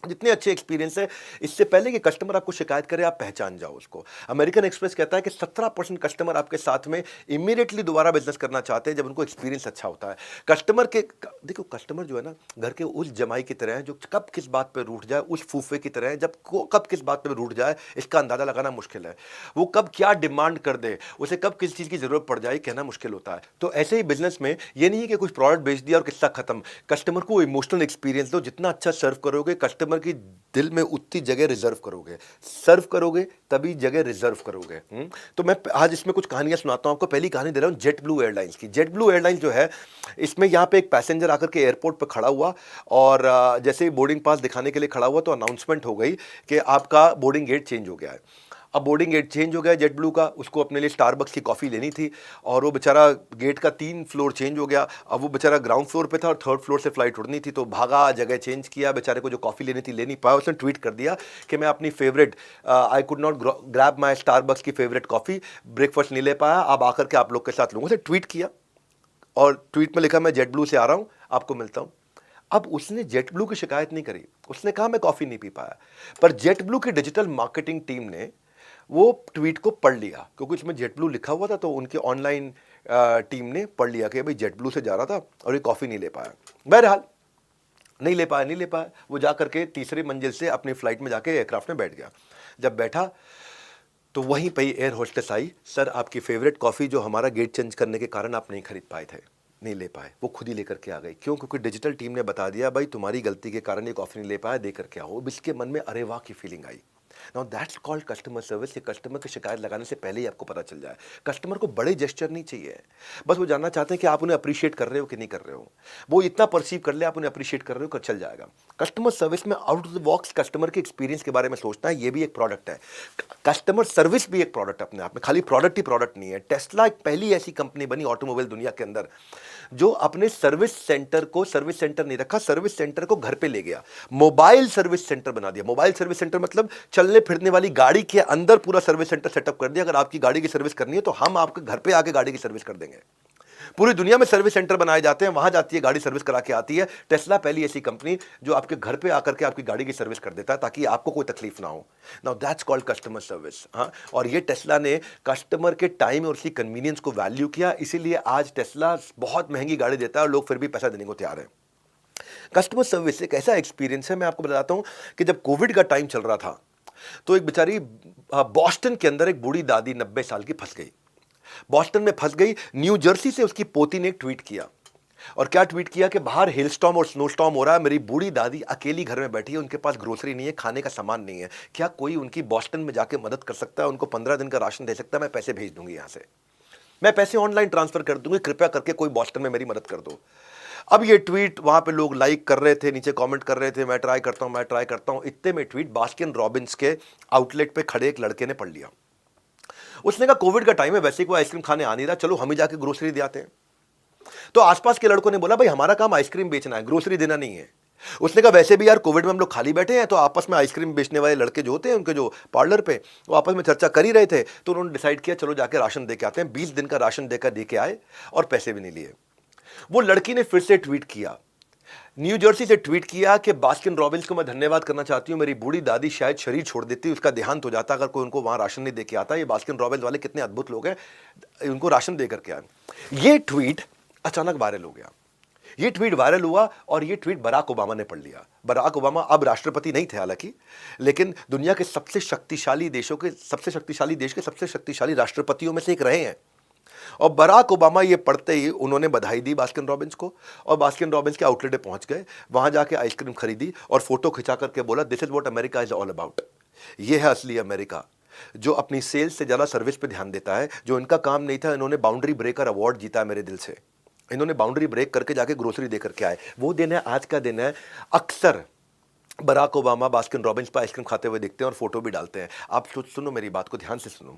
जितने अच्छे एक्सपीरियंस है, इससे पहले कि कस्टमर आपको शिकायत करे आप पहचान जाओ उसको। अमेरिकन एक्सप्रेस कहता है कि 17% कस्टमर आपके साथ में इमीडिएटली दोबारा बिजनेस करना चाहते हैं जब उनको एक्सपीरियंस अच्छा होता है। कस्टमर के देखो, कस्टमर जो है ना, घर के उस जमाई की तरह है जो कब किस बात पे रूठ जाए, उस फूफे की तरह है जब कब किस बात पे रूठ जाए इसका अंदाजा लगाना मुश्किल है। वो कब क्या डिमांड कर दे, उसे कब किस चीज़ की जरूरत पड़ जाए, कहना मुश्किल होता है। तो ऐसे ही बिजनेस में ये नहीं है कि कुछ प्रोडक्ट बेच दिया और किस्सा खत्म। कस्टमर को इमोशनल एक्सपीरियंस दो, जितना अच्छा सर्व करोगे कस्टमर कस्टमर की दिल में उतनी जगह रिजर्व करोगे, सर्व करोगे तभी जगह रिजर्व करोगे। तो मैं आज इसमें कुछ कहानियां सुनाता हूं आपको। पहली कहानी दे रहा हूं जेट ब्लू एयरलाइंस की। जेट ब्लू एयरलाइंस जो है, इसमें यहाँ पे एक पैसेंजर आकर के एयरपोर्ट पर खड़ा हुआ और जैसे ही बोर्डिंग पास दिखाने के लिए खड़ा हुआ तो अनाउंसमेंट हो गई कि आपका बोर्डिंग गेट चेंज हो गया है। अब बोर्डिंग गेट चेंज हो गया जेट ब्लू का, उसको अपने लिए स्टारबक्स की कॉफ़ी लेनी थी और वो बेचारा गेट का 3 फ्लोर चेंज हो गया। अब वो बेचारा ग्राउंड फ्लोर पे था और 3rd फ्लोर से फ्लाइट उड़नी थी, तो भागा, जगह चेंज किया। बेचारे को जो कॉफ़ी लेनी थी ले नहीं पाया। उसने ट्वीट कर दिया कि मैं अपनी favourite I could not grab my Starbucks की फेवरेट कॉफ़ी, ब्रेकफास्ट नहीं ले पाया, अब आकर के आप लोग के साथ लूँगा। उसने ट्वीट किया और ट्वीट में लिखा मैं जेट ब्लू से आ रहा हूँ, आपको मिलता हूँ। अब उसने जेट ब्लू की शिकायत नहीं करी, उसने कहा मैं कॉफ़ी नहीं पी पाया। पर जेट ब्लू की डिजिटल मार्केटिंग टीम ने वो ट्वीट को पढ़ लिया, क्योंकि उसमें जेट ब्लू लिखा हुआ था, तो उनके ऑनलाइन टीम ने पढ़ लिया कि भाई जेट ब्लू से जा रहा था और ये कॉफ़ी नहीं ले पाया। बहरहाल नहीं ले पाया। वो जा करके तीसरी मंजिल से अपनी फ्लाइट में जाके एयरक्राफ्ट में बैठ गया। जब बैठा तो वहीं पे एयर होस्टेस आई, सर आपकी फेवरेट कॉफ़ी जो हमारा गेट चेंज करने के कारण आप नहीं खरीद पाए थे, नहीं ले पाए, वो खुद ही लेकर के आ गई। क्यों? क्योंकि डिजिटल टीम ने बता दिया भाई तुम्हारी गलती के कारण ये कॉफ़ी नहीं ले पाया, दे करके आओ। अब इसके मन में अरे वाह की feeling I. Now that's called customer service. कि कस्टमर की शिकायत लगाने से पहले ही आपको पता चल जाए। कस्टमर को बड़े जेस्चर नहीं चाहिए, बस वो जानना चाहते हैं कि आप उन्हें अप्रिशिएट कर रहे हो कि नहीं कर रहे हो। वो इतना परसीव कर ले आप उन्हें अप्रिशिएट कर रहे हो, कर चल जाएगा। कस्टमर सर्विस में out of the box customer के एक्सपीरियंस के बारे में सोचना है, ये भी एक प्रोडक्ट है। कस्टमर सर्विस भी एक प्रोडक्ट अपने आप में, खाली प्रोडक्ट ही प्रोडक्ट नहीं है। टेस्ला एक पहली ऐसी कंपनी बनी ऑटोमोबाइल दुनिया के अंदर जो अपने सर्विस सेंटर को सर्विस सेंटर नहीं रखा, सर्विस सेंटर को घर पे ले गया, मोबाइल सर्विस सेंटर बना दिया। मोबाइल सर्विस सेंटर मतलब चलने फिरने वाली गाड़ी के अंदर पूरा सर्विस सेंटर सेटअप कर दिया। अगर आपकी गाड़ी की सर्विस करनी है तो हम आपके घर पे आके गाड़ी की सर्विस कर देंगे। पूरी दुनिया में सर्विस सेंटर बनाए जाते हैं, वहां जाती है गाड़ी, सर्विस करा के आती है। टेस्ला पहली ऐसी कंपनी जो आपके घर पे आकर के आपकी गाड़ी की सर्विस कर देता है ताकि आपको कोई तकलीफ ना हो। Now that's called customer service. हाँ, और ये टेस्ला ने कस्टमर के टाइम और उसकी कन्वीनियंस को वैल्यू किया, इसीलिए आज टेस्ला बहुत महंगी गाड़ी देता है और लोग फिर भी पैसा देने को तैयार है। कस्टमर सर्विस एक ऐसा एक्सपीरियंस है, मैं आपको बताता हूं कि जब कोविड का टाइम चल रहा था तो एक बेचारी बॉस्टन के अंदर एक बूढ़ी दादी 90 साल की फंस गई। बॉस्टन में फंस गई। न्यू जर्सी से उसकी पोती ने एक ट्वीट किया, और क्या ट्वीट किया कि बाहर हेलस्टॉर्म और स्नोस्टॉर्म हो रहा है, मेरी बूढ़ी दादी अकेली घर में बैठी है, उनके पास ग्रोसरी नहीं है, खाने का सामान नहीं है, क्या कोई उनकी बॉस्टन में जाके मदद कर सकता है, उनको 15 दिन का राशन दे सकता है, मैं पैसे भेज दूंगी, यहां से मैं पैसे ऑनलाइन ट्रांसफर कर दूंगी, कृपया करके कोई बॉस्टन में मेरी मदद कर दो। अब ये ट्वीट वहां पे लोग लाइक कर रहे थे, नीचे कमेंट कर रहे थे, मैं ट्राई करता हूं। इतने में ट्वीट बास्किन रॉबिन्स के आउटलेट पे खड़े एक लड़के ने पढ़ लिया। उसने कहा कोविड का टाइम है, वैसे कोई आइसक्रीम खाने आ नहीं रहा, चलो हम ही जाके ग्रोसरी दे आते हैं। तो आसपास के लड़कों ने बोला भाई हमारा काम आइसक्रीम बेचना है, ग्रोसरी देना नहीं है। उसने कहा वैसे भी यार कोविड में हम लोग खाली बैठे हैं, तो आपस में आइसक्रीम बेचने वाले लड़के जो होते हैं उनके जो पार्लर पे, वो आपस में चर्चा कर ही रहे थे, तो उन्होंने डिसाइड किया चलो जाके राशन दे के आते हैं। 20 दिन का राशन देकर दे के आए और पैसे भी नहीं लिए। वो लड़की ने फिर से ट्वीट किया, न्यू जर्सी से ट्वीट किया कि बास्किन रॉबिन्स को मैं धन्यवाद करना चाहती हूं, मेरी बूढ़ी दादी शायद शरीर छोड़ देती, उसका देहांत हो जाता अगर कोई उनको वहां राशन नहीं दे के आता। ये बास्किन रॉबिन्स वाले कितने अद्भुत लोग हैं, उनको राशन दे करके आए। ये ट्वीट अचानक वायरल हो गया। ये ट्वीट वायरल हुआ और ये ट्वीट बराक ओबामा ने पढ़ लिया। बराक ओबामा अब राष्ट्रपति नहीं थे हालांकि, लेकिन दुनिया के सबसे शक्तिशाली देशों के सबसे शक्तिशाली देश के सबसे शक्तिशाली राष्ट्रपतियों में से एक रहे हैं। और बराक ओबामा ये पढ़ते ही उन्होंने बधाई दी बास्किन रॉबिन्स को, और बास्किन रॉबिन्स के आउटलेट पे पहुंच गए, वहां जाके आइसक्रीम खरीदी और फोटो खिंचा करके बोला this is what America is all about. ये है असली अमेरिका, जो अपनी सेल्स से ज्यादा सर्विस पे ध्यान देता है। जो इनका काम नहीं था, इन्होंने बाउंड्री ब्रेकर अवार्ड जीता है मेरे दिल से। इन्होंने बाउंड्री ब्रेक करके जाके ग्रोसरी दे करके आए। वो दिन है, आज का दिन है। अक्सर बराक ओबामा बास्किन रॉबिन्स पर आइसक्रीम खाते हुए दिखते हैं और फोटो भी डालते हैं। आप सुनो मेरी बात को ध्यान से सुनो।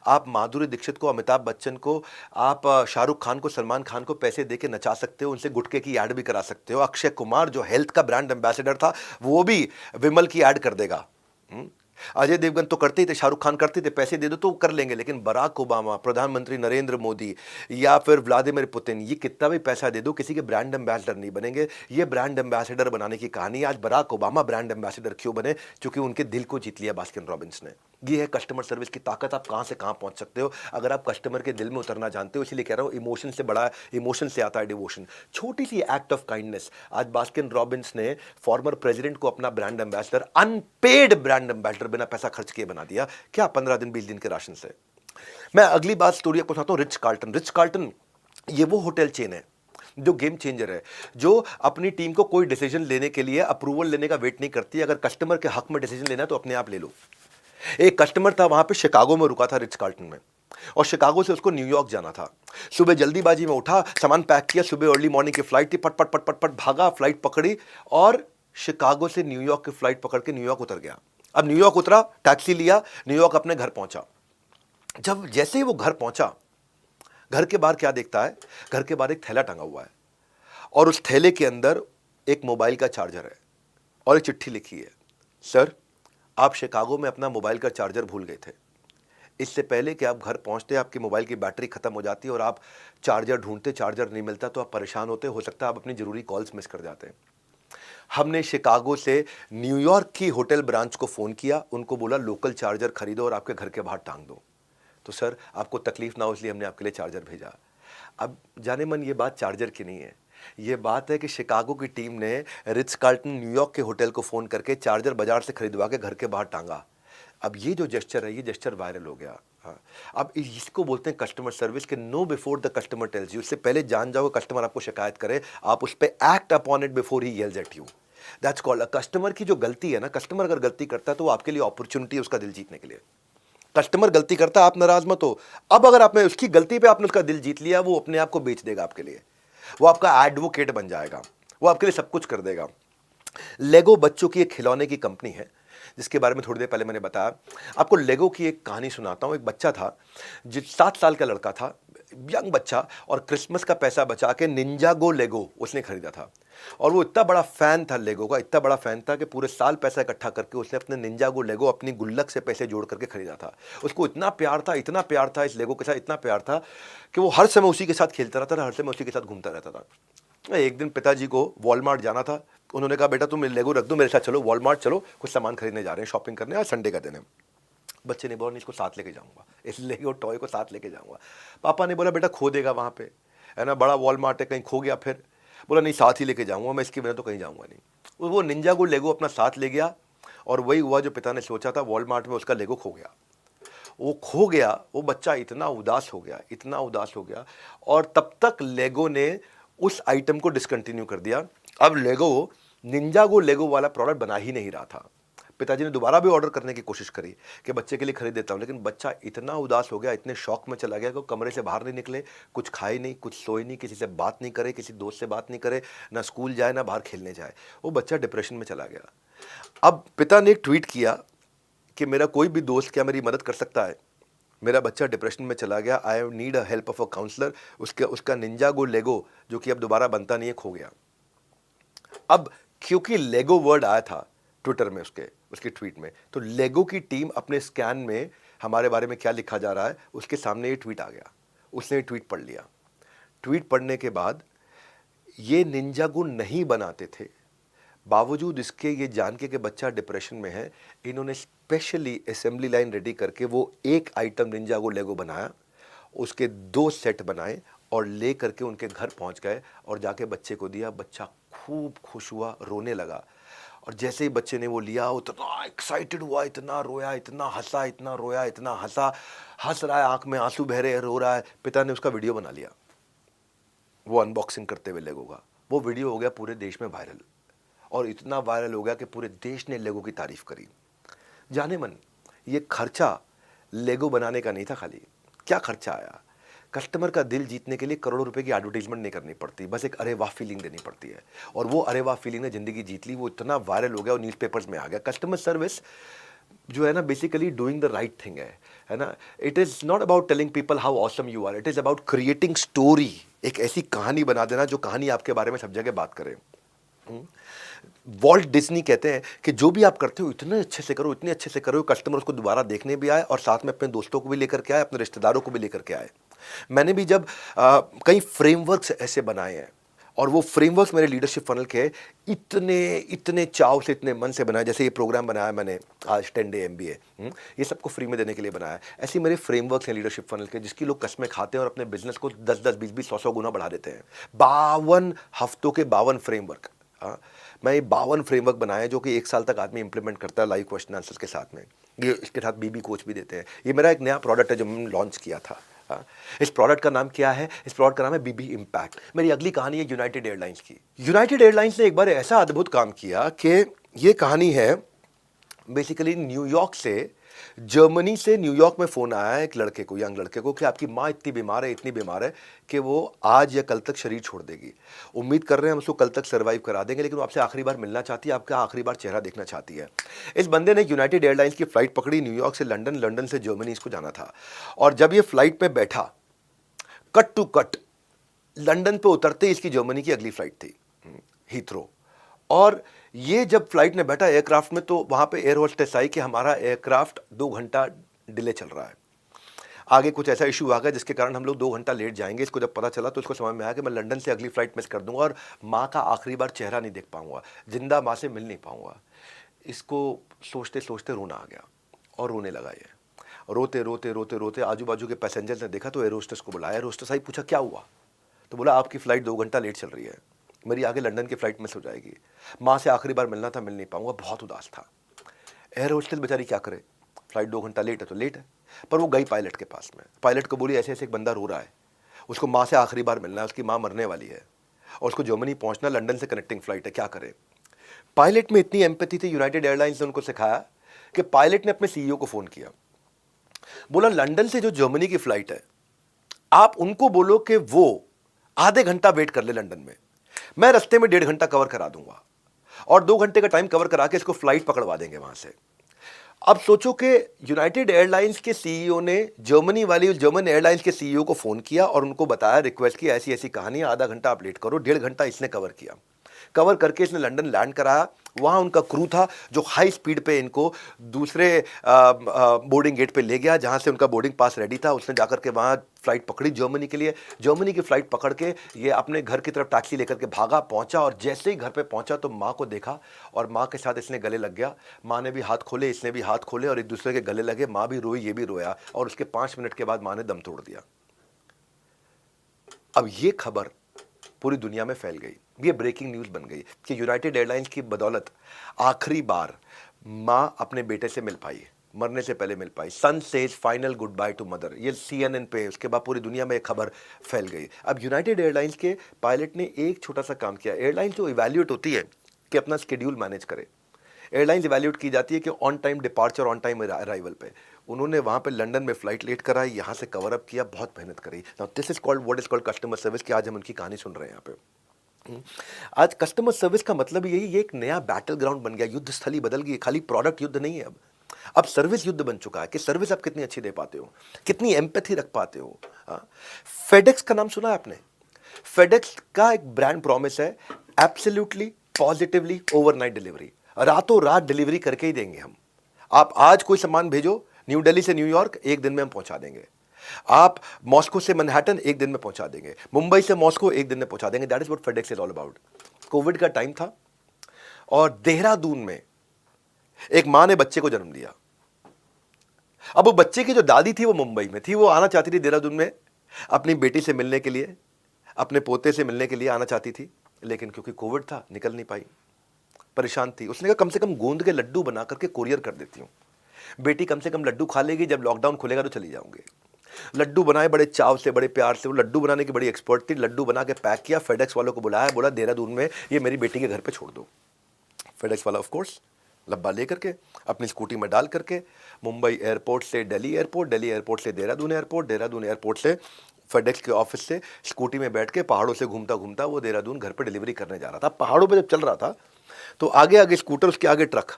आप माधुरी दीक्षित को, अमिताभ बच्चन को, आप शाहरुख खान को, सलमान खान को पैसे देके नचा सकते हो, उनसे गुटखे की ऐड भी करा सकते हो। अक्षय कुमार जो हेल्थ का ब्रांड एम्बेसडर था, वो भी विमल की ऐड कर देगा। अजय देवगन तो करते ही थे, शाहरुख खान करते थे, पैसे दे दो तो कर लेंगे। लेकिन बराक ओबामा, प्रधानमंत्री नरेंद्र मोदी या फिर व्लादिमीर पुतिन, ये कितना भी पैसा दे दो, किसी के ब्रांड एम्बेसडर नहीं बनेंगे। ये ब्रांड एम्बेसडर बनाने की कहानी। आज बराक ओबामा ब्रांड एम्बेसडर क्यों बने? क्योंकि उनके दिल को जीत लिया बास्किन रॉबिन्स ने। ये है कस्टमर सर्विस की ताकत। आप कहां से कहां पहुंच सकते हो अगर आप कस्टमर के दिल में उतरना जानते हो। इसलिए कह रहा हूं, इमोशन से बड़ा, इमोशन से आता है डिवोशन। छोटी सी एक्ट ऑफ काइंडनेस। आज बास्किन रॉबिन्स ने फॉर्मर प्रेसिडेंट को अपना brand ambassador, unpaid brand ambassador, बिना पैसा खर्च किए बना दिया। क्या 15 दिन 20 दिन के राशन से। मैं अगली बात स्टोरी आपको सुनाता हूं। Rich Carlton. रिच कार्ल्टन ये वो होटल चेन है जो गेम चेंजर है, जो अपनी टीम को कोई डिसीजन लेने के लिए अप्रूवल लेने का वेट नहीं करती। अगर कस्टमर के हक में डिसीजन लेना है तो अपने आप ले लो। एक कस्टमर था वहां पे, शिकागो में रुका था, रिट्ज कार्ल्टन में, और शिकागो से उसको न्यूयॉर्क जाना था। सुबह जल्दीबाजी में उठा, सामान पैक किया, सुबह अर्ली मॉर्निंग की फ्लाइट थी, पट पट पट पट पट भागा, फ्लाइट पकड़ी और शिकागो से न्यूयॉर्क की फ्लाइट पकड़ के न्यूयॉर्क उतर गया। अब न्यूयॉर्क उतरा, टैक्सी लिया, न्यूयॉर्क अपने घर पहुंचा। जब जैसे ही वो घर पहुंचा, घर के बाहर क्या देखता है? घर के बाहर एक थैला टंगा हुआ है और उस थैले के अंदर एक मोबाइल का चार्जर है और एक चिट्ठी लिखी है, सर आप शिकागो में अपना मोबाइल का चार्जर भूल गए थे। इससे पहले कि आप घर पहुंचते आपकी मोबाइल की बैटरी खत्म हो जाती और आप चार्जर ढूंढते, चार्जर नहीं मिलता तो आप परेशान होते, हो सकता है आप अपनी जरूरी कॉल्स मिस कर जाते हैं। हमने शिकागो से न्यूयॉर्क की होटल ब्रांच को फ़ोन किया, उनको बोला लोकल चार्जर खरीदो और आपके घर के बाहर टांग दो। तो सर आपको तकलीफ ना हो इसलिए हमने आपके लिए चार्जर भेजा। अब जाने मन ये बात चार्जर की नहीं है, ये बात है कि शिकागो की टीम ने रिट्ज कार्ल्टन न्यूयॉर्क के होटल को फ़ोन करके चार्जर बाजार से खरीदवा के घर के बाहर टांगा। अब ये जो जेस्चर है, ये जेस्चर वायरल हो गया। हाँ, अब इसको बोलते हैं कस्टमर सर्विस के know before the customer tells you. इससे पहले जान जाओ कस्टमर आपको शिकायत करे, आप उस पर act upon it before he येल्स eight you. That's called a customer की जो गलती है ना, कस्टमर अगर गलती करता है तो वो आपके लिए अपॉर्चुनिटी है उसका दिल जीतने के लिए। कस्टमर गलती करता है, आप नाराज मत हो। अब अगर आपने उसकी गलती पे आपने उसका दिल जीत लिया, वो अपने आप को बेच देगा आपके लिए, वो आपका एडवोकेट बन जाएगा, वो आपके लिए सब कुछ कर देगा। लेगो बच्चों की एक खिलौने की कंपनी है जिसके बारे में थोड़ी देर पहले मैंने बताया। आपको लेगो की एक कहानी सुनाता हूं। एक बच्चा था, जिस 7 साल का लड़का था, यंग बच्चा, और क्रिसमस का पैसा बचा के निंजागो लेगो उसने खरीदा था। और वो इतना बड़ा फैन था लेगो का, इतना बड़ा फैन था कि पूरे साल पैसा इकट्ठा करके उसने अपने निंजागो लेगो अपनी गुल्लक से पैसे जोड़ करके खरीदा था। उसको इतना प्यार था, इतना प्यार था इस लेगो के साथ, इतना प्यार था कि वो हर समय उसी के साथ खेलता रहता था, हर समय उसी के साथ घूमता रहता था। एक दिन पिताजी को वॉलमार्ट जाना था। उन्होंने कहा बेटा तुम लेगो रख दो, मेरे साथ चलो वॉलमार्ट चलो, कुछ सामान खरीदने जा रहे हैं, शॉपिंग करने, आज संडे का दिन है। बच्चे ने बोला नहीं इसको साथ लेके जाऊंगा, इस लेगो टॉय को साथ लेके जाऊंगा। पापा ने बोला बेटा खो देगा वहां पे, है ना, बड़ा वॉलमार्ट है, कहीं खो गया फिर। बोला नहीं साथ ही लेके जाऊंगा मैं, इसके बिना तो कहीं जाऊंगा नहीं। वो निंजागो लेगो अपना साथ ले गया और वही हुआ जो पिता ने सोचा था, वॉलमार्ट में उसका लेगो खो गया। वो खो गया, वो बच्चा इतना उदास हो गया, इतना उदास हो गया, और तब तक लेगो ने उस आइटम को डिसकंटिन्यू कर दिया। अब लेगो निंजागो लेगो वाला प्रोडक्ट बना ही नहीं रहा था। पिताजी ने दोबारा भी ऑर्डर करने की कोशिश करी कि बच्चे के लिए खरीद देता हूँ, लेकिन बच्चा इतना उदास हो गया, इतने शौक में चला गया कि वो कमरे से बाहर नहीं निकले, कुछ खाए नहीं, कुछ सोए नहीं, किसी से बात नहीं करे, किसी दोस्त से बात नहीं करे, ना स्कूल जाए ना बाहर खेलने जाए। वो बच्चा डिप्रेशन में चला गया। अब पिता ने एक ट्वीट किया कि मेरा कोई भी दोस्त क्या मेरी मदद कर सकता है, मेरा बच्चा डिप्रेशन में चला गया, I need a help of a counsellor. उसका निंजागो लेगो जो कि अब दोबारा बनता नहीं है, खो गया। अब क्योंकि लेगो वर्ड आया था ट्विटर में, उसके ट्वीट में, तो लेगो की टीम अपने स्कैन में हमारे बारे में क्या लिखा जा रहा है उसके सामने ये ट्वीट आ गया। उसने ये ट्वीट पढ़ लिया। ट्वीट पढ़ने के बाद ये निंजागो नहीं बनाते थे, बावजूद इसके ये जान के कि बच्चा डिप्रेशन में है, इन्होंने स्पेशली असेंबली लाइन रेडी करके वो एक आइटम निंजागो लेगो बनाया, उसके 2 सेट बनाए और ले करके उनके घर पहुंच गए और जाके बच्चे को दिया। बच्चा खूब खुश हुआ, रोने लगा, और जैसे ही बच्चे ने वो लिया उतना एक्साइटेड हुआ, इतना रोया, इतना हंसा, इतना रोया, इतना हंसा, हंस रहा है, आंख में आंसू बह रहे हैं, रो रहा है। पिता ने उसका वीडियो बना लिया, वो अनबॉक्सिंग करते हुए लेगो का। वो वीडियो हो गया पूरे देश में वायरल, और इतना वायरल हो गया कि पूरे देश ने लेगो की तारीफ करी। जाने मन ये खर्चा लेगो बनाने का नहीं था खाली। क्या खर्चा आया? कस्टमर का दिल जीतने के लिए करोड़ों रुपए की एडवर्टाइजमेंट नहीं करनी पड़ती, बस एक अरे वाह फीलिंग देनी पड़ती है, और वो अरे वाह फीलिंग ने जिंदगी जीत ली। वो इतना वायरल हो गया और न्यूज़पेपर्स में आ गया। कस्टमर सर्विस जो है ना, basically doing the right thing है ना। It is not about telling people how awesome you are, it is about creating story. एक ऐसी कहानी बना देना जो कहानी आपके बारे में सब जगह बात करे। वॉल्ट डिज्नी कहते हैं कि जो भी आप करते हो इतने अच्छे से करो, इतने अच्छे से करो, कस्टमर उसको दोबारा देखने भी आए और साथ में अपने दोस्तों को भी लेकर के आए, अपने रिश्तेदारों को भी लेकर के आए। मैंने भी जब कई फ्रेमवर्क्स ऐसे बनाए हैं, और वो फ्रेमवर्क्स मेरे लीडरशिप फनल के इतने चाव से, इतने मन से बनाए। जैसे ये प्रोग्राम बनाया मैंने आज 10 डे MBA, ये सबको फ्री में देने के लिए बनाया। ऐसे मेरे फ्रेमवर्क्स हैं लीडरशिप फनल के, जिसकी लोग कस्में खाते हैं और अपने बिजनेस को 10-10, 20-20, 100-100 गुना बढ़ा देते हैं। 52 हफ्तों के 52 फ्रेमवर्क। मैं ये 52 फ्रेमवर्क बनाए जो कि 1 साल तक आदमी इंप्लीमेंट करता है लाइव क्वेश्चन आंसर्स के साथ में। ये इसके साथ BB कोच भी देते हैं। ये मेरा एक नया प्रोडक्ट है जो मैंने लॉन्च किया था, हाँ, इस प्रोडक्ट का नाम क्या है? इस प्रोडक्ट का नाम है बीबी इम्पैक्ट। मेरी अगली कहानी है यूनाइटेड एयरलाइंस की। यूनाइटेड एयरलाइंस ने एक बार ऐसा अद्भुत काम किया कि ये कहानी है बेसिकली न्यूयॉर्क से, जर्मनी से न्यूयॉर्क में फ़ोन आया है एक लड़के को, यंग लड़के को, कि आपकी माँ इतनी बीमार है, इतनी बीमार है कि वो आज या कल तक शरीर छोड़ देगी। उम्मीद कर रहे हैं हम उसको कल तक सर्वाइव करा देंगे, लेकिन वो आपसे आखिरी बार मिलना चाहती है, आपका आखिरी बार चेहरा देखना चाहती है। इस बंदे ने यूनाइटेड एयरलाइंस की फ़्लाइट पकड़ी, न्यूयॉर्क से लंदन, लंदन से जर्मनी इसको जाना था। और जब ये फ़्लाइट में बैठा, कट टू कट लंदन पे उतरते ही इसकी जर्मनी की अगली फ़्लाइट थी, हीथ्रो। और ये जब फ्लाइट में बैठा एयरक्राफ्ट में, तो वहाँ पे एयर होस्टेस आई कि हमारा एयरक्राफ्ट 2 घंटा डिले चल रहा है, आगे कुछ ऐसा इशू आ गया जिसके कारण हम लोग 2 घंटा लेट जाएंगे। इसको जब पता चला तो इसको समझ में आया कि मैं लंदन से अगली फ्लाइट मिस कर दूंगा और माँ का आखिरी बार चेहरा नहीं देख पाऊंगा, जिंदा माँ से मिल नहीं पाऊंगा। इसको सोचते सोचते रोना आ गया और रोने लगा। ये रोते रोते रोते रोते आजू बाजू के पैसेंजर्स ने देखा तो एयर होस्टेस को बुलाया। एयर होस्टेस आई, पूछा क्या हुआ? तो बोला आपकी फ़्लाइट 2 घंटा लेट चल रही है, मेरी आगे लंदन की फ़्लाइट मिस हो जाएगी, माँ से आखिरी बार मिलना था, मिल नहीं पाऊंगा। बहुत उदास था। एयर होस्टेस बेचारी क्या करे, फ़्लाइट 2 घंटा लेट है तो लेट है। पर वो गई पायलट के पास में, पायलट को बोली ऐसे ऐसे एक बंदा रो रहा है, उसको माँ से आखिरी बार मिलना है, उसकी माँ मरने वाली है और उसको जर्मनी पहुंचना, लंदन से कनेक्टिंग फ़्लाइट है, क्या करे? पायलट में इतनी एम्पैथी थी, यूनाइटेड एयरलाइंस ने उनको सिखाया कि पायलट ने अपने सीईओ को फ़ोन किया, बोला लंदन से जो जर्मनी की फ़्लाइट है आप उनको बोलो कि वो आधे घंटा वेट कर ले लंदन में, मैं रास्ते में 1.5 घंटा कवर करा दूंगा और 2 घंटे का टाइम कवर करा के इसको फ्लाइट पकड़वा देंगे वहां से। अब सोचो कि यूनाइटेड एयरलाइंस के सीईओ ने जर्मन एयरलाइंस के सीईओ को फोन किया और उनको बताया, रिक्वेस्ट की, ऐसी ऐसी कहानी, आधा घंटा आप लेट करो। 1.5 घंटा इसने कवर किया, कवर करके इसने लंदन लैंड कराया। वहाँ उनका क्रू था जो हाई स्पीड पे इनको दूसरे बोर्डिंग गेट पे ले गया जहाँ से उनका बोर्डिंग पास रेडी था। उसने जाकर के वहाँ फ्लाइट पकड़ी जर्मनी के लिए। जर्मनी की फ्लाइट पकड़ के ये अपने घर की तरफ टैक्सी लेकर के भागा, पहुँचा और जैसे ही घर पे पहुँचा तो माँ को देखा और माँ के साथ इसने गले लग गया। माँ ने भी हाथ खोले, इसने भी हाथ खोले और एक दूसरे के गले लगे। माँ भी रोई, ये भी रोया और उसके 5 मिनट के बाद माँ ने दम तोड़ दिया। अब ये खबर पूरी दुनिया में फैल गई, ये ब्रेकिंग न्यूज़ बन गई कि यूनाइटेड एयरलाइंस की बदौलत आखिरी बार माँ अपने बेटे से मिल पाई, मरने से पहले मिल पाई। Son says final goodbye to mother, ये CNN पे, उसके बाद पूरी दुनिया में एक खबर फैल गई। अब यूनाइटेड एयरलाइंस के पायलट ने एक छोटा सा काम किया। एयरलाइंस जो इवैल्यूएट होती है कि अपना शेड्यूल मैनेज करे, एयरलाइंस इवैल्यूएट की जाती है कि on time departure, on time arrival पे। उन्होंने वहाँ पे लंदन में फ्लाइट लेट कराई, यहाँ से कवर अप किया, बहुत मेहनत करी। Now this is called, what is called customer service, कि आज हम उनकी कहानी सुन रहे हैं यहाँ पे। आज कस्टमर सर्विस का मतलब यही, ये एक नया बैटल ग्राउंड बन गया, युद्ध स्थली बदल गई। खाली प्रोडक्ट युद्ध नहीं है, अब सर्विस युद्ध बन चुका है कि सर्विस आप कितनी अच्छी दे पाते हो, कितनी एम्पैथी रख पाते हो। फेडेक्स का नाम सुना है आपने? फेडेक्स का एक ब्रांड प्रॉमिस है, एब्सोल्युटली पॉजिटिवली ओवरनाइट डिलीवरी, रातों रात डिलीवरी करके ही देंगे हम। आप आज कोई सामान भेजो न्यू दिल्ली से न्यूयॉर्क, 1 दिन में हम पहुंचा देंगे। आप मॉस्को से मैनहट्टन 1 दिन में पहुंचा देंगे, मुंबई से मॉस्को 1 दिन में पहुंचा देंगे। That is what FedEx is all about. Covid का टाइम था और देहरादून में एक मां ने बच्चे को जन्म दिया। अब वो बच्चे की जो दादी थी वो मुंबई में थी, वो आना चाहती थी देहरादून में अपनी बेटी से मिलने के लिए, अपने पोते से मिलने के लिए आना चाहती थी, लेकिन क्योंकि कोविड था निकल नहीं पाई, परेशान थी। उसने कहा कम से कम गोंद के लड्डू बना करके कोरियर कर देती हूँ, बेटी कम से कम लड्डू खा लेगी, जब लॉकडाउन खुलेगा तो चली जाऊंगी। लड्डू बनाए बड़े चाव से, बड़े प्यार से, वो लड्डू बनाने की बड़ी एक्सपर्ट थी। लड्डू बना के पैक किया, फेडेक्स वालों को बुलाया, बोला देहरादून में ये मेरी बेटी के घर पे छोड़ दो। फेडेक्स वाला ऑफ कोर्स डब्बा लेकर के अपनी स्कूटी में डाल करके मुंबई एयरपोर्ट से दिल्ली एयरपोर्ट, दिल्ली एयरपोर्ट से देहरादून एयरपोर्ट, देहरादून एयरपोर्ट से फेडेक्स के ऑफिस से स्कूटी में बैठ के पहाड़ों से घूमता घूमता वो देहरादून घर पे डिलीवरी करने जा रहा था। पहाड़ों पे जब चल रहा था तो आगे आगे स्कूटर, उसके आगे ट्रक,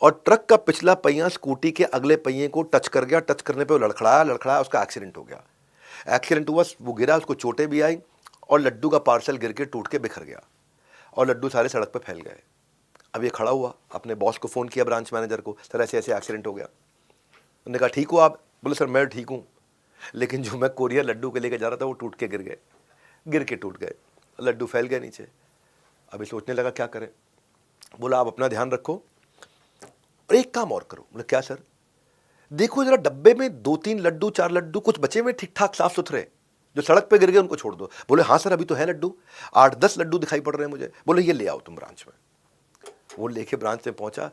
और ट्रक का पिछला पहिया स्कूटी के अगले पहिए को टच कर गया। टच करने पे वो लड़खड़ाया, उसका एक्सीडेंट हो गया। एक्सीडेंट हुआ, वो गिरा, उसको चोटें भी आई और लड्डू का पार्सल गिर के टूट के बिखर गया और लड्डू सारे सड़क पे फैल गए। अब ये खड़ा हुआ, अपने बॉस को फ़ोन किया, ब्रांच मैनेजर को, सर ऐसे ऐसे एक्सीडेंट हो गया। उन्होंने कहा ठीक हो आप? बोले सर मैं ठीक हूँ, लेकिन जो मैं कोरियर लड्डू के लेके जा रहा था वो टूट के गिर गए, गिर के टूट गए, लड्डू फैल गए नीचे। अभी सोचने लगा क्या करें। बोला आप अपना ध्यान रखो और एक काम और करो। बोले क्या सर? देखो जरा डब्बे में 2-3 लड्डू, 4 लड्डू कुछ बचे हुए ठीक ठाक साफ सुथरे, जो सड़क पे गिर गए उनको छोड़ दो। बोले हाँ सर अभी तो है लड्डू, 8-10 लड्डू दिखाई पड़ रहे हैं मुझे। बोले ये ले आओ तुम ब्रांच में। वो लेके ब्रांच में पहुंचा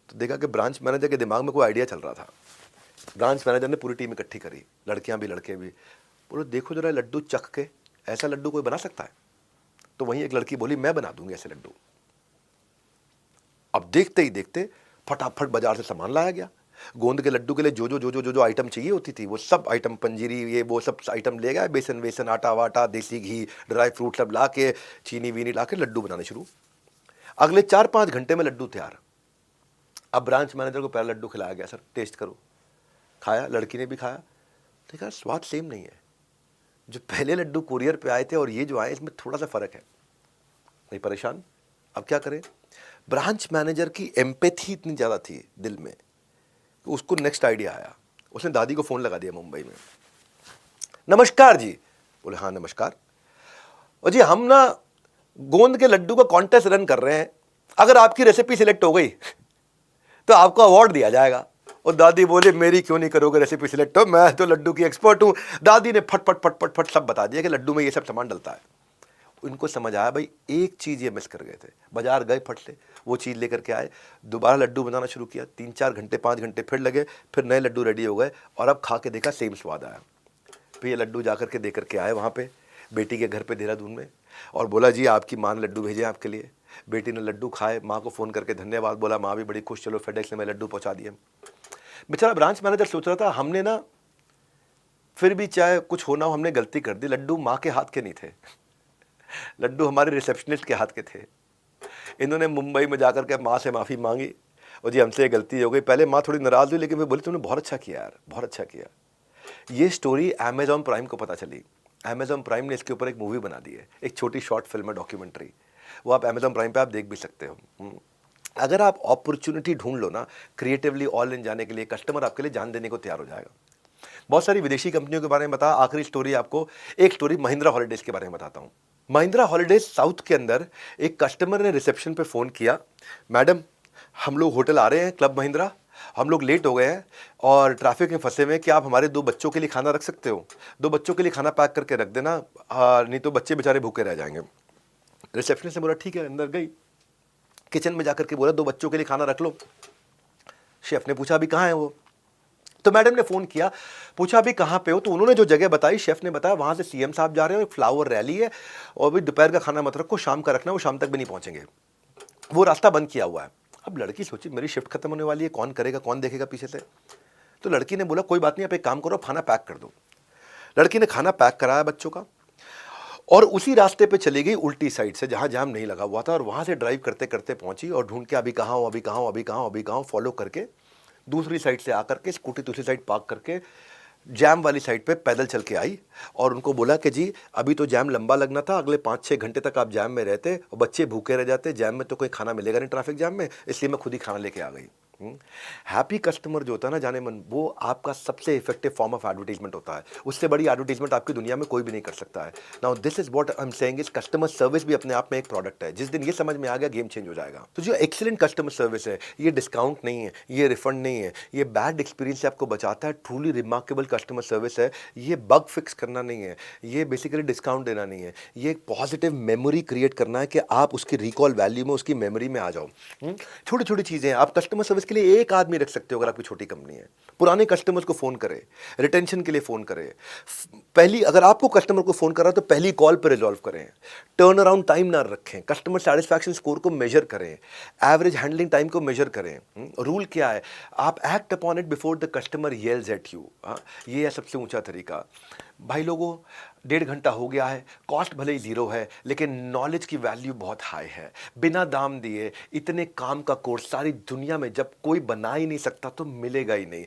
तो देखा कि ब्रांच मैनेजर के दिमाग में कोई आइडिया चल रहा था ब्रांच मैनेजर ने पूरी टीम इकट्ठी करी, लड़कियां भी लड़के भी। बोले देखो जरा लड्डू चख के, ऐसा लड्डू कोई बना सकता है? तो वहीं एक लड़की बोली मैं बना दूंगी ऐसे लड्डू। अब देखते ही देखते फटाफट बाजार से सामान लाया गया। गोंद के लड्डू के लिए जो आइटम चाहिए होती थी वो सब आइटम, पंजीरी ये वो सब आइटम ले गया, बेसन वेसन आटा वाटा देसी घी ड्राई फ्रूट सब ला के, चीनी वीनी ला के लड्डू बनाने शुरू। अगले 4-5 घंटे में लड्डू तैयार। अब ब्रांच मैनेजर को पहला लड्डू खिलाया गया, सर टेस्ट करो। खाया, लड़की ने भी खाया, देखा स्वाद सेम नहीं है। जो पहले लड्डू कुरियर पे आए थे और ये जो आए इसमें थोड़ा सा फर्क है। नहीं परेशान, अब क्या करें? ब्रांच मैनेजर की एम्पैथी इतनी ज्यादा थी दिल में, उसको नेक्स्ट आइडिया आया। उसने दादी को फोन लगा दिया मुंबई में। नमस्कार जी। बोले हाँ नमस्कार। और जी हम ना गोंद के लड्डू का कॉन्टेस्ट रन कर रहे हैं, अगर आपकी रेसिपी सिलेक्ट हो गई तो आपको अवार्ड दिया जाएगा। और दादी बोले मेरी क्यों नहीं करोगे रेसिपी सिलेक्ट, हो मैं तो लड्डू की एक्सपर्ट हूं। दादी ने फट फट फट फट फट सब बता दिया कि लड्डू में ये सब सामान डलता है। उनको समझ आया भाई एक चीज़ ये मिस कर गए थे। बाजार गए फट से, वो चीज़ लेकर के आए, दोबारा लड्डू बनाना शुरू किया। 3-4 घंटे 5 घंटे फिर लगे, फिर नए लड्डू रेडी हो गए और अब खा के देखा सेम स्वाद आया। फिर ये लड्डू जा करके दे करके आए वहाँ पे बेटी के घर पे देहरादून में, और बोला जी आपकी माँ ने लड्डू भेजे आपके लिए। बेटी ने लड्डू खाए, माँ को फ़ोन करके धन्यवाद बोला, माँ भी बड़ी खुश, चलो फेडेक्स ने मैं लड्डू पहुँचा दिए। बेचारा ब्रांच मैनेजर सोच रहा था हमने ना फिर भी चाहे कुछ होना हो हमने गलती कर दी, लड्डू माँ के हाथ के नहीं थे, लड्डू हमारे रिसेप्शनिस्ट के हाथ के थे। इन्होंने मुंबई में जाकर के माँ से माफ़ी मांगी, और जी हमसे गलती हो गई। पहले माँ थोड़ी नाराज़ हुई, लेकिन मैं बोली तुमने बहुत अच्छा किया यार, बहुत अच्छा किया। ये स्टोरी अमेजॉन प्राइम को पता चली। अमेजॉन प्राइम ने इसके ऊपर एक मूवी बना दी है, एक छोटी शॉर्ट फिल्म है, डॉक्यूमेंट्री। वो आप अमेजॉन प्राइम पे आप देख भी सकते हो। अगर आप अपॉर्चुनिटी ढूंढ लो ना क्रिएटिवली ऑल इन जाने के लिए, कस्टमर आपके लिए जान देने को तैयार हो जाएगा। बहुत सारी विदेशी कंपनियों के बारे में बता। आखिरी स्टोरी आपको, एक स्टोरी महिंद्रा हॉलिडेज के बारे में बताता हूँ। महिंद्रा हॉलिडेज साउथ के अंदर एक कस्टमर ने रिसेप्शन पे फ़ोन किया, मैडम हम लोग होटल आ रहे हैं क्लब महिंद्रा, हम लोग लेट हो गए हैं और ट्रैफिक में फंसे हुए हैं, कि आप हमारे 2 बच्चों के लिए खाना रख सकते हो? 2 बच्चों के लिए खाना पैक करके रख देना, नहीं तो बच्चे बेचारे भूखे रह जाएंगे। रिसेप्शनिस्ट ने बोला ठीक है। अंदर गई, किचन में जाकर के बोला 2 बच्चों के लिए खाना रख लो। शेफ ने पूछा अभी कहाँ है वो? तो मैडम ने फ़ोन किया, पूछा अभी कहाँ पे हो? तो उन्होंने जो जगह बताई, शेफ ने बताया वहाँ से सीएम साहब जा रहे हैं, एक फ्लावर रैली है, और भी दोपहर का खाना मत रखो, शाम का रखना, वो शाम तक भी नहीं पहुँचेंगे, वो रास्ता बंद किया हुआ है। अब लड़की सोची मेरी शिफ्ट खत्म होने वाली है, कौन करेगा, कौन देखेगा पीछे से? तो लड़की ने बोला कोई बात नहीं, आप एक काम करो, खाना पैक कर दो। लड़की ने खाना पैक कराया बच्चों का, और उसी रास्ते पे चली गई उल्टी साइड से जहाँ जाम नहीं लगा हुआ था, और वहाँ से ड्राइव करते करते पहुँची और ढूंढ के अभी कहाँ हो, अभी कहाँ हो, अभी कहाँ हो, अभी कहाँ हो, फॉलो करके दूसरी साइड से आकर के स्कूटी दूसरी साइड पार्क करके जैम वाली साइड पे पैदल चल के आई, और उनको बोला कि जी अभी तो जैम लंबा लगना था, अगले 5-6 घंटे तक आप जैम में रहते और बच्चे भूखे रह जाते, जैम में तो कोई खाना मिलेगा नहीं ट्रैफिक जैम में, इसलिए मैं खुद ही खाना लेके आ गई। हैप्पी कस्टमर जो होता है ना जाने मन, वो आपका सबसे इफेक्टिव फॉर्म ऑफ एडवर्टीजमेंट होता है। उससे बड़ी एडवर्टीजमेंट आपकी दुनिया में कोई भी नहीं कर सकता है। Now this is what I am saying is customer service भी अपने आप में एक प्रोडक्ट है। जिस दिन ये समझ में आ गया गेम चेंज हो जाएगा। तो जो एक्सीलेंट कस्टमर सर्विस है, ये डिस्काउंट नहीं है, ये रिफंड नहीं है, ये बैड एक्सपीरियंस से आपको बचाता है। ट्रूली रिमार्केबल कस्टमर सर्विस है। ये बग फिक्स करना नहीं है, ये बेसिकली डिस्काउंट देना नहीं है, ये एक पॉजिटिव मेमोरी क्रिएट करना है कि आप उसकी रिकॉल वैल्यू में, उसकी मेमोरी में आ जाओ। छोटी छोटी चीजें आप कस्टमर सर्विस के लिए एक आदमी रख सकते हो अगर आपकी छोटी कंपनी है। पुराने कस्टमर्स को फोन करें, रिटेंशन के लिए फोन करें। पहली अगर आपको कस्टमर को फोन कर रहा है तो पहली कॉल पर रिजॉल्व करें। टर्न अराउंड टाइम ना रखें, कस्टमर सेटिस्फैक्शन स्कोर को मेजर करें, एवरेज हैंडलिंग टाइम को मेजर करें। रूल क्या है? आप act upon it before the customer येल्स eight you. ये है सबसे ऊंचा तरीका। भाई लोगों 1.5 घंटा हो गया है, कॉस्ट भले ही 0 है लेकिन नॉलेज की वैल्यू बहुत हाई है। बिना दाम दिए इतने काम का कोर्स सारी दुनिया में जब कोई बना ही नहीं सकता तो मिलेगा ही नहीं।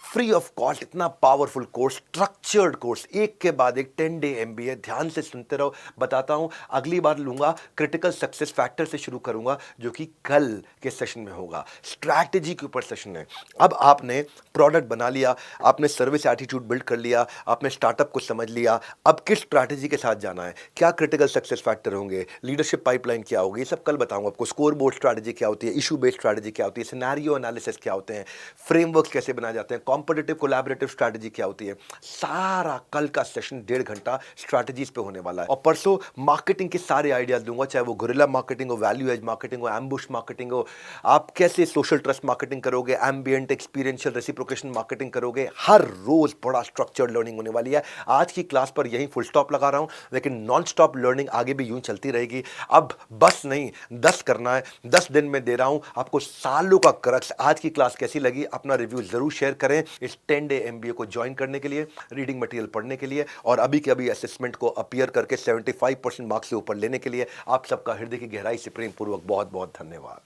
फ्री ऑफ कॉस्ट इतना पावरफुल कोर्स, स्ट्रक्चर्ड कोर्स, एक के बाद एक 10 डे MBA। ध्यान से सुनते रहो, बताता हूँ। अगली बार लूंगा क्रिटिकल सक्सेस फैक्टर से शुरू करूंगा, जो कि कल के सेशन में होगा। स्ट्रैटेजी के ऊपर सेशन है। अब आपने प्रोडक्ट बना लिया, आपने सर्विस एटीट्यूड बिल्ड कर लिया, आपने स्टार्टअप को समझ लिया, अब किस स्ट्रैटेजी के साथ जाना है, क्या क्रिटिकल सक्सेस फैक्टर होंगे, लीडरशिप पाइपलाइन क्या होगी, ये सब कल बताऊंगा आपको। स्कोर बोर्ड स्ट्रैटेजी क्या होती है, इशू बेस्ड स्ट्रैटेजी क्या होती है, सिनेरियो एनालिसिस क्या होते हैं, फ्रेमवर्क्स कैसे बनाए जाते हैं, कॉम्पिटिटिव कोलैबोरेटिव स्ट्रैटेजी क्या होती है। सारा कल का सेशन 1.5 घंटा स्ट्रैटेजीज पे होने वाला है। और परसों मार्केटिंग के सारे आइडियाज दूंगा, चाहे वो गुरिल्ला मार्केटिंग हो, वैल्यू एज मार्केटिंग हो, एम्बुश मार्केटिंग हो, आप कैसे सोशल ट्रस्ट मार्केटिंग करोगे, एम्बिएंट एक्सपीरियंशियल रेसिप्रोकेशन मार्केटिंग करोगे। हर रोज बड़ा स्ट्रक्चर्ड लर्निंग होने वाली है। आज की क्लास पर यही फुल स्टॉप लगा रहा हूं, लेकिन नॉन स्टॉप लर्निंग आगे भी यूं चलती रहेगी। अब बस नहीं 10 करना है, 10 दिन में दे रहा हूं आपको सालों का क्रक्स। आज की क्लास कैसी लगी, अपना रिव्यू जरूर शेयर करें। इस 10 डे एमबीए को ज्वाइन करने के लिए, रीडिंग मटेरियल पढ़ने के लिए और अभी के अभी असेसमेंट को अपीयर करके 75% मार्क्स से ऊपर लेने के लिए आप सबका हृदय की गहराई से प्रेम पूर्वक बहुत बहुत धन्यवाद।